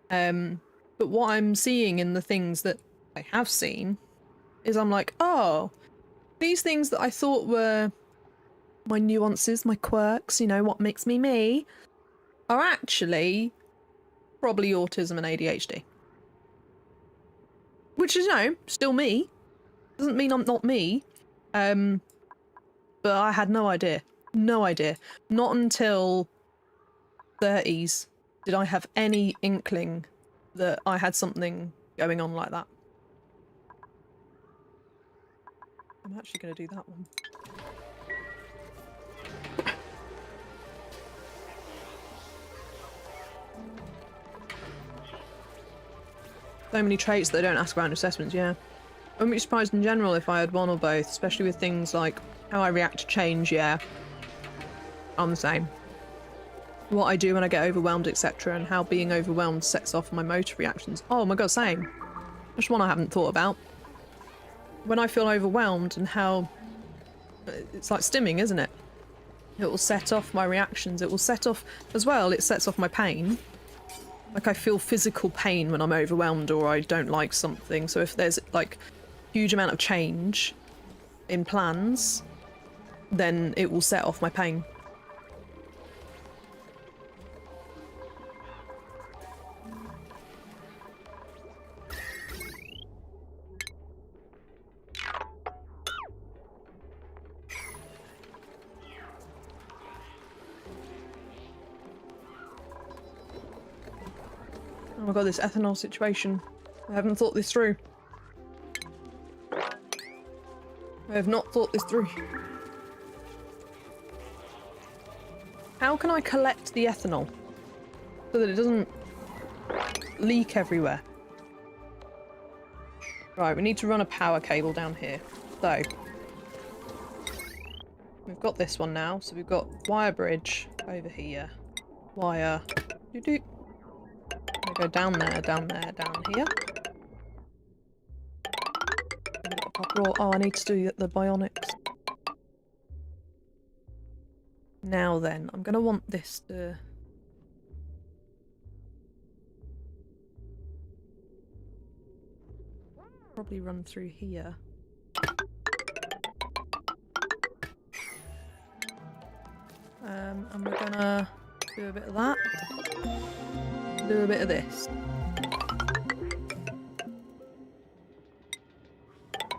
But what I'm seeing in the things that I have seen is I'm like, oh, these things that I thought were my nuances, my quirks, you know, what makes me me, are actually probably autism and ADHD. Which is, you know, still me. Doesn't mean I'm not me. But I had no idea. No idea. Not until 30s did I have any inkling that I had something going on like that. I'm actually going to do that one. So many traits that I don't ask about in assessments, yeah. I wouldn't be surprised in general if I had one or both, especially with things like how I react to change, yeah. I'm the same. What I do when I get overwhelmed, etc., and how being overwhelmed sets off my motor reactions. Oh my god, same. That's one I haven't thought about. When I feel overwhelmed and how... It's like stimming, isn't it? It will set off my reactions. It will set off... As well, it sets off my pain. Like, I feel physical pain when I'm overwhelmed or I don't like something. So if there's, like, huge amount of change in plans, then it will set off my pain. Oh my god, this ethanol situation. I haven't thought this through. I have not thought this through. How can I collect the ethanol so that it doesn't leak everywhere? Right, we need to run a power cable down here. So, we've got this one now. So we've got wire bridge over here. Wire. Doo-doo. Go down there, down here. Oh, I need to do the bionics. Now then, I'm gonna want this to... probably run through here. And we're gonna do a bit of that. Do a bit of this.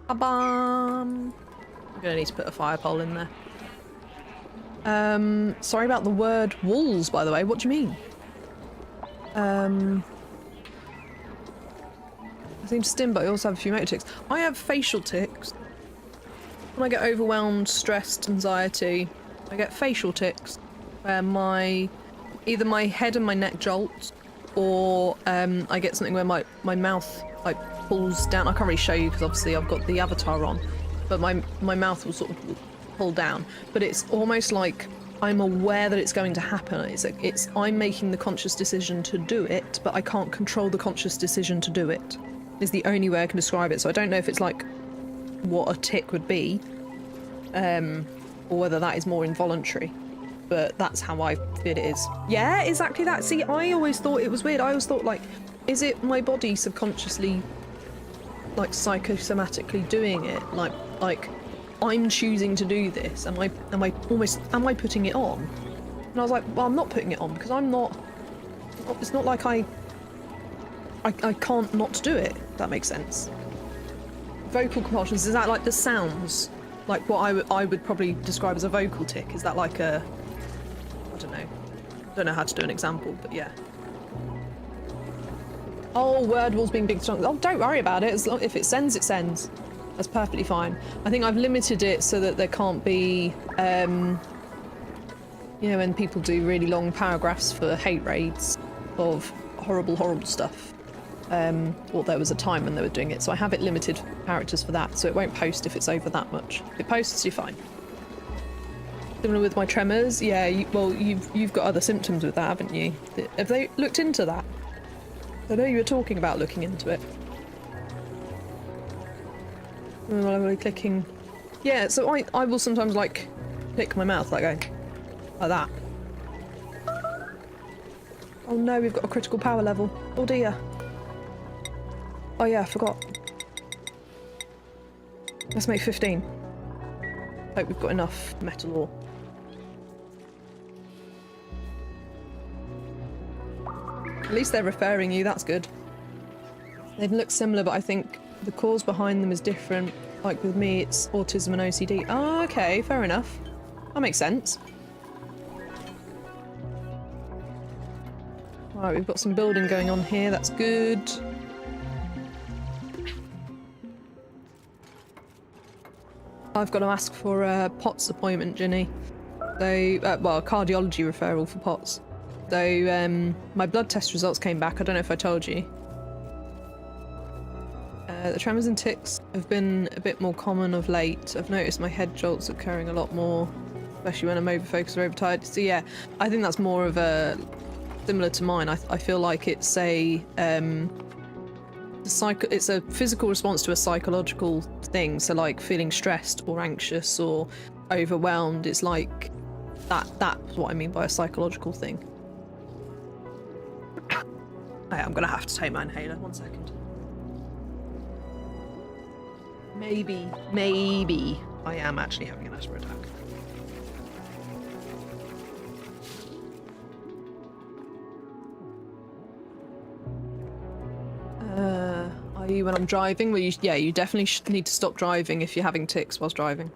Ba-bam! I'm gonna need to put a fire pole in there. Sorry about the word walls, by the way. What do you mean? I seem to stim, but I also have a few motor tics. I have facial tics. When I get overwhelmed, stressed, anxiety, I get facial tics where either my head and my neck jolts, or I get something where my mouth like pulls down. I can't really show you because obviously I've got the avatar on, but my mouth will sort of pull down. But it's almost like I'm aware that it's going to happen. It's I'm making the conscious decision to do it, but I can't control the conscious decision to do it. Is the only way I can describe it. So I don't know if it's like what a tic would be, or whether that is more involuntary. But that's how I feel it is. Yeah, exactly that. See, I always thought it was weird. I always thought, like, is it my body subconsciously, like, psychosomatically doing it? Like, I'm choosing to do this. Am I putting it on? And I was like, well, I'm not putting it on because I'm not. It's not like I can't not do it. If that makes sense. Vocal compulsions, is that like the sounds? Like what I would probably describe as a vocal tic? Is that like a... I don't know. Don't know how to do an example, but yeah. Oh, word walls being big strong. Oh, don't worry about it. As long if it sends, it sends. That's perfectly fine. I think I've limited it so that there can't be, you know, when people do really long paragraphs for hate raids of horrible, horrible stuff. Well, there was a time when they were doing it, so I have it limited characters for that, so it won't post if it's over that much. If it posts, you're fine. Similar with my tremors, yeah. You've got other symptoms with that, haven't you? Have they looked into that? I know you were talking about looking into it. I'm really clicking. Yeah, so I will sometimes like click my mouth like going like that. Oh no, we've got a critical power level. Oh dear. Oh yeah, I forgot. Let's make 15. Hope we've got enough metal ore. At least they're referring you, that's good. They look similar, but I think the cause behind them is different. Like with me, it's autism and OCD. Oh, okay, fair enough. That makes sense. Right, we've got some building going on here, that's good. I've got to ask for a POTS appointment, Ginny. So, well, a cardiology referral for POTS. So, my blood test results came back. I don't know if I told you. The tremors and tics have been a bit more common of late. I've noticed my head jolts occurring a lot more, especially when I'm over-focused or overtired. So yeah, I think that's more of a... similar to mine. I feel like it's a... it's a physical response to a psychological thing, so like feeling stressed or anxious or overwhelmed. It's like that's what I mean by a psychological thing. Hey, I'm gonna have to take my inhaler, 1 second. Maybe I am actually having an asthma attack. Are you when I'm driving? Well, yeah, you definitely need to stop driving if you're having tics whilst driving.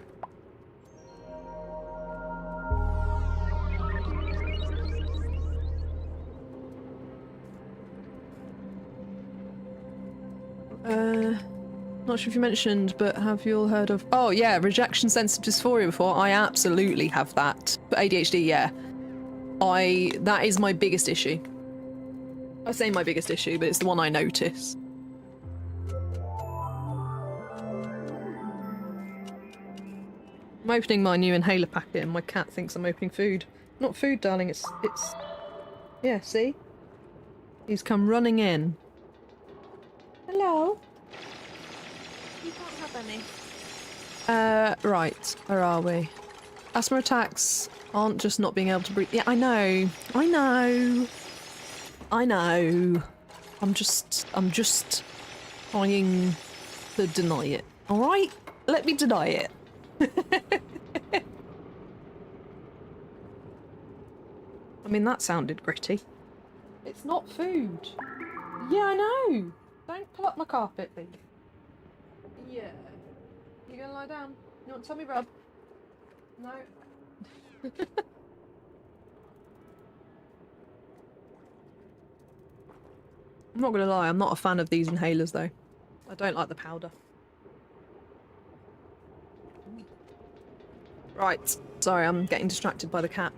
Not sure if you mentioned, but have you all heard of... Oh, yeah, rejection sensitive dysphoria before? I absolutely have that. But ADHD, yeah. That is my biggest issue. I say my biggest issue, but it's the one I notice. I'm opening my new inhaler packet and my cat thinks I'm opening food. Not food, darling, it's... Yeah, see? He's come running in. Hello? You can't have any. Right. Where are we? Asthma attacks aren't just not being able to breathe. Yeah, I know. I know. I know. I'm just trying to deny it. Alright? Let me deny it. I mean, that sounded gritty. It's not food. Yeah, I know. Don't pull up my carpet, please. Yeah. You gonna lie down? You want tummy rub? No. I'm not gonna lie, I'm not a fan of these inhalers though. I don't like the powder. Right. Sorry, I'm getting distracted by the cat.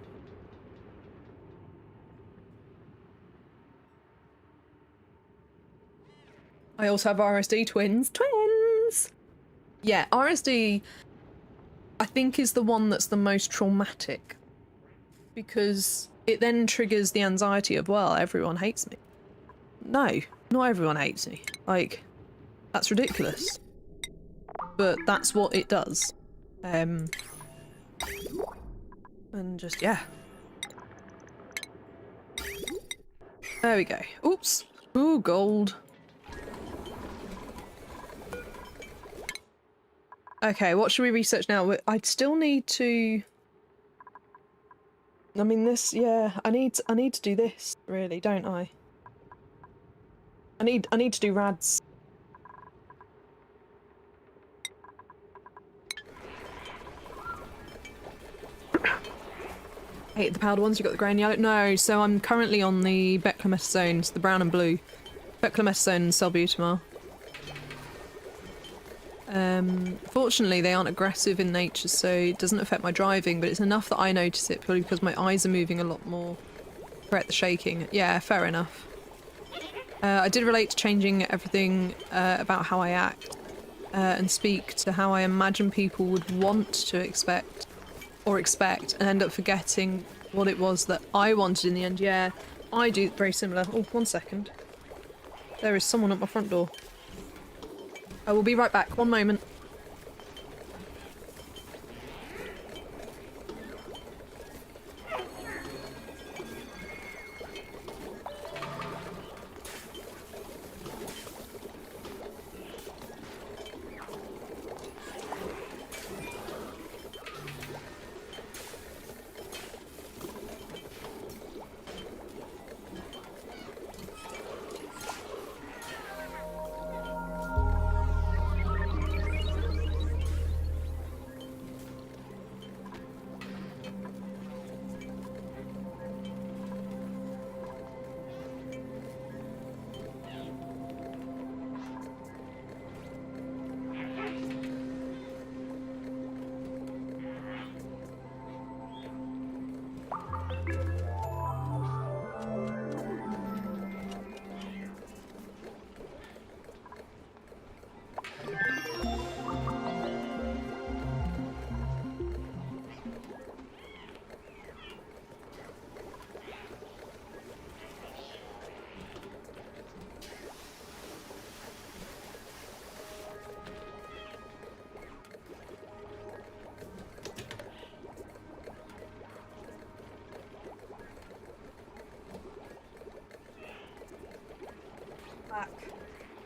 I also have RSD twins. Twins! Yeah, RSD I think is the one that's the most traumatic. Because it then triggers the anxiety of, well, everyone hates me. No, not everyone hates me. Like, that's ridiculous. But that's what it does. And just, yeah. There we go. Oops. Ooh, gold. Okay, what should we research now? I still need to... I mean, this, yeah, I need to do this, really, don't I? I need to do rads. I hate the powder ones, you got the grey and yellow? No, so I'm currently on the beclometasone, the brown and blue. Beclometasone and salbutamol. Fortunately they aren't aggressive in nature, so it doesn't affect my driving, but it's enough that I notice it purely because my eyes are moving a lot more. Correct the shaking. Yeah, fair enough. I did relate to changing everything about how I act and speak to how I imagine people would want to expect and end up forgetting what it was that I wanted in the end. Yeah, I do very similar. Oh, 1 second. There is someone at my front door. I will be right back. 1 moment.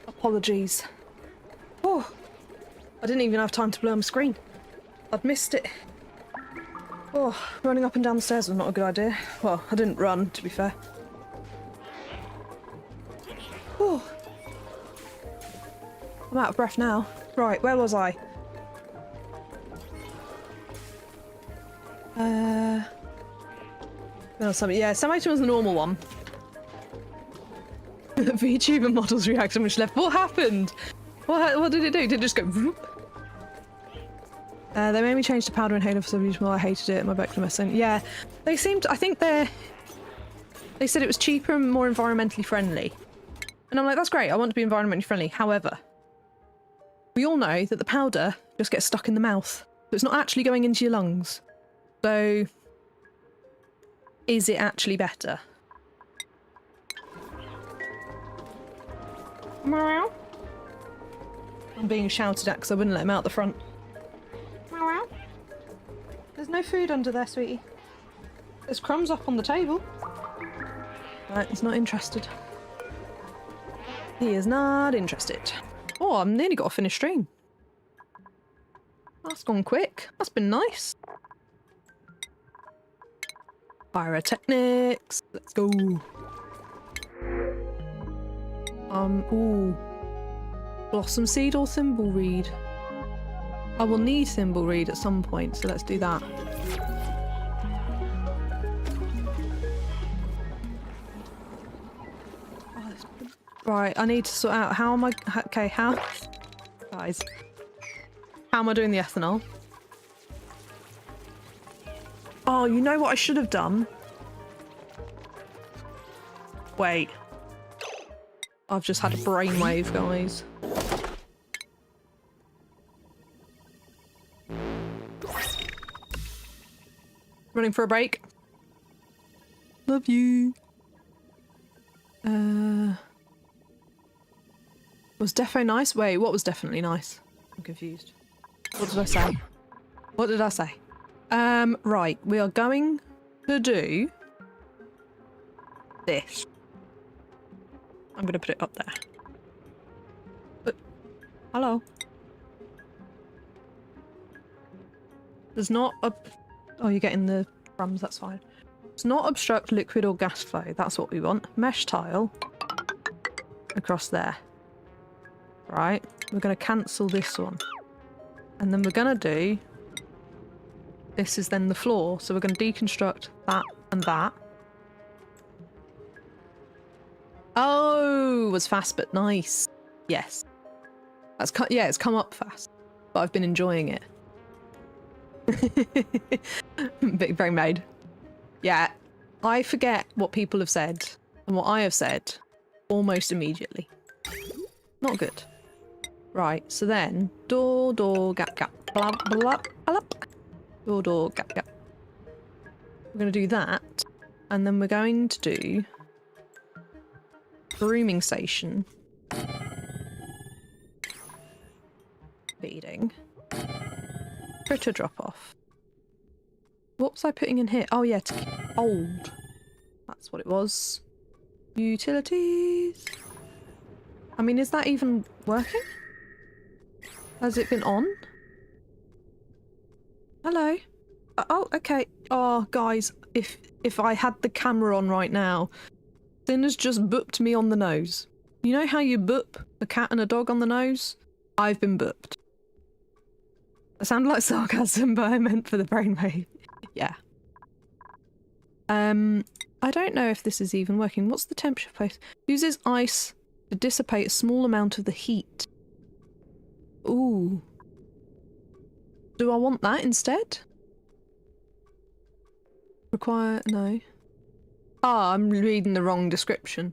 Apologies. Oh, I didn't even have time to blow my screen. I'd missed it. Oh, running up and down the stairs was not a good idea. Well, I didn't run, to be fair. Oh, I'm out of breath now. Right, where was I? No, yeah, Samaritan was the normal one. The VTuber model's reaction when she left. What happened? What did it do? Did it just go whoop? They made me change to powder inhaler for some reason. I hated it. My back to messing. Yeah, they seemed. I think they said it was cheaper and more environmentally friendly, and I'm like, that's great. I want to be environmentally friendly. However, we all know that the powder just gets stuck in the mouth, so it's not actually going into your lungs. So, is it actually better? Meow. I'm being shouted at because I wouldn't let him out the front. Meow. There's no food under there, sweetie. There's crumbs up on the table. Right, he's not interested. He is not interested. Oh, I've nearly got a finished stream. That's gone quick. That's been nice. Pyrotechnics. Let's go. Ooh. Blossom seed or thimbleweed? I will need thimbleweed at some point, so let's do that. Right, I need to sort out how am I... Okay, how... Guys. How am I doing the ethanol? Oh, you know what I should have done? Wait. I've just had a brainwave, guys. Running for a break. Love you. Was defo nice? Wait, what was definitely nice? I'm confused. What did I say? What did I say? Right, we are going to do this. I'm gonna put it up there. But, hello. There's not a... Oh, you're getting the crumbs, that's fine. It's not obstruct liquid or gas flow, that's what we want. Mesh tile across there. Right, we're gonna cancel this one. And then we're gonna do... This is then the floor, so we're gonna deconstruct that and that. Oh, was fast but nice. Yes. That's yeah, it's come up fast, but I've been enjoying it. Big brain made. Yeah, I forget what people have said and what I have said almost immediately. Not good. Right, so then door, gap, gap, blah, blah, blah, blah. Door, gap, gap. We're going to do that, and then we're going to do grooming station. Feeding. Critter drop off. What was I putting in here? Oh yeah, to keep old. That's what it was. Utilities. I mean, is that even working? Has it been on? Hello? Oh, okay. Oh, guys, if I had the camera on right now, Sinner's just booped me on the nose. You know how you boop a cat and a dog on the nose? I've been booped. It sounded like sarcasm, but I meant for the brainwave. Yeah. I don't know if this is even working. What's the temperature place? Uses ice to dissipate a small amount of the heat. Ooh. Do I want that instead? Require... no. Ah, I'm reading the wrong description.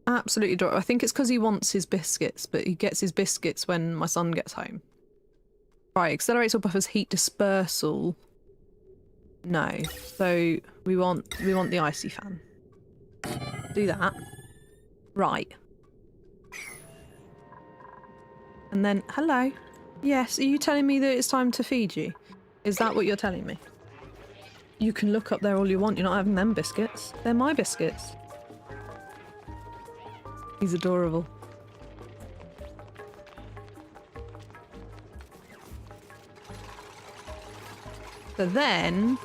Absolutely adorable. I think it's because he wants his biscuits, but he gets his biscuits when my son gets home. Right, accelerates or buffers heat dispersal. No. So we want the icy fan. Do that. Right. And then, hello. Yes, are you telling me that it's time to feed you? Is that what you're telling me? You can look up there all you want, you're not having them biscuits. They're my biscuits. He's adorable. So then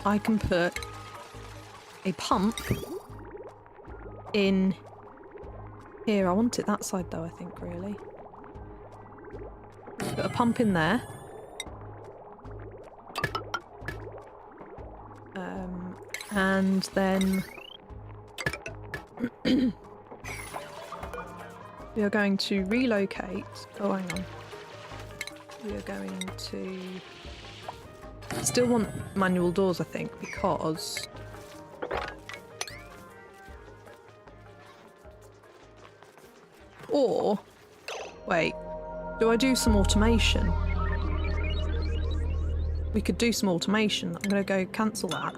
I can put a pump in here. I want it that side though, I think, really. Put a pump in there. And then We are going to relocate. Oh, hang on. We are going to still want manual doors, I think, because or wait, do I do some automation? We could do some automation. I'm gonna go cancel that.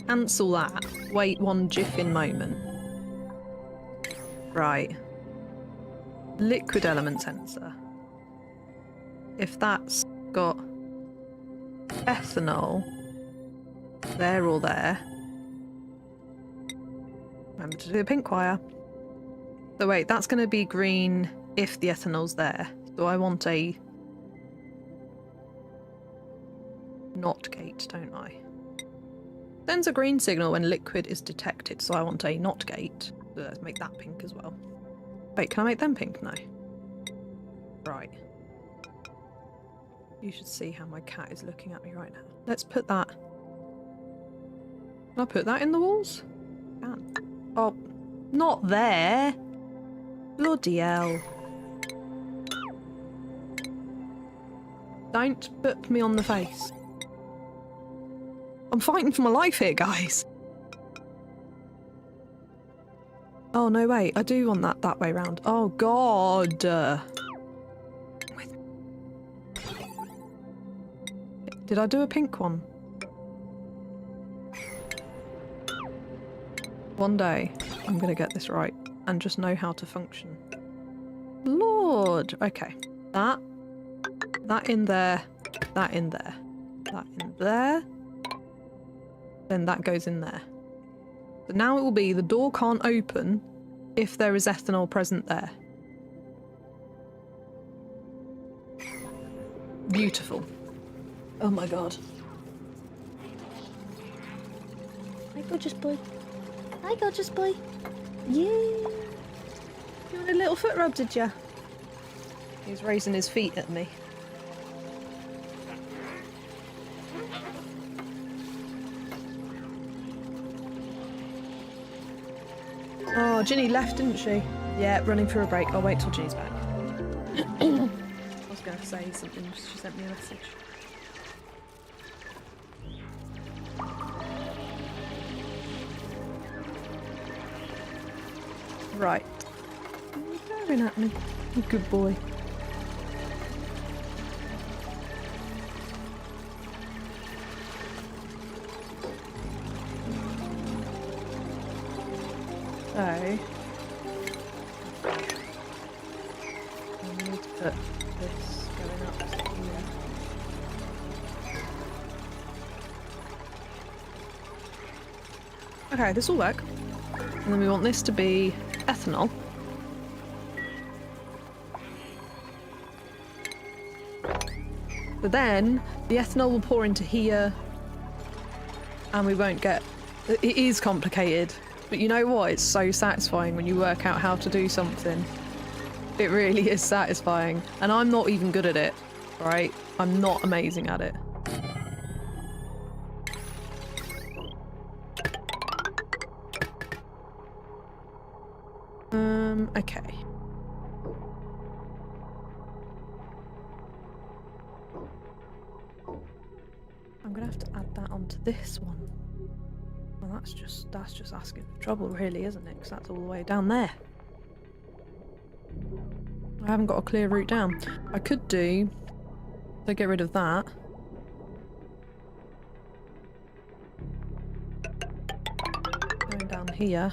Cancel that. Wait one jiffin moment. Right. Liquid element sensor. If that's got ethanol there or there. Remember to do a pink wire. So wait, that's going to be green if the ethanol's there. So I want a not gate, don't I? Sends a green signal when liquid is detected, so I want a not gate. So let's make that pink as well. Wait, can I make them pink? No. Right. You should see how my cat is looking at me right now. Let's put that... Can I put that in the walls? Can. Oh, not there! Bloody hell. Don't boop me on the face. I'm fighting for my life here, guys. Oh, no, wait. I do want that way round. Oh, God. Did I do a pink one? One day, I'm going to get this right and just know how to function. Lord! Okay. That in there, that in there, that in there. Then that goes in there. So now it will be the door can't open if there is ethanol present there. Beautiful. Oh my god. Hi, gorgeous boy. Hi, gorgeous boy. Yeah. You want a little foot rub, did ya? He's raising his feet at me. Oh, Ginny left, didn't she? Yeah, running for a break. I'll wait till Ginny's back. I was going to say something, she sent me a message. Right. You're staring at me. You good boy. So, I need to put this going up to here. Okay, this will work. And then we want this to be ethanol. But then the ethanol will pour into here and we won't get... It is complicated, but you know what? It's so satisfying when you work out how to do something. It really is satisfying. And I'm not even good at it, right? I'm not amazing at it. Okay. I'm gonna have to add that onto this one. Well, that's just asking for trouble, really, isn't it? Because that's all the way down there. I haven't got a clear route down. I could do... So get rid of that. Going down here.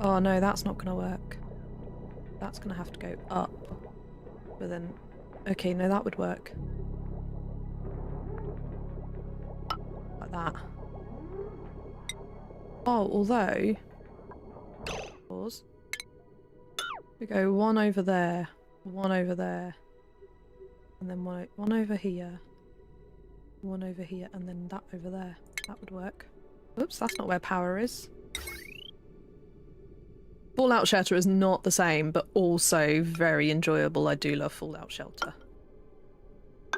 Oh no, that's not gonna work. That's gonna have to go up. But then... Okay, no, that would work. Like that. Oh, although... Pause. We go one over there, and then one over here, one over here, and then that over there. That would work. Oops, that's not where power is. Fallout Shelter is not the same, but also very enjoyable. I do love Fallout Shelter.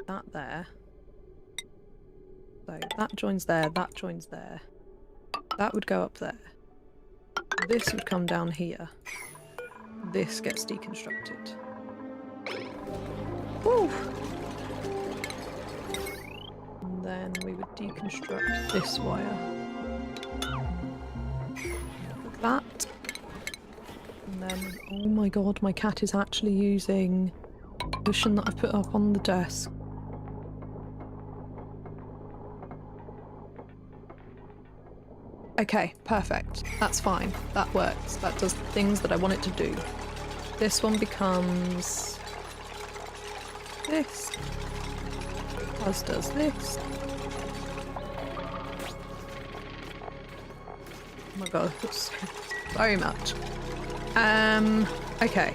That there. So that joins there, that joins there. That would go up there. This would come down here. This gets deconstructed. Woo! And then we would deconstruct this wire. Like that. And then, oh my god, my cat is actually using the cushion that I put up on the desk. Okay, perfect. That's fine. That works. That does the things that I want it to do. This one becomes this. As does this. Oh my god, that's so much. Okay.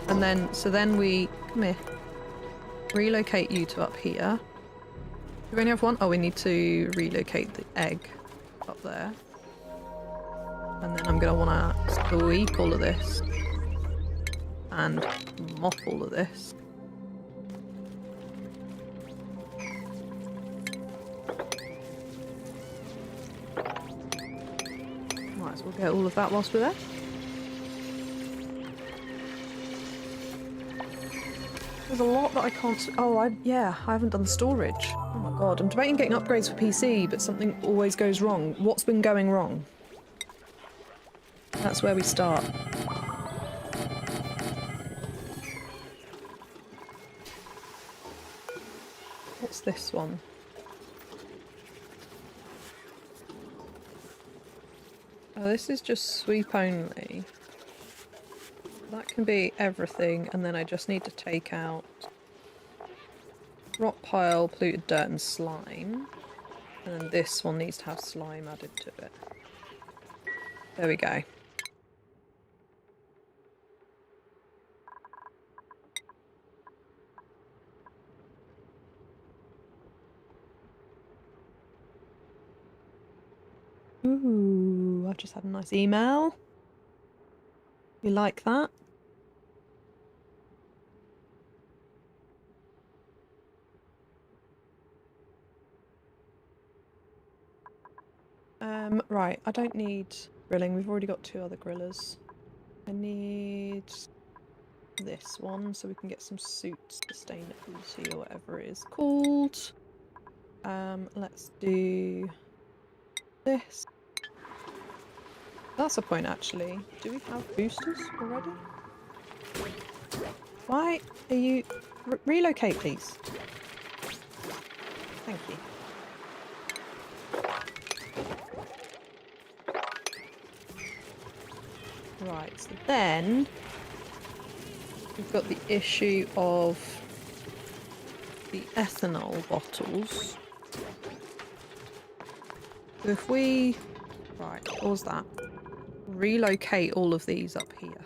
And then, so then we, come here. Relocate you to up here. Do we only have one? Oh, we need to relocate the egg up there. And then I'm going to want to sweep all of this and mop all of this. Might as well get all of that whilst we're there. There's a lot that I can't... Oh, yeah, I haven't done the storage. Oh my god, I'm debating getting upgrades for PC, but something always goes wrong. What's been going wrong? That's where we start. What's this one? Oh, this is just sweep only. That can be everything, and then I just need to take out rock pile, polluted dirt and slime. And then this one needs to have slime added to it. There we go. Ooh, I've just had a nice email. You like that? Right, I don't need grilling. We've already got 2 other grillers. I need this one so we can get some suit sustainability or whatever it is called. Let's do this. That's a point, actually. Do we have boosters already? Why are you... relocate, please. Thank you. Right, so then we've got the issue of the ethanol bottles. So if we... Right, what was that? Relocate all of these up here.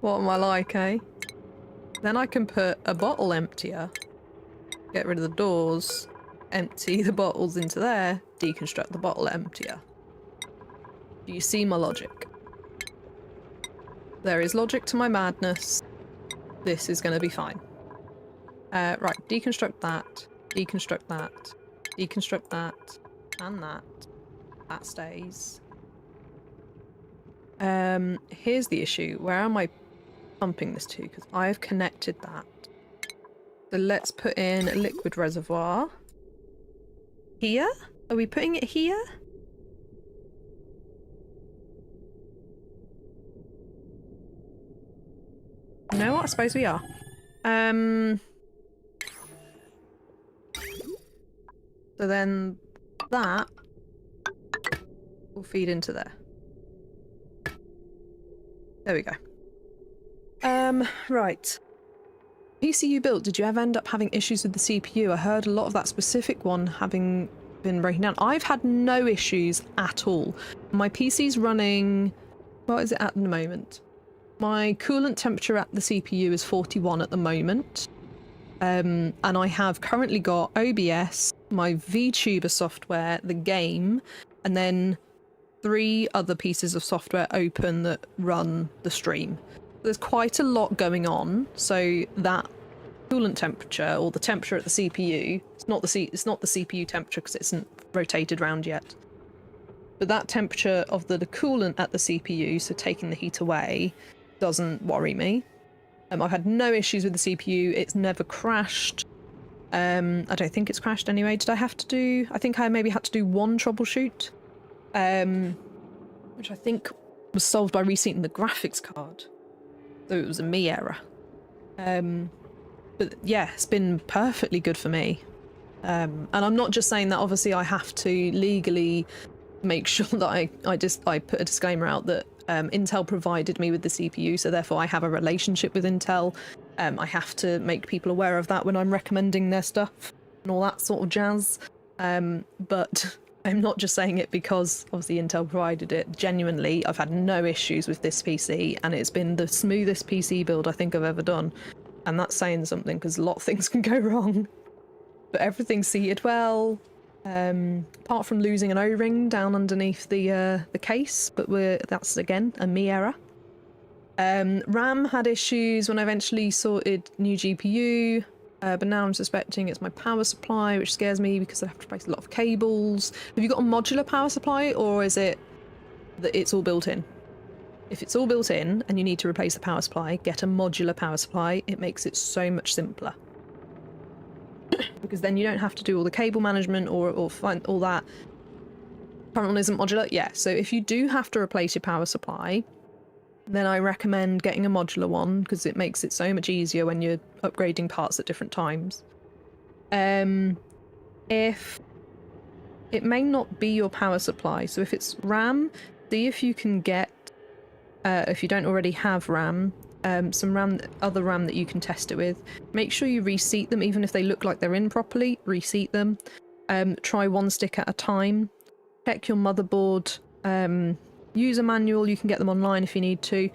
What am I like, eh? Then I can put a bottle emptier, get rid of the doors, empty the bottles into there, deconstruct the bottle emptier. Do you see my logic? There is logic to my madness. This is going to be fine. Right, deconstruct that, deconstruct that, deconstruct that, and that. That stays. Here's the issue. Where am I pumping this to? Because I've connected that. So let's put in a liquid reservoir. Here? Are we putting it here? You know what? I suppose we are. So then that will feed into there. There we go. Right. PC you built, did you ever end up having issues with the CPU? I heard a lot of that specific one having been breaking down. I've had no issues at all. My PC's running... What is it at the moment? My coolant temperature at the CPU is 41 at the moment. And I have currently got OBS, my Vtuber software, the game, and then 3 other pieces of software open that run the stream. There's quite a lot going on, so that coolant temperature, or the temperature at the CPU. It's not the CPU temperature because it isn't rotated round yet. But that temperature of the coolant at the CPU, so taking the heat away, doesn't worry me. I've had no issues with the CPU. It's never crashed. I don't think it's crashed anyway. Did I have to do... I think I maybe had to do one troubleshoot, which I think was solved by reseating the graphics card. So it was a me error. But yeah, it's been perfectly good for me. And I'm not just saying that. Obviously I have to legally make sure that I put a disclaimer out that Intel provided me with the CPU, so therefore I have a relationship with Intel. I have to make people aware of that when I'm recommending their stuff and all that sort of jazz. But I'm not just saying it because obviously Intel provided it. Genuinely, I've had no issues with this PC, and it's been the smoothest PC build I think I've ever done. And that's saying something because a lot of things can go wrong. But everything's seated well. Apart from losing an O-ring down underneath the case, but that's again a me error. RAM had issues when I eventually sorted new GPU, but now I'm suspecting it's my power supply, which scares me because I have to replace a lot of cables. Have you got a modular power supply, or is it that it's all built in? If it's all built in and you need to replace the power supply, get a modular power supply. It makes it so much simpler. Because then you don't have to do all the cable management or find all that. Current one isn't modular? Yeah, so if you do have to replace your power supply, then I recommend getting a modular one because it makes it so much easier when you're upgrading parts at different times. If it may not be your power supply, so if it's RAM, see if you can get, if you don't already have RAM, some other RAM that you can test it with. Make sure you reseat them, even if they look like they're in properly, reseat them. Try one stick at a time. Check your motherboard. User manual, you can get them online if you need to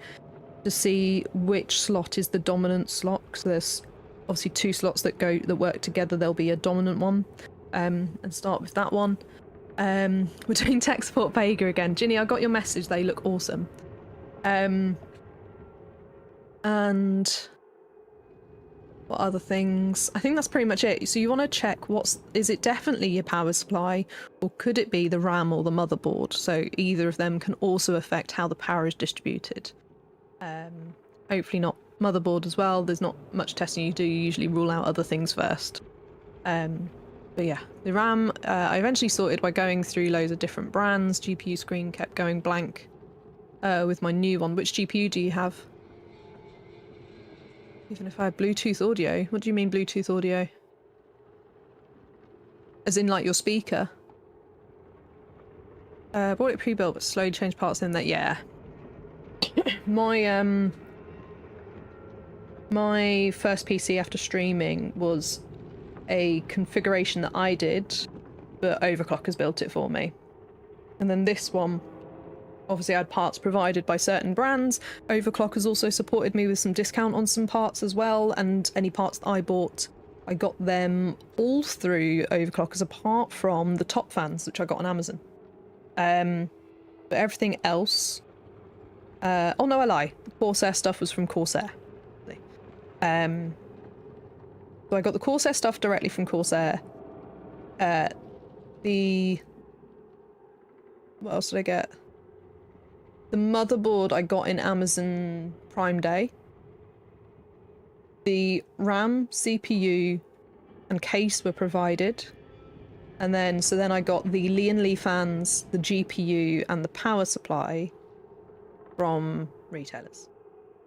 see which slot is the dominant slot. So there's obviously two slots that work together. There'll be a dominant one, and start with that one. We're doing tech support Vega again. Ginny, I got your message. They look awesome. And what other things? I think that's pretty much it. So you want to check is it definitely your power supply, or could it be the RAM or the motherboard? So either of them can also affect how the power is distributed. Hopefully not motherboard as well. There's not much testing you do. You usually rule out other things first. But yeah, the RAM I eventually sorted by going through loads of different brands. GPU screen kept going blank with my new one. Which GPU do you have? Even if I had Bluetooth audio? What do you mean Bluetooth audio? As in like your speaker? Bought it pre-built but slowly changed parts in that, yeah. My my first PC after streaming was a configuration that I did, but overclockers built it for me. And then this one, obviously I had parts provided by certain brands. Overclockers also supported me with some discount on some parts as well, and any parts that I bought, I got them all through Overclockers apart from the top fans, which I got on Amazon. But everything else... oh no, I lie. The Corsair stuff was from Corsair. So I got the Corsair stuff directly from Corsair. What else did I get? The motherboard I got in Amazon Prime Day. The RAM, CPU, and case were provided. And then, so then I got the Lee & Lee fans, the GPU, and the power supply from retailers.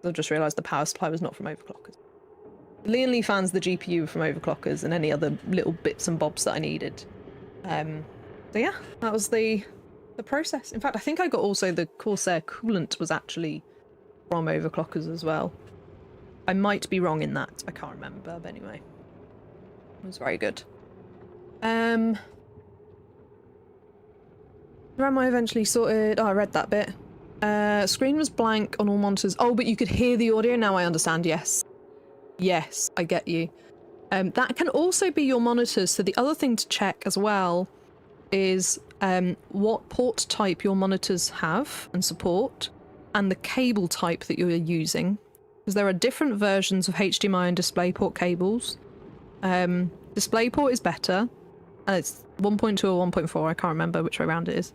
I just realised the power supply was not from Overclockers. The Lee & Lee fans, the GPU were from Overclockers, and any other little bits and bobs that I needed. So yeah, that was the process. In fact, I think I got also the Corsair coolant was actually from Overclockers as well. I might be wrong in that. I can't remember, but anyway. It was very good. RAM I eventually sorted. Oh, I read that bit. Screen was blank on all monitors. Oh, but you could hear the audio. Now I understand. Yes. Yes, I get you. That can also be your monitors. So the other thing to check as well is what port type your monitors have and support, and the cable type that you're using. because there are different versions of HDMI and DisplayPort cables. DisplayPort is better, and it's 1.2 or 1.4, I can't remember which way around it is.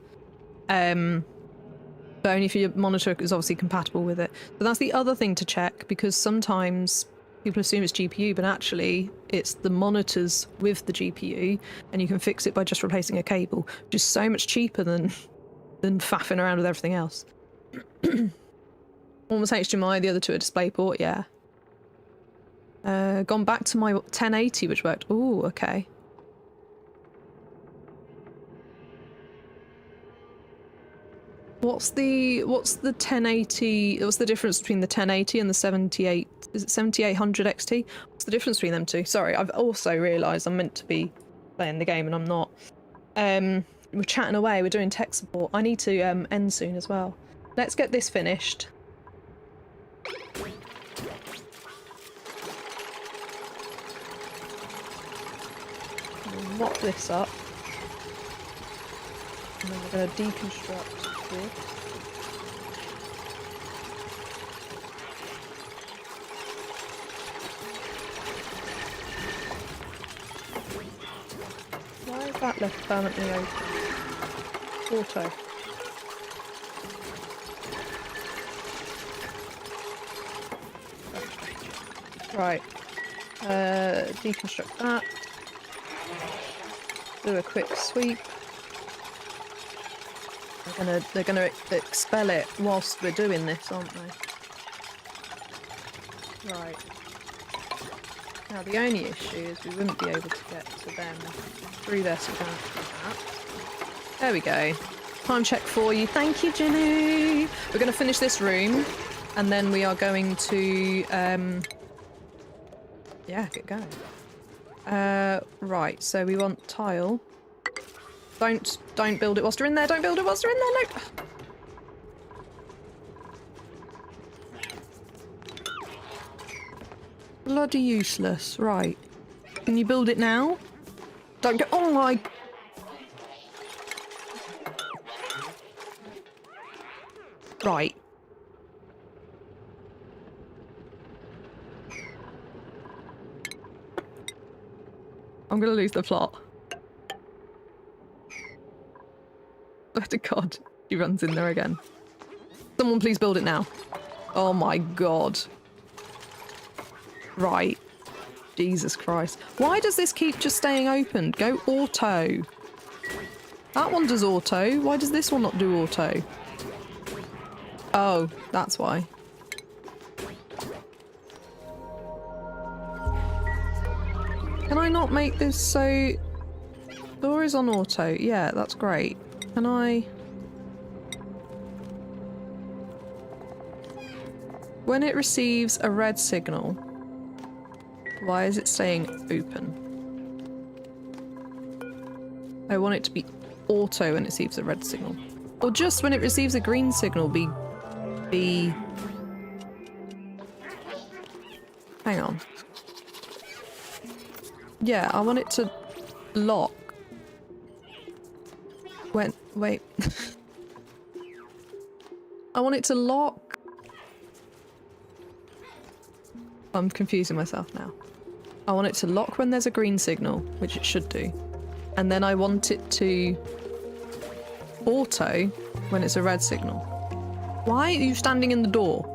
But only if your monitor is obviously compatible with it. But that's the other thing to check, because sometimes people assume it's GPU, but actually it's the monitors with the GPU, and you can fix it by just replacing a cable, which is so much cheaper than faffing around with everything else. One was HDMI, the other two are DisplayPort, yeah. Gone back to my 1080, which worked. Ooh, okay. What's the 1080? What's the difference between the 1080 and the 78? Is it 7800 XT? What's the difference between them two? Sorry, I've also realised I'm meant to be playing the game and I'm not. We're chatting away. We're doing tech support. I need to end soon as well. Let's get this finished. We'll mop this up. And then we're going to deconstruct this. Why is that left permanently open? Auto. Right. Deconstruct that. Do a quick sweep. They're gonna expel it whilst we're doing this, aren't they? Right. Now the only issue is we wouldn't be able to get to them through there, so we're gonna have to do that. There we go. Time check for you. Thank you, Jenny. We're gonna finish this room, and then we are going to yeah, get going. Right, so we want tile. Don't build it whilst you're in there. Don't build it whilst you're in there. No. Bloody useless. Right. Can you build it now? Don't go. Oh my. Right. I'm gonna lose the plot. Oh God, he runs in there again. Someone please build it now. Oh my God. Right. Jesus Christ. Why does this keep just staying open? Go auto. That one does auto. Why does this one not do auto? Oh, that's why. Can I not make this so... Door is on auto. Yeah, that's great. Can I... When it receives a red signal, why is it staying open? I want it to be auto when it receives a red signal. Or just when it receives a green signal, be... Hang on. Yeah, I want it to lock. Wait. I want it to lock. I'm confusing myself now. I want it to lock when there's a green signal, which it should do. And then I want it to auto when it's a red signal. Why are you standing in the door?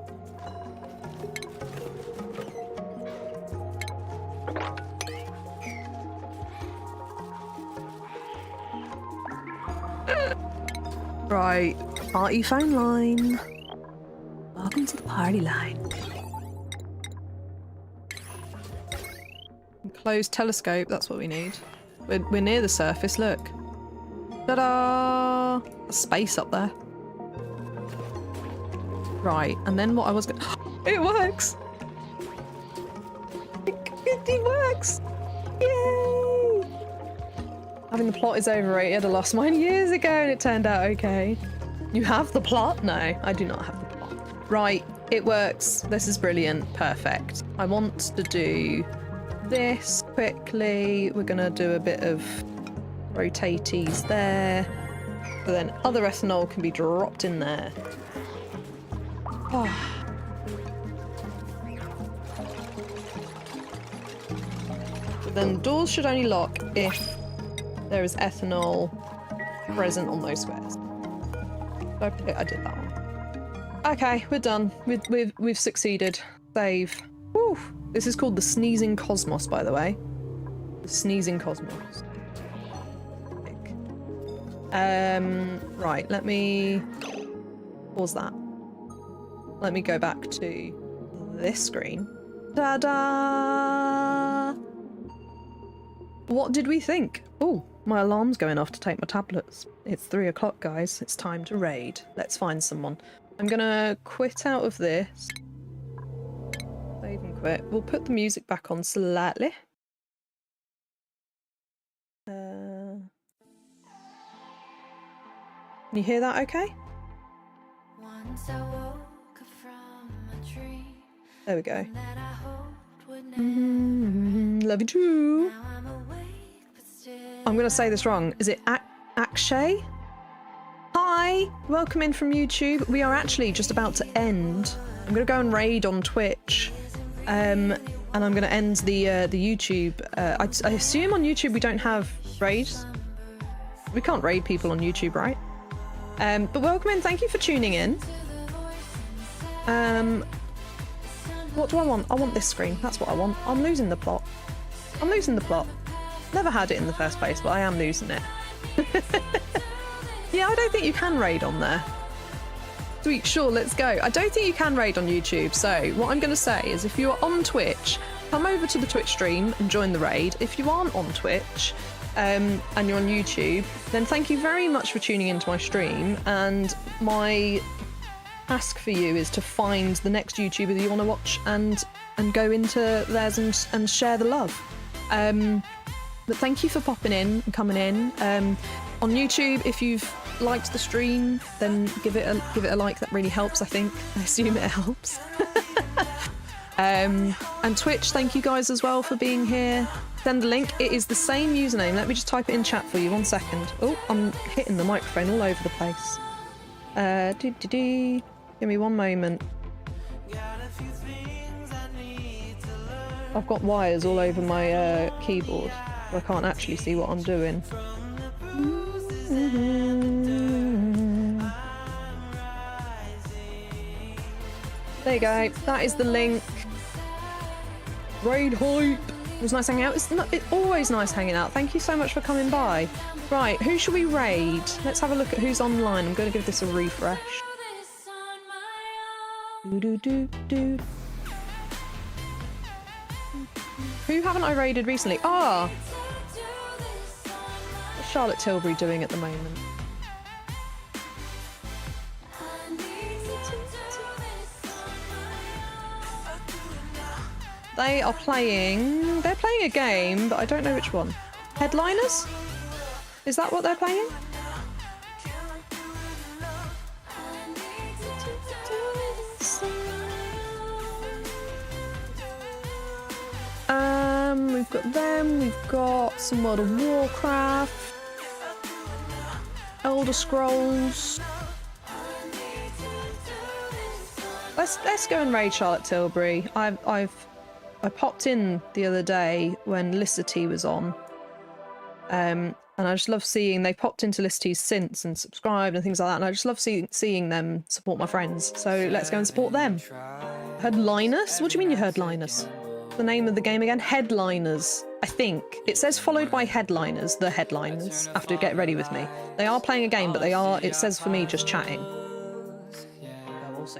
Right, party phone line. Welcome to the party line. Closed telescope, that's what we need. We're near the surface, look. Ta-da! A space up there. Right, and then what I was gonna... It works! It works! Yay! Having the plot is overrated. I lost mine years ago and it turned out okay. You have the plot? No, I do not have the plot. Right, it works. This is brilliant. Perfect. I want to do this quickly. We're gonna do a bit of rotaties there. But then other ethanol can be dropped in there. Oh. Then the doors should only lock if there is ethanol present on those squares. I did that one. Okay, we're done. We've succeeded. Save. Woo! This is called the Sneezing Cosmos, by the way. The Sneezing Cosmos. Right, let me pause that. Let me go back to this screen. Ta-da! What did we think? Oh, my alarm's going off to take my tablets. It's 3 o'clock, guys. It's time to raid. Let's find someone. I'm gonna quit out of this. Save and quit. We'll put the music back on slightly. Can you hear that okay? Once I woke up from a dream There we go. that I hoped would never Love you too. Now I'm awake, but still I'm gonna say this wrong. Is it Akshay? Hi, welcome in from YouTube. We are actually just about to end. I'm gonna go and raid on Twitch, and I'm gonna end the YouTube. I assume on YouTube we don't have raids. We can't raid people on YouTube, right? But welcome in. Thank you for tuning in. What do I want? I want this screen. That's what I want. I'm losing the plot. I'm losing the plot. Never had it in the first place, but I am losing it. Yeah, I don't think you can raid on there. Sweet, sure, let's go. I don't think you can raid on YouTube, so what I'm going to say is if you are on Twitch, come over to the Twitch stream and join the raid. If you aren't on Twitch, and you're on YouTube, then thank you very much for tuning into my stream, and my ask for you is to find the next YouTuber that you want to watch and go into theirs and share the love. But thank you for popping in and coming in. On YouTube, if you've liked the stream, then give it a like. That really helps, I think. I assume it helps. And Twitch, thank you guys as well for being here. Send a link. It is the same username. Let me just type it in chat for you. 1 second. Oh, I'm hitting the microphone all over the place. Give me 1 moment. I've got wires all over my keyboard, so I can't actually see what I'm doing. There you go. That is the link. Raid hype. It was nice hanging out. It's always nice hanging out. Thank you so much for coming by. Right, who should we raid? Let's have a look at who's online. I'm going to give this a refresh. this on my own. Do. Who haven't I raided recently? Ah, what's Charlotte Tilbury doing at the moment? They're playing a game, but I don't know which one. Headliners? Is that what they're playing? We've got them, we've got some World of Warcraft, Elder Scrolls. Let's go and raid Charlotte Tilbury. I popped in the other day when Licity was on, and I just love seeing they popped into Licity since and subscribed and things like that, and I just love seeing them support my friends. So let's go and support them. Headliners? What do you mean you heard Linus? The name of the game again? Headliners, I think. It says followed by headliners, the headliners. I have to get ready with me. They are playing a game, but it says for me just chatting. We'll see.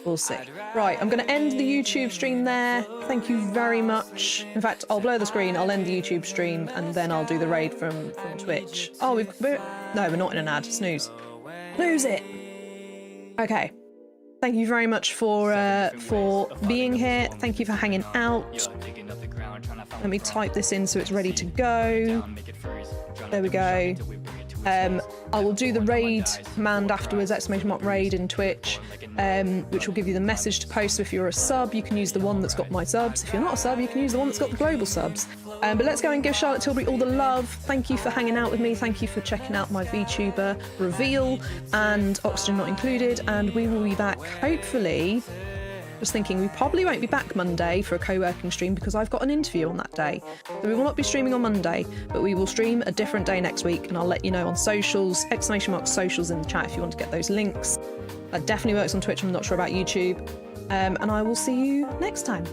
We'll see. Right, I'm going to end the YouTube stream there. Thank you very much. In fact, I'll blur the screen, I'll end the YouTube stream, and then I'll do the raid from Twitch. Oh, we're not in an ad. Snooze. Snooze it. Okay. Thank you very much for being here. Thank you for hanging out. Let me type this in so it's ready to go. There we go. I will do the raid command afterwards, !raid in Twitch, which will give you the message to post. So if you're a sub, you can use the one that's got my subs. If you're not a sub, you can use the one that's got the global subs. But let's go and give Charlotte Tilbury all the love. Thank you for hanging out with me. Thank you for checking out my VTuber reveal and Oxygen Not Included. And we will be back, hopefully, Just thinking we probably won't be back Monday for a co-working stream because I've got an interview on that day. So we will not be streaming on Monday, but we will stream a different day next week, and I'll let you know on socials, !socials in the chat if you want to get those links. That definitely works on Twitch, I'm not sure about YouTube. And I will see you next time.